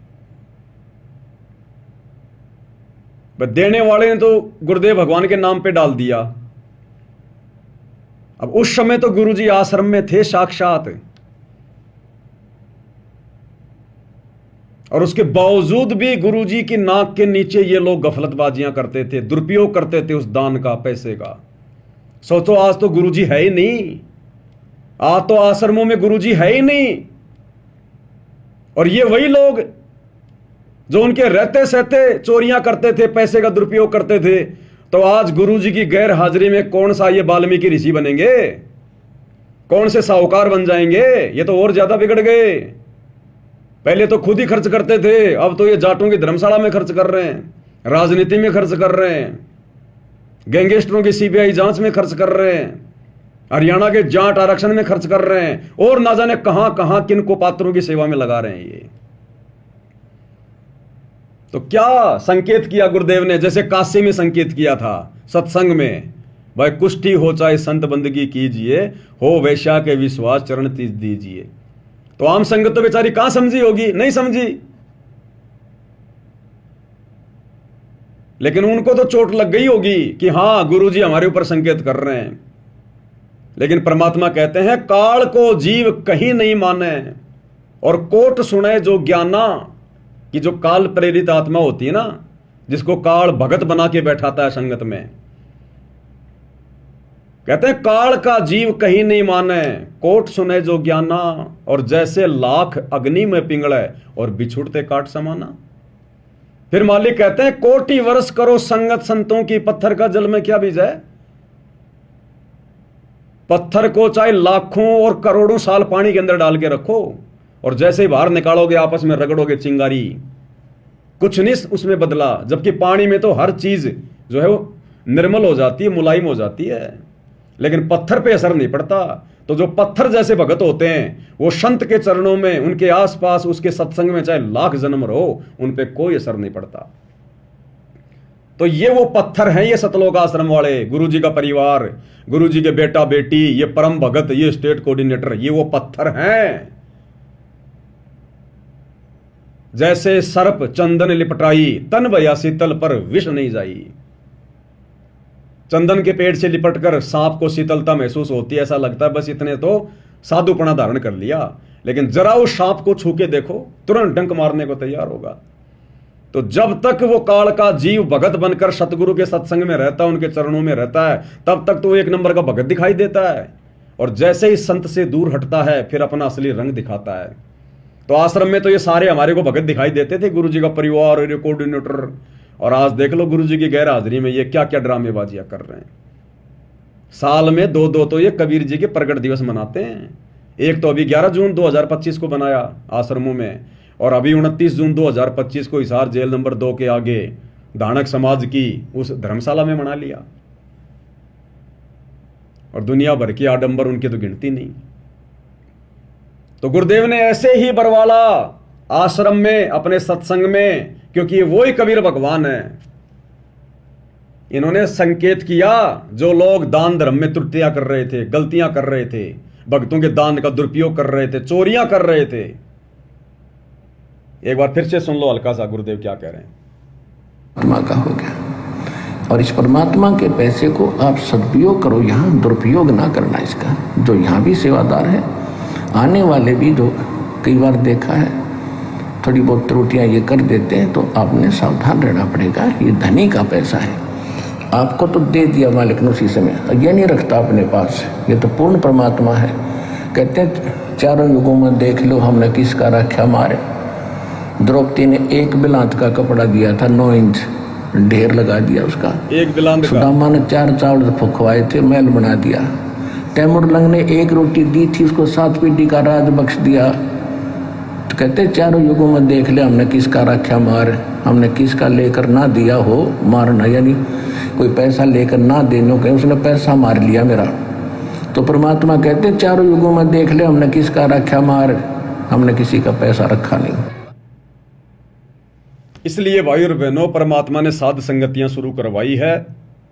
देने वाले ने तो गुरुदेव भगवान के नाम पे डाल दिया। अब उस समय तो गुरुजी आश्रम में थे साक्षात, और उसके बावजूद भी गुरुजी की नाक के नीचे ये लोग गफलतबाजियां करते थे, दुरुपयोग करते थे उस दान का, पैसे का। सोचो आज तो गुरुजी है ही नहीं, आज तो आश्रमों में गुरुजी है ही नहीं। और ये वही लोग जो उनके रहते सहते चोरियां करते थे, पैसे का दुरुपयोग करते थे। तो आज गुरुजी की गैर हाजिरी में कौन सा ये वाल्मीकि ऋषि बनेंगे? कौन से साहूकार बन जाएंगे? ये तो और ज्यादा बिगड़ गए। पहले तो खुद ही खर्च करते थे, अब तो ये जाटों की धर्मशाला में खर्च कर रहे हैं, राजनीति में खर्च कर रहे हैं, गैंगस्टरों की सीबीआई जांच में खर्च कर रहे हैं, हरियाणा के जाट आरक्षण में खर्च कर रहे हैं, और ना जाने कहां कहां किन को पात्रों की सेवा में लगा रहे हैं ये। तो क्या संकेत किया गुरुदेव ने? जैसे काशी में संकेत किया था सत्संग में, भाई कुष्ठी हो चाहे संत बंदगी कीजिए, हो वैश्या के विश्वास चरण तीज दीजिए। तो आम संगत तो बेचारी कहां समझी होगी? नहीं समझी। लेकिन उनको तो चोट लग गई होगी कि हां गुरुजी हमारे ऊपर संकेत कर रहे हैं। लेकिन परमात्मा कहते हैं काल को जीव कहीं नहीं माने और कोट सुने जो ज्ञाना, कि जो काल प्रेरित आत्मा होती है ना, जिसको काल भगत बना के बैठाता है संगत में, कहते हैं काल का जीव कहीं नहीं माने, कोट सुने जो ज्ञाना, और जैसे लाख अग्नि में पिंगले और बिछुड़ते काट समाना। फिर मालिक कहते हैं कोटि वर्ष करो संगत संतों की, पत्थर का जल में क्या बीज है? पत्थर को चाहे लाखों और करोड़ों साल पानी के अंदर डाल के रखो, और जैसे ही बाहर निकालोगे आपस में रगड़ोगे चिंगारी, कुछ नहीं उसमें बदला। जबकि पानी में तो हर चीज जो है वो निर्मल हो जाती है, मुलायम हो जाती है, लेकिन पत्थर पे असर नहीं पड़ता। तो जो पत्थर जैसे भगत होते हैं वो संत के चरणों में, उनके आसपास, उसके सत्संग में चाहे लाख जन्म रहो, उन पे कोई असर नहीं पड़ता। तो ये वो पत्थर हैं, ये सतलोक आश्रम वाले, गुरुजी का परिवार, गुरुजी के बेटा बेटी, ये परम भगत, ये स्टेट कोऑर्डिनेटर, ये वो पत्थर हैं। जैसे सर्प चंदन लिपटाई, तन भया शीतल पर विष नहीं जाई। चंदन के पेड़ से लिपटकर सांप को शीतलता महसूस होती है, ऐसा लगता है बस इतने तो साधुपना धारण कर लिया, लेकिन जरा उस सांप को छू के देखो, तुरंत डंक मारने को तैयार होगा। तो जब तक वो काल का जीव भगत बनकर सतगुरु के सत्संग में रहता है, उनके चरणों में रहता है, तब तक तो वो एक नंबर का भगत दिखाई देता है। और जैसे ही संत से दूर हटता है फिर अपना असली रंग दिखाता है। तो आश्रम में तो ये सारे हमारे को भगत दिखाई देते थे, गुरुजी का परिवार और ये कोऑर्डिनेटर, और आज देख लो गुरुजी की गैर हाजिरी में ये क्या क्या ड्रामेबाजियां कर रहे हैं। साल में दो दो तो ये कबीर जी के प्रगट दिवस मनाते हैं। एक तो अभी 11 जून 2025 को बनाया आश्रमों में, और अभी 29 जून 2025 को हिसार जेल नंबर 2 के आगे धानक समाज की उस धर्मशाला में मना लिया। और दुनिया भर की आडंबर उनकी तो गिनती नहीं। तो गुरुदेव ने ऐसे ही बरवाला आश्रम में, अपने सत्संग में, क्योंकि ये वही कबीर भगवान है, इन्होंने संकेत किया जो लोग दान धर्म में त्रुटियां कर रहे थे, गलतियां कर रहे थे, भक्तों के दान का दुरुपयोग कर रहे थे, चोरियां कर रहे थे। एक बार फिर से सुन लो हल्का सा गुरुदेव क्या कह रहे हैं। परमात्मा का हो गया, और इस परमात्मा के पैसे को आप सदुपयोग करो, यहाँ दुरुपयोग ना करना इसका। जो यहाँ भी सेवादार है, आने वाले भी जो कई बार देखा है थोड़ी बहुत त्रुटियां ये कर देते हैं, तो आपने सावधान रहना पड़ेगा। ये धनी का पैसा है, आपको तो दे दिया मालिक ने उसी समय, ये नहीं रखता अपने पास। ये तो पूर्ण परमात्मा है। कहते हैं चारों युगों में देख लो हमने किसका रक्षा मारे। द्रौपदी ने एक बिलांत का कपड़ा दिया था, 9 इंच ढेर लगा दिया उसका, एक बिलांत। सुदामा ने 4 चावल फुकवाए थे, महल बना दिया। तैमुरलंग ने 1 रोटी दी थी, उसको 7 पीढ़ी का राज बख्श दिया। तो कहते चारों युगों में देख ले हमने किसका रक्षा मार, हमने किसका लेकर ना दिया हो मारना, यानी कोई पैसा लेकर ना देने के उसने पैसा मार लिया मेरा। तो परमात्मा कहते चारों युगों में देख ले हमने किसका रक्षा मार, हमने किसी का पैसा रखा नहीं। इसलिए भाई और बहनों, परमात्मा ने साध संगतियां शुरू करवाई है,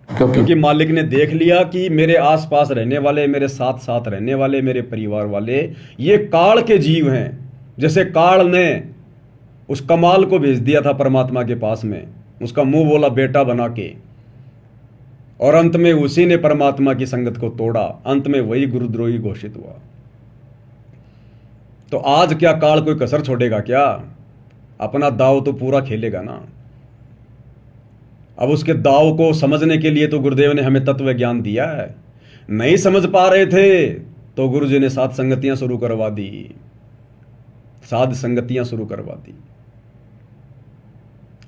क्योंकि मालिक ने देख लिया कि मेरे आसपास रहने वाले, मेरे साथ साथ रहने वाले, मेरे परिवार वाले, ये काल के जीव हैं। जैसे काल ने उस कमाल को भेज दिया था परमात्मा के पास में, उसका मुंह बोला बेटा बना के, और अंत में उसी ने परमात्मा की संगत को तोड़ा। अंत में वही गुरुद्रोही घोषित हुआ। तो आज क्या काल कोई कसर छोड़ेगा क्या? अपना दाव तो पूरा खेलेगा ना। अब उसके दाव को समझने के लिए तो गुरुदेव ने हमें तत्व ज्ञान दिया है। नहीं समझ पा रहे थे तो गुरुजी ने साध संगतियां शुरू करवा दी, साध संगतियां शुरू करवा दी।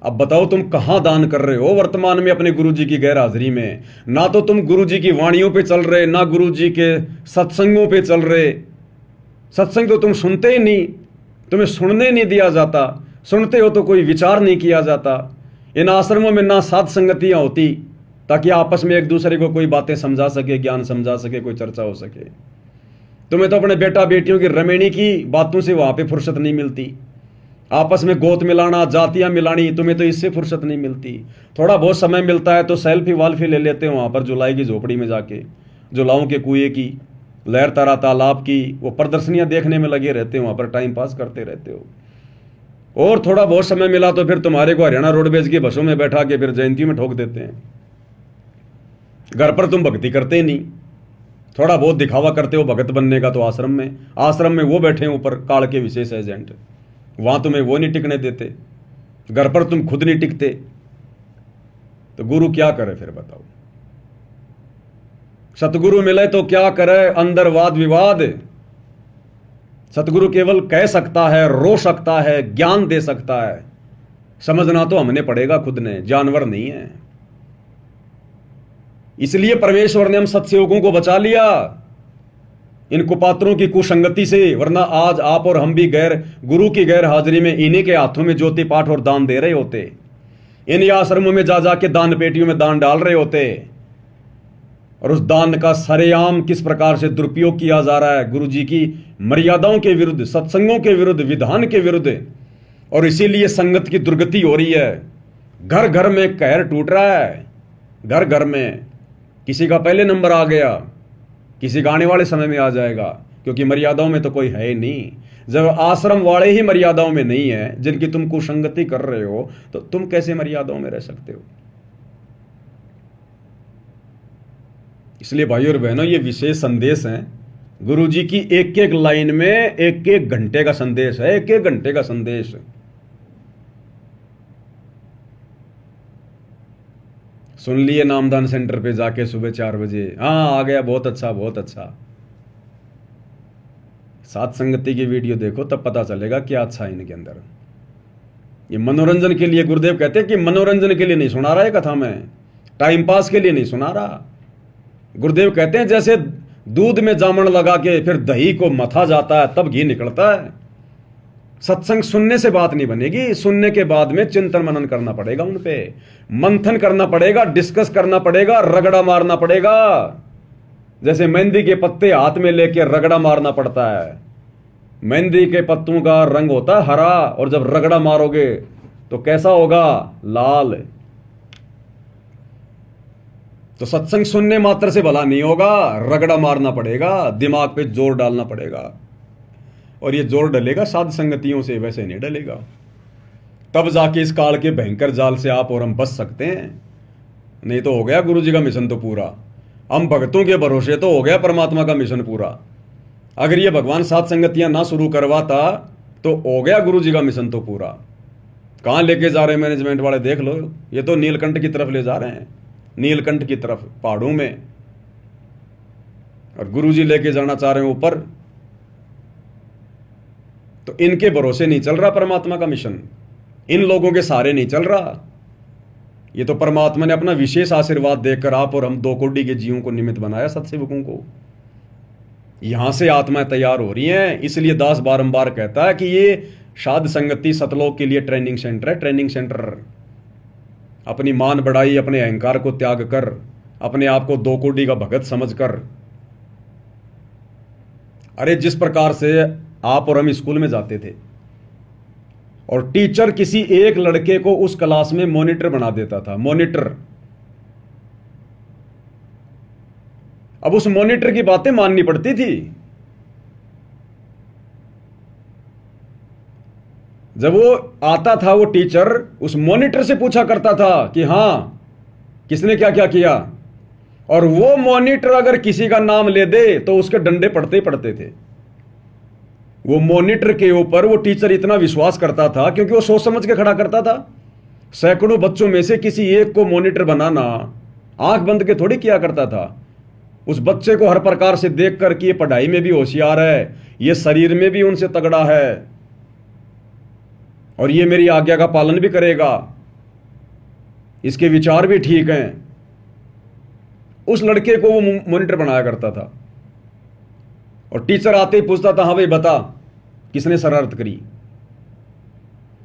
अब बताओ तुम कहां दान कर रहे हो वर्तमान में अपने गुरुजी की गैर हाजिरी में? ना तो तुम गुरुजी की वाणियों पे चल रहे, ना गुरुजी के सत्संगों पे चल रहे। सत्संग तो तुम सुनते ही नहीं, तुम्हें सुनने नहीं दिया जाता। सुनते हो तो कोई विचार नहीं किया जाता। इन आश्रमों में ना साध संगतियां होती ताकि आपस में एक दूसरे को कोई बातें समझा सके, ज्ञान समझा सके, कोई चर्चा हो सके। तुम्हें तो अपने बेटा बेटियों की रमेणी की बातों से वहां पे फुर्सत नहीं मिलती। आपस में गोत मिलाना, जातियां मिलानी, तुम्हें तो इससे फुर्सत नहीं मिलती। थोड़ा बहुत समय मिलता है तो सेल्फी वाल्फी ले लेते हो वहां पर जुलाई की झोपड़ी में जाके, जुलाओं के कुएं की, लहर तारा तालाब की, वो प्रदर्शनियां देखने में लगे रहते हो, वहां पर टाइम पास करते रहते हो। और थोड़ा बहुत समय मिला तो फिर तुम्हारे को हरियाणा रोडवेज की बसों में बैठा के फिर जयंती में ठोक देते हैं। घर पर तुम भक्ति करते ही नहीं, थोड़ा बहुत दिखावा करते हो भगत बनने का। तो आश्रम में वो बैठे हैं ऊपर काल के विशेष एजेंट, वहां तुम्हें वो नहीं टिकने देते। घर पर तुम खुद नहीं टिकते तो गुरु क्या करे फिर बताओ? सतगुरु मिले तो क्या करे? अंदर वाद विवाद। सतगुरु केवल कह सकता है, रो सकता है, ज्ञान दे सकता है। समझना तो हमने पड़ेगा खुद ने, जानवर नहीं है। इसलिए परमेश्वर ने हम सत्सेवकों को बचा लिया इन कुपात्रों की कुसंगति से, वरना आज आप और हम भी गुरु की गैर हाजिरी में इन्हीं के हाथों में ज्योति पाठ और दान दे रहे होते। इन्हीं आश्रमों में जा जाके दान पेटियों में दान डाल रहे होते। और उस दान का सरेआम किस प्रकार से दुरुपयोग किया जा रहा है, गुरु जी की मर्यादाओं के विरुद्ध, सत्संगों के विरुद्ध, विधान के विरुद्ध। और इसीलिए संगत की दुर्गति हो रही है। घर घर में कहर टूट रहा है। घर घर में किसी का पहले नंबर आ गया, किसी का आने वाले समय में आ जाएगा, क्योंकि मर्यादाओं में तो कोई है ही नहीं। जब आश्रम वाले ही मर्यादाओं में नहीं है, जिनकी तुम कुसंगति कर रहे हो, तो तुम कैसे मर्यादाओं में रह सकते हो? इसलिए भाइयों और बहनों, ये विशेष संदेश हैं गुरु जी की। एक एक लाइन में एक एक घंटे का संदेश है, एक एक घंटे का संदेश। सुन लिए नामदान सेंटर पे जाके सुबह 4 बजे, हाँ आ गया, बहुत अच्छा बहुत अच्छा। साथ संगति की वीडियो देखो तब पता चलेगा क्या अच्छा है इनके अंदर। ये मनोरंजन के लिए, गुरुदेव कहते हैं कि मनोरंजन के लिए नहीं सुना रहा है कथा में, टाइम पास के लिए नहीं सुना रहा। गुरुदेव कहते हैं जैसे दूध में जामन लगा के फिर दही को मथा जाता है तब घी निकलता है। सत्संग सुनने से बात नहीं बनेगी, सुनने के बाद में चिंतन मनन करना पड़ेगा, उन पे मंथन करना पड़ेगा, डिस्कस करना पड़ेगा, रगड़ा मारना पड़ेगा। जैसे मेहंदी के पत्ते हाथ में लेके रगड़ा मारना पड़ता है। मेहंदी के पत्तों का रंग होता है हरा, और जब रगड़ा मारोगे तो कैसा होगा? लाल। तो सत्संग सुनने मात्र से भला नहीं होगा, रगड़ा मारना पड़ेगा, दिमाग पे जोर डालना पड़ेगा। और ये जोर डलेगा साध संगतियों से, वैसे नहीं डलेगा। तब जाके इस काल के भयंकर जाल से आप और हम बच सकते हैं। नहीं तो हो गया गुरु जी का मिशन तो पूरा। हम भक्तों के भरोसे तो हो गया परमात्मा का मिशन पूरा। अगर ये भगवान साध संगतियां ना शुरू करवाता तो हो गया गुरु जी का मिशन तो पूरा। कहाँ लेके जा रहे हैं मैनेजमेंट वाले देख लो, ये तो नीलकंठ की तरफ ले जा रहे हैं, नीलकंठ की तरफ, पहाड़ों में। और गुरु जी लेके जाना चाह रहे हैं ऊपर। तो इनके भरोसे नहीं चल रहा परमात्मा का मिशन, इन लोगों के सहारे नहीं चल रहा। ये तो परमात्मा ने अपना विशेष आशीर्वाद देकर आप और हम 2 कोटि के जीवों को निमित्त बनाया, सत्सेवकों को। यहां से आत्माएं तैयार हो रही हैं। इसलिए दास बारंबार कहता है कि ये साध संगति सतलोक के लिए ट्रेनिंग सेंटर है, ट्रेनिंग सेंटर। अपनी मान बढ़ाई, अपने अहंकार को त्याग कर, अपने आप को 2 कोटि का भगत समझकर। अरे जिस प्रकार से आप और हम स्कूल में जाते थे और टीचर किसी एक लड़के को उस क्लास में मॉनिटर बना देता था, मॉनिटर। अब उस मॉनिटर की बातें माननी पड़ती थी। जब वो आता था वो टीचर, उस मॉनिटर से पूछा करता था कि हां किसने क्या क्या किया, और वो मॉनिटर अगर किसी का नाम ले दे तो उसके डंडे पड़ते ही पड़ते थे। वो मॉनिटर के ऊपर वो टीचर इतना विश्वास करता था क्योंकि वो सोच समझ के खड़ा करता था। सैकड़ों बच्चों में से किसी एक को मॉनिटर बनाना आंख बंद के थोड़ी किया करता था। उस बच्चे को हर प्रकार से देखकर कि ये पढ़ाई में भी होशियार है, ये शरीर में भी उनसे तगड़ा है, और ये मेरी आज्ञा का पालन भी करेगा, इसके विचार भी ठीक हैं। उस लड़के को वो मॉनिटर बनाया करता था और टीचर आते ही पूछता था, हाँ भाई बता किसने शरारत करी।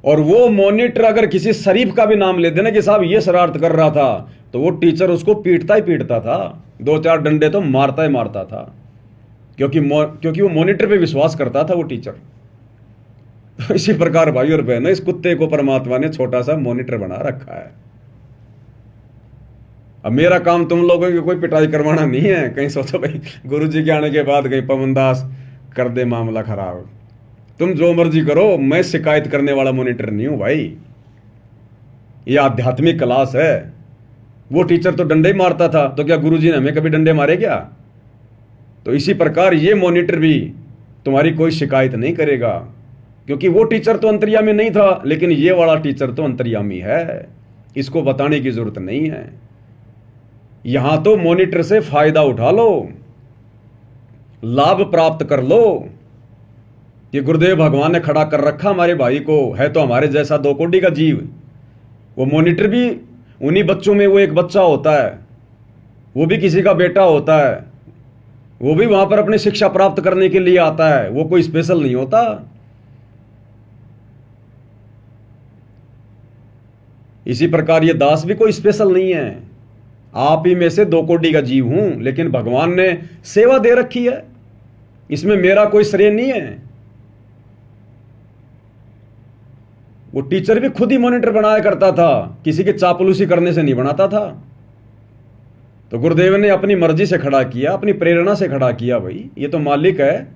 और वो मॉनिटर अगर किसी शरीफ का भी नाम ले देना कि साहब ये शरारत कर रहा था, तो वो टीचर उसको पीटता ही पीटता था, 2-4 डंडे तो मारता ही मारता था, क्योंकि वो मॉनिटर पे विश्वास करता था वो टीचर। तो इसी प्रकार भाई और बहनों, इस कुत्ते को परमात्मा ने छोटा सा मॉनिटर बना रखा है। अब मेरा काम तुम लोगों की कोई पिटाई करवाना नहीं है, कहीं सोचो भाई गुरु जी के आने के बाद कहीं पवन दास कर दे मामला खराब। तुम जो मर्जी करो, मैं शिकायत करने वाला मॉनिटर नहीं हूं भाई। ये आध्यात्मिक क्लास है। वो टीचर तो डंडे ही मारता था, तो क्या गुरुजी ने हमें कभी डंडे मारे क्या? तो इसी प्रकार ये मॉनिटर भी तुम्हारी कोई शिकायत नहीं करेगा, क्योंकि वो टीचर तो अंतर्यामी नहीं था, लेकिन ये वाला टीचर तो अंतर्यामी है। इसको बताने की जरूरत नहीं है। यहां तो मॉनिटर से फायदा उठा लो, लाभ प्राप्त कर लो कि गुरुदेव भगवान ने खड़ा कर रखा हमारे भाई को, है तो हमारे जैसा 2 कोटि का जीव। वो मॉनिटर भी उन्हीं बच्चों में वो एक बच्चा होता है, वो भी किसी का बेटा होता है, वो भी वहां पर अपनी शिक्षा प्राप्त करने के लिए आता है, वो कोई स्पेशल नहीं होता। इसी प्रकार ये दास भी कोई स्पेशल नहीं है। आप ही में से 2 कोटि का जीव हूं, लेकिन भगवान ने सेवा दे रखी है, इसमें मेरा कोई श्रेय नहीं है। वो टीचर भी खुद ही मॉनिटर बनाया करता था, किसी की चापलूसी करने से नहीं बनाता था। तो गुरुदेव ने अपनी मर्जी से खड़ा किया, अपनी प्रेरणा से खड़ा किया। भाई ये तो मालिक है,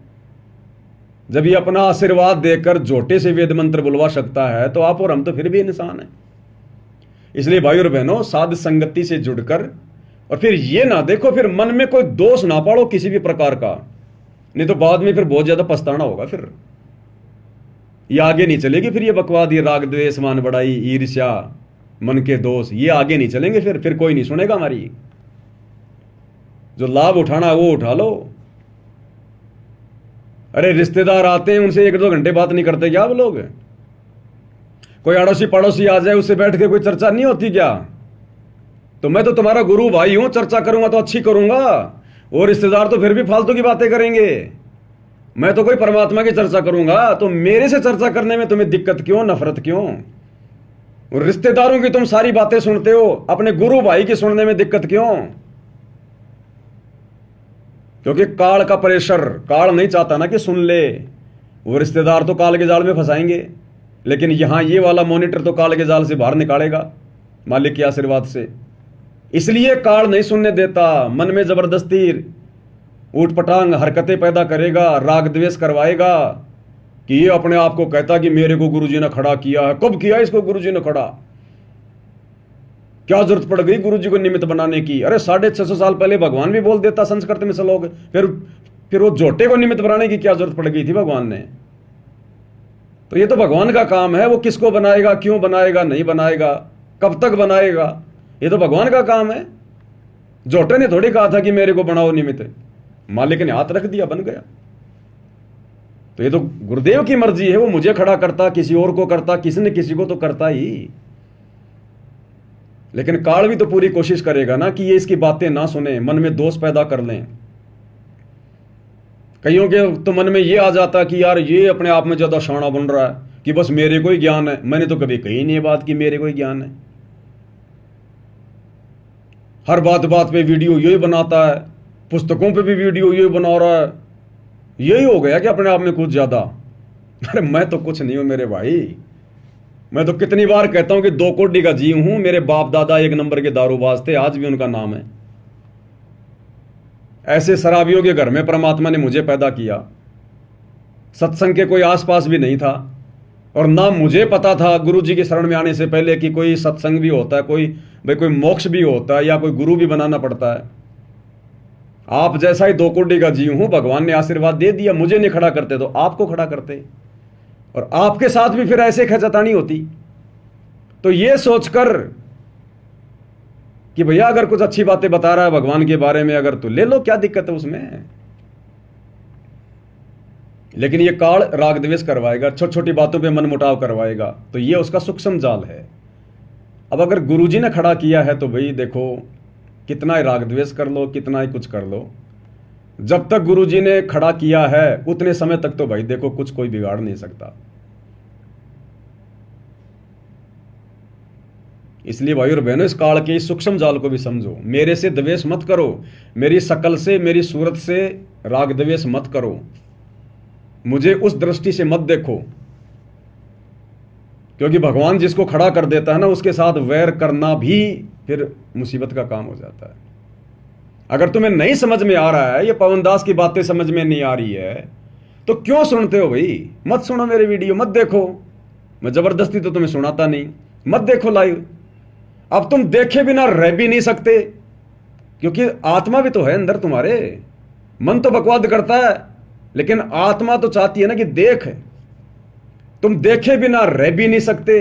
जब ये अपना आशीर्वाद देकर झोटे से वेद मंत्र बुलवा सकता है, तो आप और हम तो फिर भी इंसान हैं। इसलिए भाई और बहनों, साध संगति से जुड़कर, और फिर ये ना देखो, फिर मन में कोई दोष ना पाड़ो किसी भी प्रकार का, नहीं तो बाद में फिर बहुत ज्यादा पछताना होगा। फिर ये आगे नहीं चलेगी। फिर ये बकवाद, ये राग द्वेष मान बढ़ाई, ईर्ष्या, मन के दोष, ये आगे नहीं चलेंगे। फिर कोई नहीं सुनेगा हमारी। जो लाभ उठाना है वो उठा लो। अरे रिश्तेदार आते हैं, उनसे 1-2 घंटे बात नहीं करते क्या वो लोग? कोई अड़ोसी पड़ोसी आ जाए, उससे बैठ के कोई चर्चा नहीं होती क्या? तो मैं तो तुम्हारा गुरु भाई हूं, चर्चा करूंगा तो अच्छी करूंगा। और रिश्तेदार तो फिर भी फालतू की बातें करेंगे। मैं तो कोई परमात्मा की चर्चा करूंगा, तो मेरे से चर्चा करने में तुम्हें दिक्कत क्यों, नफरत क्यों? और रिश्तेदारों की तुम सारी बातें सुनते हो, अपने गुरु भाई की सुनने में दिक्कत क्यों? क्योंकि काल का प्रेशर, काल नहीं चाहता ना कि सुन ले। वो रिश्तेदार तो काल के जाल में फंसाएंगे, लेकिन यहां ये वाला मॉनिटर तो काल के जाल से बाहर निकालेगा मालिक के आशीर्वाद से। इसलिए काल नहीं सुनने देता, मन में जबरदस्ती ऊटपटांग हरकतें पैदा करेगा, राग द्वेष करवाएगा कि ये अपने आप को कहता कि मेरे को गुरुजी ने खड़ा किया है। कब किया इसको गुरुजी ने खड़ा? क्या जरूरत पड़ गई गुरुजी को निमित्त बनाने की? अरे 650 साल पहले भगवान भी बोल देता संस्कृत में श्लोक, फिर वो झोटे को निमित्त बनाने की क्या जरूरत पड़ गई थी भगवान ने? तो ये तो भगवान का काम है, वो किसको बनाएगा, क्यों बनाएगा, नहीं बनाएगा, कब तक बनाएगा, ये तो भगवान का काम है। झोटे ने थोड़ी कहा था कि मेरे को बनाओ निमित्त, मालिक ने हाथ रख दिया, बन गया। तो ये तो गुरुदेव की मर्जी है, वो मुझे खड़ा करता, किसी और को करता, किसी न किसी को तो करता ही। लेकिन काल भी तो पूरी कोशिश करेगा ना कि ये इसकी बातें ना सुने, मन में दोष पैदा कर लें। कईयों के तो मन में ये आ जाता कि यार ये अपने आप में ज्यादा शाना बन रहा है कि बस मेरे को ही ज्ञान है। मैंने तो कभी कही नहीं है बात कि मेरे को ही ज्ञान है। हर बात पे वीडियो यही बनाता है, पुस्तकों पे भी वीडियो यही बना रहा है। यही हो गया कि अपने आप में कुछ ज्यादा। अरे मैं तो कुछ नहीं हूं मेरे भाई। मैं तो कितनी बार कहता हूं कि 2 कोटि का जीव हूं। मेरे बाप दादा 1 नंबर के दारूबाज थे, आज भी उनका नाम है। ऐसे शराबियों के घर में परमात्मा ने मुझे पैदा किया। सत्संग के कोई आसपास भी नहीं था, और ना मुझे पता था गुरु जी की शरण में आने से पहले कि कोई सत्संग भी होता है, कोई मोक्ष भी होता है, या कोई गुरु भी बनाना पड़ता है। आप जैसा ही 2 कोटि का जीव हूं, भगवान ने आशीर्वाद दे दिया। मुझे नहीं खड़ा करते तो आपको खड़ा करते, और आपके साथ भी फिर ऐसे खचातानी होती। तो ये सोचकर कि भैया अगर कुछ अच्छी बातें बता रहा है भगवान के बारे में, अगर तो ले लो, क्या दिक्कत है उसमें। लेकिन ये काल राग द्वेष करवाएगा, छोटी छोटी बातों पे मन मुटाव करवाएगा, तो ये उसका सूक्ष्म जाल है। अब अगर गुरुजी ने खड़ा किया है तो भाई देखो, कितना ही राग द्वेष कर लो, कितना ही कुछ कर लो, जब तक गुरुजी ने खड़ा किया है उतने समय तक तो भाई देखो कुछ कोई बिगाड़ नहीं सकता। इसलिए भाई और बहनों, इस काल के इस सूक्ष्म जाल को भी समझो। मेरे से द्वेष मत करो, मेरी शकल से, मेरी सूरत से राग द्वेष मत करो, मुझे उस दृष्टि से मत देखो, क्योंकि भगवान जिसको खड़ा कर देता है ना, उसके साथ वैर करना भी फिर मुसीबत का काम हो जाता है। अगर तुम्हें नहीं समझ में आ रहा है, ये पवनदास की बातें समझ में नहीं आ रही है, तो क्यों सुनते हो भाई? मत सुनो मेरे वीडियो, मत देखो। मैं जबरदस्ती तो तुम्हें सुनाता नहीं, मत देखो लाइव। अब तुम देखे बिना रह भी नहीं सकते, क्योंकि आत्मा भी तो है अंदर तुम्हारे। मन तो बकवाद करता है, लेकिन आत्मा तो चाहती है ना कि देख। तुम देखे बिना रह भी नहीं सकते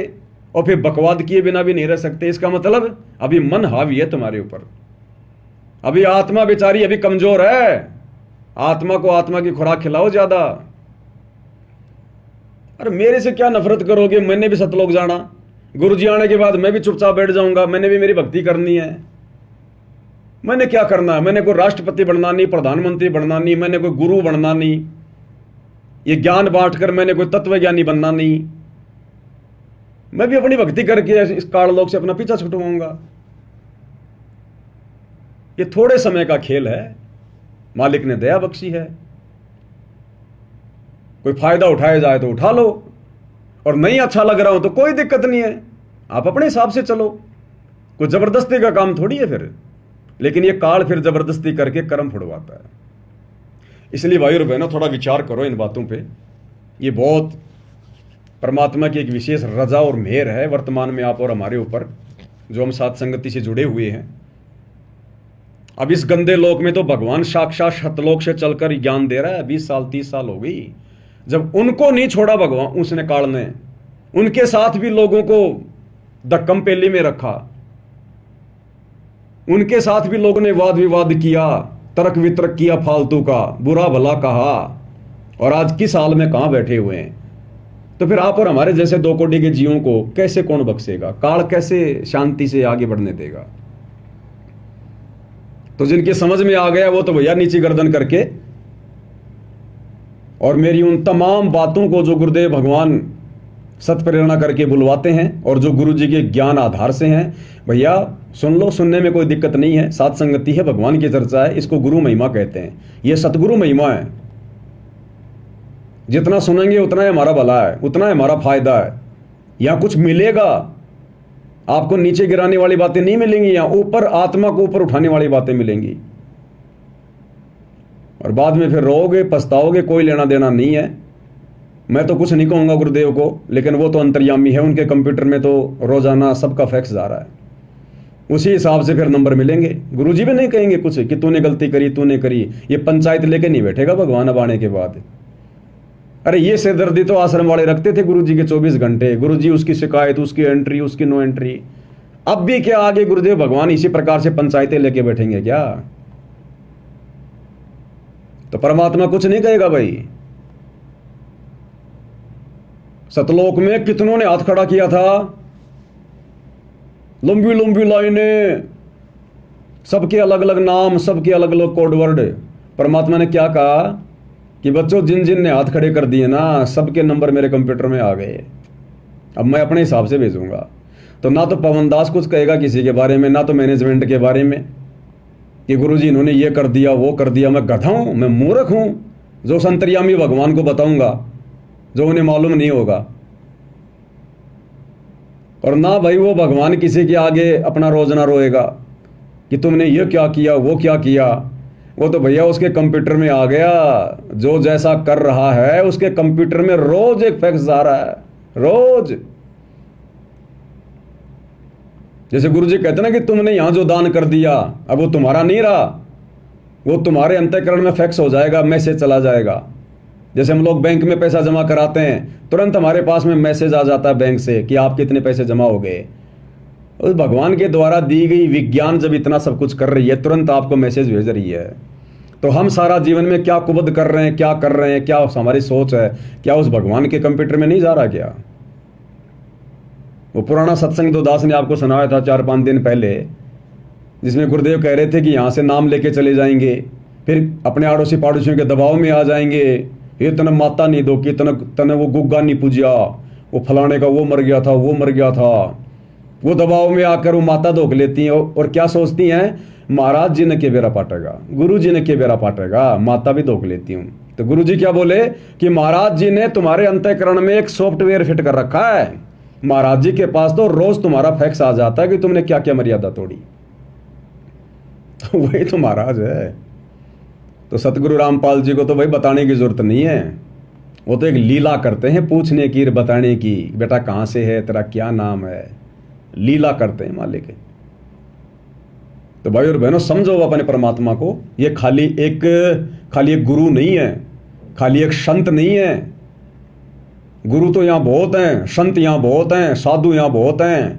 और फिर बकवाद किए बिना भी नहीं रह सकते। इसका मतलब अभी मन हावी है तुम्हारे ऊपर, अभी आत्मा बेचारी अभी कमजोर है। आत्मा को आत्मा की खुराक खिलाओ ज्यादा। अरे मेरे से क्या नफरत करोगे? मैंने भी सतलोक जाना, गुरुजी आने के बाद मैं भी चुपचाप बैठ जाऊंगा। मैंने भी मेरी भक्ति करनी है। मैंने क्या करना है? मैंने कोई राष्ट्रपति बनना नहीं, प्रधानमंत्री बनना नहीं, मैंने कोई गुरु बनना नहीं, ये ज्ञान बांटकर मैंने कोई तत्वज्ञानी बनना नहीं। मैं भी अपनी भक्ति करके इस काललोक से अपना पीछा छुटवाऊंगा। ये थोड़े समय का खेल है, मालिक ने दया बख्शी है। कोई फायदा उठाया जाए तो उठा लो, और नहीं अच्छा लग रहा हो तो कोई दिक्कत नहीं है, आप अपने हिसाब से चलो। कोई जबरदस्ती का काम थोड़ी है फिर। लेकिन ये काल फिर जबरदस्ती करके कर्म फुड़वाता है। इसलिए भाई और बहनों, थोड़ा विचार करो इन बातों पे। ये बहुत परमात्मा की एक विशेष रजा और मेहर है वर्तमान में आप और हमारे ऊपर, जो हम साथ संगति से जुड़े हुए हैं। अब इस गंदे लोक में तो भगवान साक्षात सतलोक से चलकर ज्ञान दे रहा है। 20 साल 30 साल हो गई जब उनको नहीं छोड़ा भगवान, उसने काल ने उनके साथ भी लोगों को धक्कम पेली में रखा। उनके साथ भी लोगों ने वाद विवाद किया, तर्क वितर्क किया, फालतू का बुरा भला कहा, और आज किस हाल में कहां बैठे हुए हैं। तो फिर आप और हमारे जैसे 2 कोटि के जीवों को कैसे कौन बख्शेगा? काल कैसे शांति से आगे बढ़ने देगा? तो जिनकी समझ में आ गया वो तो भैया नीची गर्दन करके, और मेरी उन तमाम बातों को जो गुरुदेव भगवान सत प्रेरणा करके बुलवाते हैं और जो गुरु जी के ज्ञान आधार से हैं, भैया सुन लो, सुनने में कोई दिक्कत नहीं है। सात संगति है, भगवान की चर्चा है, इसको गुरु महिमा कहते हैं। ये सतगुरु महिमा है। जितना सुनेंगे उतना ही हमारा भला है, उतना ही हमारा फायदा है। यहां कुछ मिलेगा आपको, नीचे गिराने वाली बातें नहीं मिलेंगी। यहां ऊपर आत्मा को ऊपर उठाने वाली बातें मिलेंगी, और बाद में फिर रोओगे, पछताओगे। कोई लेना देना नहीं है। मैं तो कुछ नहीं कहूंगा गुरुदेव को, लेकिन वो तो अंतर्यामी है। उनके कंप्यूटर में तो रोजाना सबका फैक्स जा रहा है, उसी हिसाब से फिर नंबर मिलेंगे। गुरुजी भी नहीं कहेंगे कुछ कि तूने गलती करी, तूने करी। ये पंचायत लेके नहीं बैठेगा भगवान अब आने के बाद। अरे ये सिरदर्दी तो आश्रम वाले रखते थे गुरुजी के 24 घंटे। गुरुजी उसकी शिकायत, उसकी एंट्री, उसकी नो एंट्री। अब भी क्या आगे गुरुदेव भगवान इसी प्रकार से पंचायतें लेके बैठेंगे क्या? तो परमात्मा कुछ नहीं कहेगा भाई। सतलोक में कितनों ने हाथ खड़ा किया था, लंबी लंबी लाइनें, सबके अलग अलग नाम, सबके अलग अलग कोड वर्ड। परमात्मा ने क्या कहा कि बच्चों, जिन जिन ने हाथ खड़े कर दिए ना, सबके नंबर मेरे कंप्यूटर में आ गए। अब मैं अपने हिसाब से भेजूंगा। तो ना तो पवनदास कुछ कहेगा किसी के बारे में, ना तो मैनेजमेंट के बारे में कि गुरुजी इन्होंने ये कर दिया, वो कर दिया। मैं गधा हूं, मैं मूर्ख हूं जो संतर्यामी भगवान को बताऊंगा जो उन्हें मालूम नहीं होगा। और ना भाई वो भगवान किसी के आगे अपना रोजना रोएगा कि तुमने ये क्या किया, वो क्या किया। वो तो भैया उसके कंप्यूटर में आ गया। जो जैसा कर रहा है उसके कंप्यूटर में रोज एक फैक्स आ रहा है, रोज। जैसे गुरुजी कहते ना कि तुमने यहां जो दान कर दिया, अब वो तुम्हारा नहीं रहा, वो तुम्हारे अंतःकरण में फैक्स हो जाएगा, मैसेज चला जाएगा। जैसे हम लोग बैंक में पैसा जमा कराते हैं, तुरंत हमारे पास में मैसेज आ जाता है बैंक से कि आपके इतने पैसे जमा हो गए। उस भगवान के द्वारा दी गई विज्ञान जब इतना सब कुछ कर रही है, तुरंत आपको मैसेज भेज रही है। तो हम सारा जीवन में क्या कुबद कर रहे हैं, क्या कर रहे हैं, क्या हमारी सोच है, क्या उस भगवान के कंप्यूटर में नहीं जा रहा क्या? वो पुराना सत्संग तो दास ने आपको सुनाया था 4-5 दिन पहले, जिसमें गुरुदेव कह रहे थे कि यहाँ से नाम लेके चले जाएंगे, फिर अपने आड़ोसी पड़ोसियों के दबाव में आ जाएंगे। ये तने माता नहीं दो कि तने वो गुग्गा नहीं पूजिया, वो फलाने का वो मर गया था, वो मर गया था। वो दबाव में आकर वो माता धोख लेती हैं और क्या सोचती हैं, महाराज जी ने के बेरा पाटेगा, गुरु जी ने के बेरा पाटेगा, माता भी धोख लेती हूँ। तो गुरु जी क्या बोले कि महाराज जी ने तुम्हारे अंतःकरण में एक सॉफ्टवेयर फिट कर रखा है। महाराज जी के पास तो रोज तुम्हारा फैक्स आ जाता है कि तुमने क्या क्या मर्यादा तोड़ी। वही तो महाराज है। तो सतगुरु रामपाल जी को तो भाई बताने की जरूरत नहीं है, वो तो एक लीला करते हैं पूछने की, बताने की, बेटा कहां से है, तेरा क्या नाम है, लीला करते हैं मालिक। तो भाई और बहनों समझो अपने परमात्मा को, ये खाली एक गुरु नहीं है, खाली एक संत नहीं है। गुरु तो यहां बहुत हैं, संत यहां बहुत हैं, साधु यहां बहुत हैं,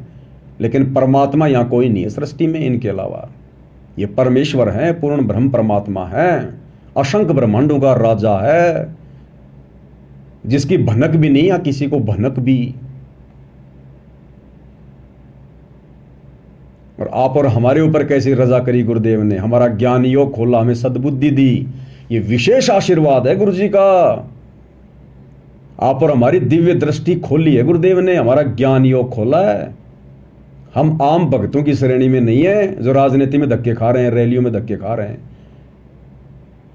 लेकिन परमात्मा यहां कोई नहीं है सृष्टि में इनके अलावा। ये परमेश्वर है, पूर्ण ब्रह्म परमात्मा है, असंख्य ब्रह्मांडों का राजा है, जिसकी भनक भी नहीं या किसी को भनक भी। और आप और हमारे ऊपर कैसी रजा करी गुरुदेव ने, हमारा ज्ञान योग खोला, हमें सद्बुद्धि दी। ये विशेष आशीर्वाद है गुरु जी का। आप और हमारी दिव्य दृष्टि खोली है गुरुदेव ने, हमारा ज्ञान योग खोला है। हम आम भक्तों की श्रेणी में नहीं है जो राजनीति में धक्के खा रहे हैं, रैलियों में धक्के खा रहे हैं।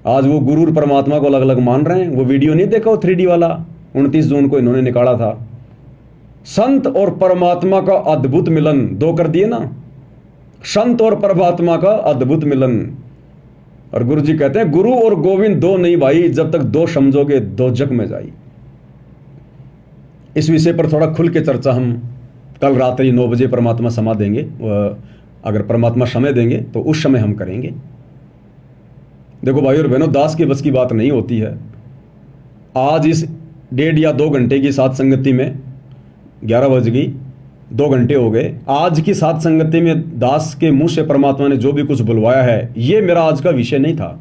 आज वो गुरु और परमात्मा को अलग अलग मान रहे हैं। वो वीडियो नहीं देखा वो 3D वाला, 29 जून को इन्होंने निकाला था, संत और परमात्मा का अद्भुत मिलन। 2 कर दिए ना, संत और परमात्मा का अद्भुत मिलन। और गुरु जी कहते हैं गुरु और गोविंद 2 नहीं भाई, जब तक 2 समझोगे 2 जग में जाई। इस विषय पर थोड़ा खुल के चर्चा हम कल रात्रि 9 बजे परमात्मा समा देंगे, अगर परमात्मा समय देंगे तो उस समय हम करेंगे। देखो भाई और बहनों, दास के बस की बात नहीं होती है। आज इस 1.5 या 2 घंटे की साथ संगति में 11 बज गई, 2 घंटे हो गए। आज की साथ संगति में दास के मुंह से परमात्मा ने जो भी कुछ बुलवाया है, ये मेरा आज का विषय नहीं था।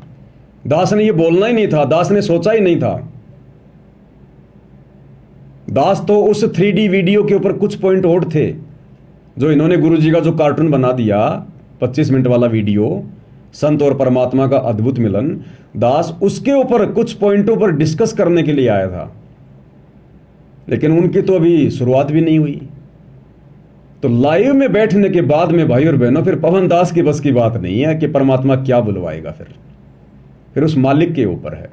दास ने ये बोलना ही नहीं था, दास ने सोचा ही नहीं था। दास तो उस 3D वीडियो के ऊपर कुछ पॉइंट और थे जो इन्होंने गुरु जी का जो कार्टून बना दिया 25 मिनट वाला वीडियो, संत और परमात्मा का अद्भुत मिलन, दास उसके ऊपर कुछ पॉइंटों पर डिस्कस करने के लिए आया था, लेकिन उनकी तो अभी शुरुआत भी नहीं हुई। तो लाइव में बैठने के बाद में भाई और बहनों, फिर पवन दास की बस की बात नहीं है कि परमात्मा क्या बुलवाएगा, फिर उस मालिक के ऊपर है।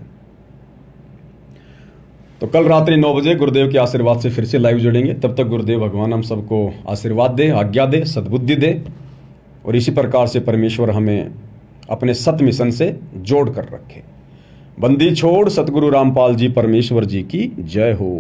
तो कल रात्रि 9 बजे गुरुदेव के आशीर्वाद से फिर से लाइव जुड़ेंगे। तब तक गुरुदेव भगवान हम सबको आशीर्वाद दे, आज्ञा दे, सद्बुद्धि दे, और इसी प्रकार से परमेश्वर हमें अपने सत मिशन से जोड़ कर रखे। बंदी छोड़ सतगुरु रामपाल जी परमेश्वर जी की जय हो।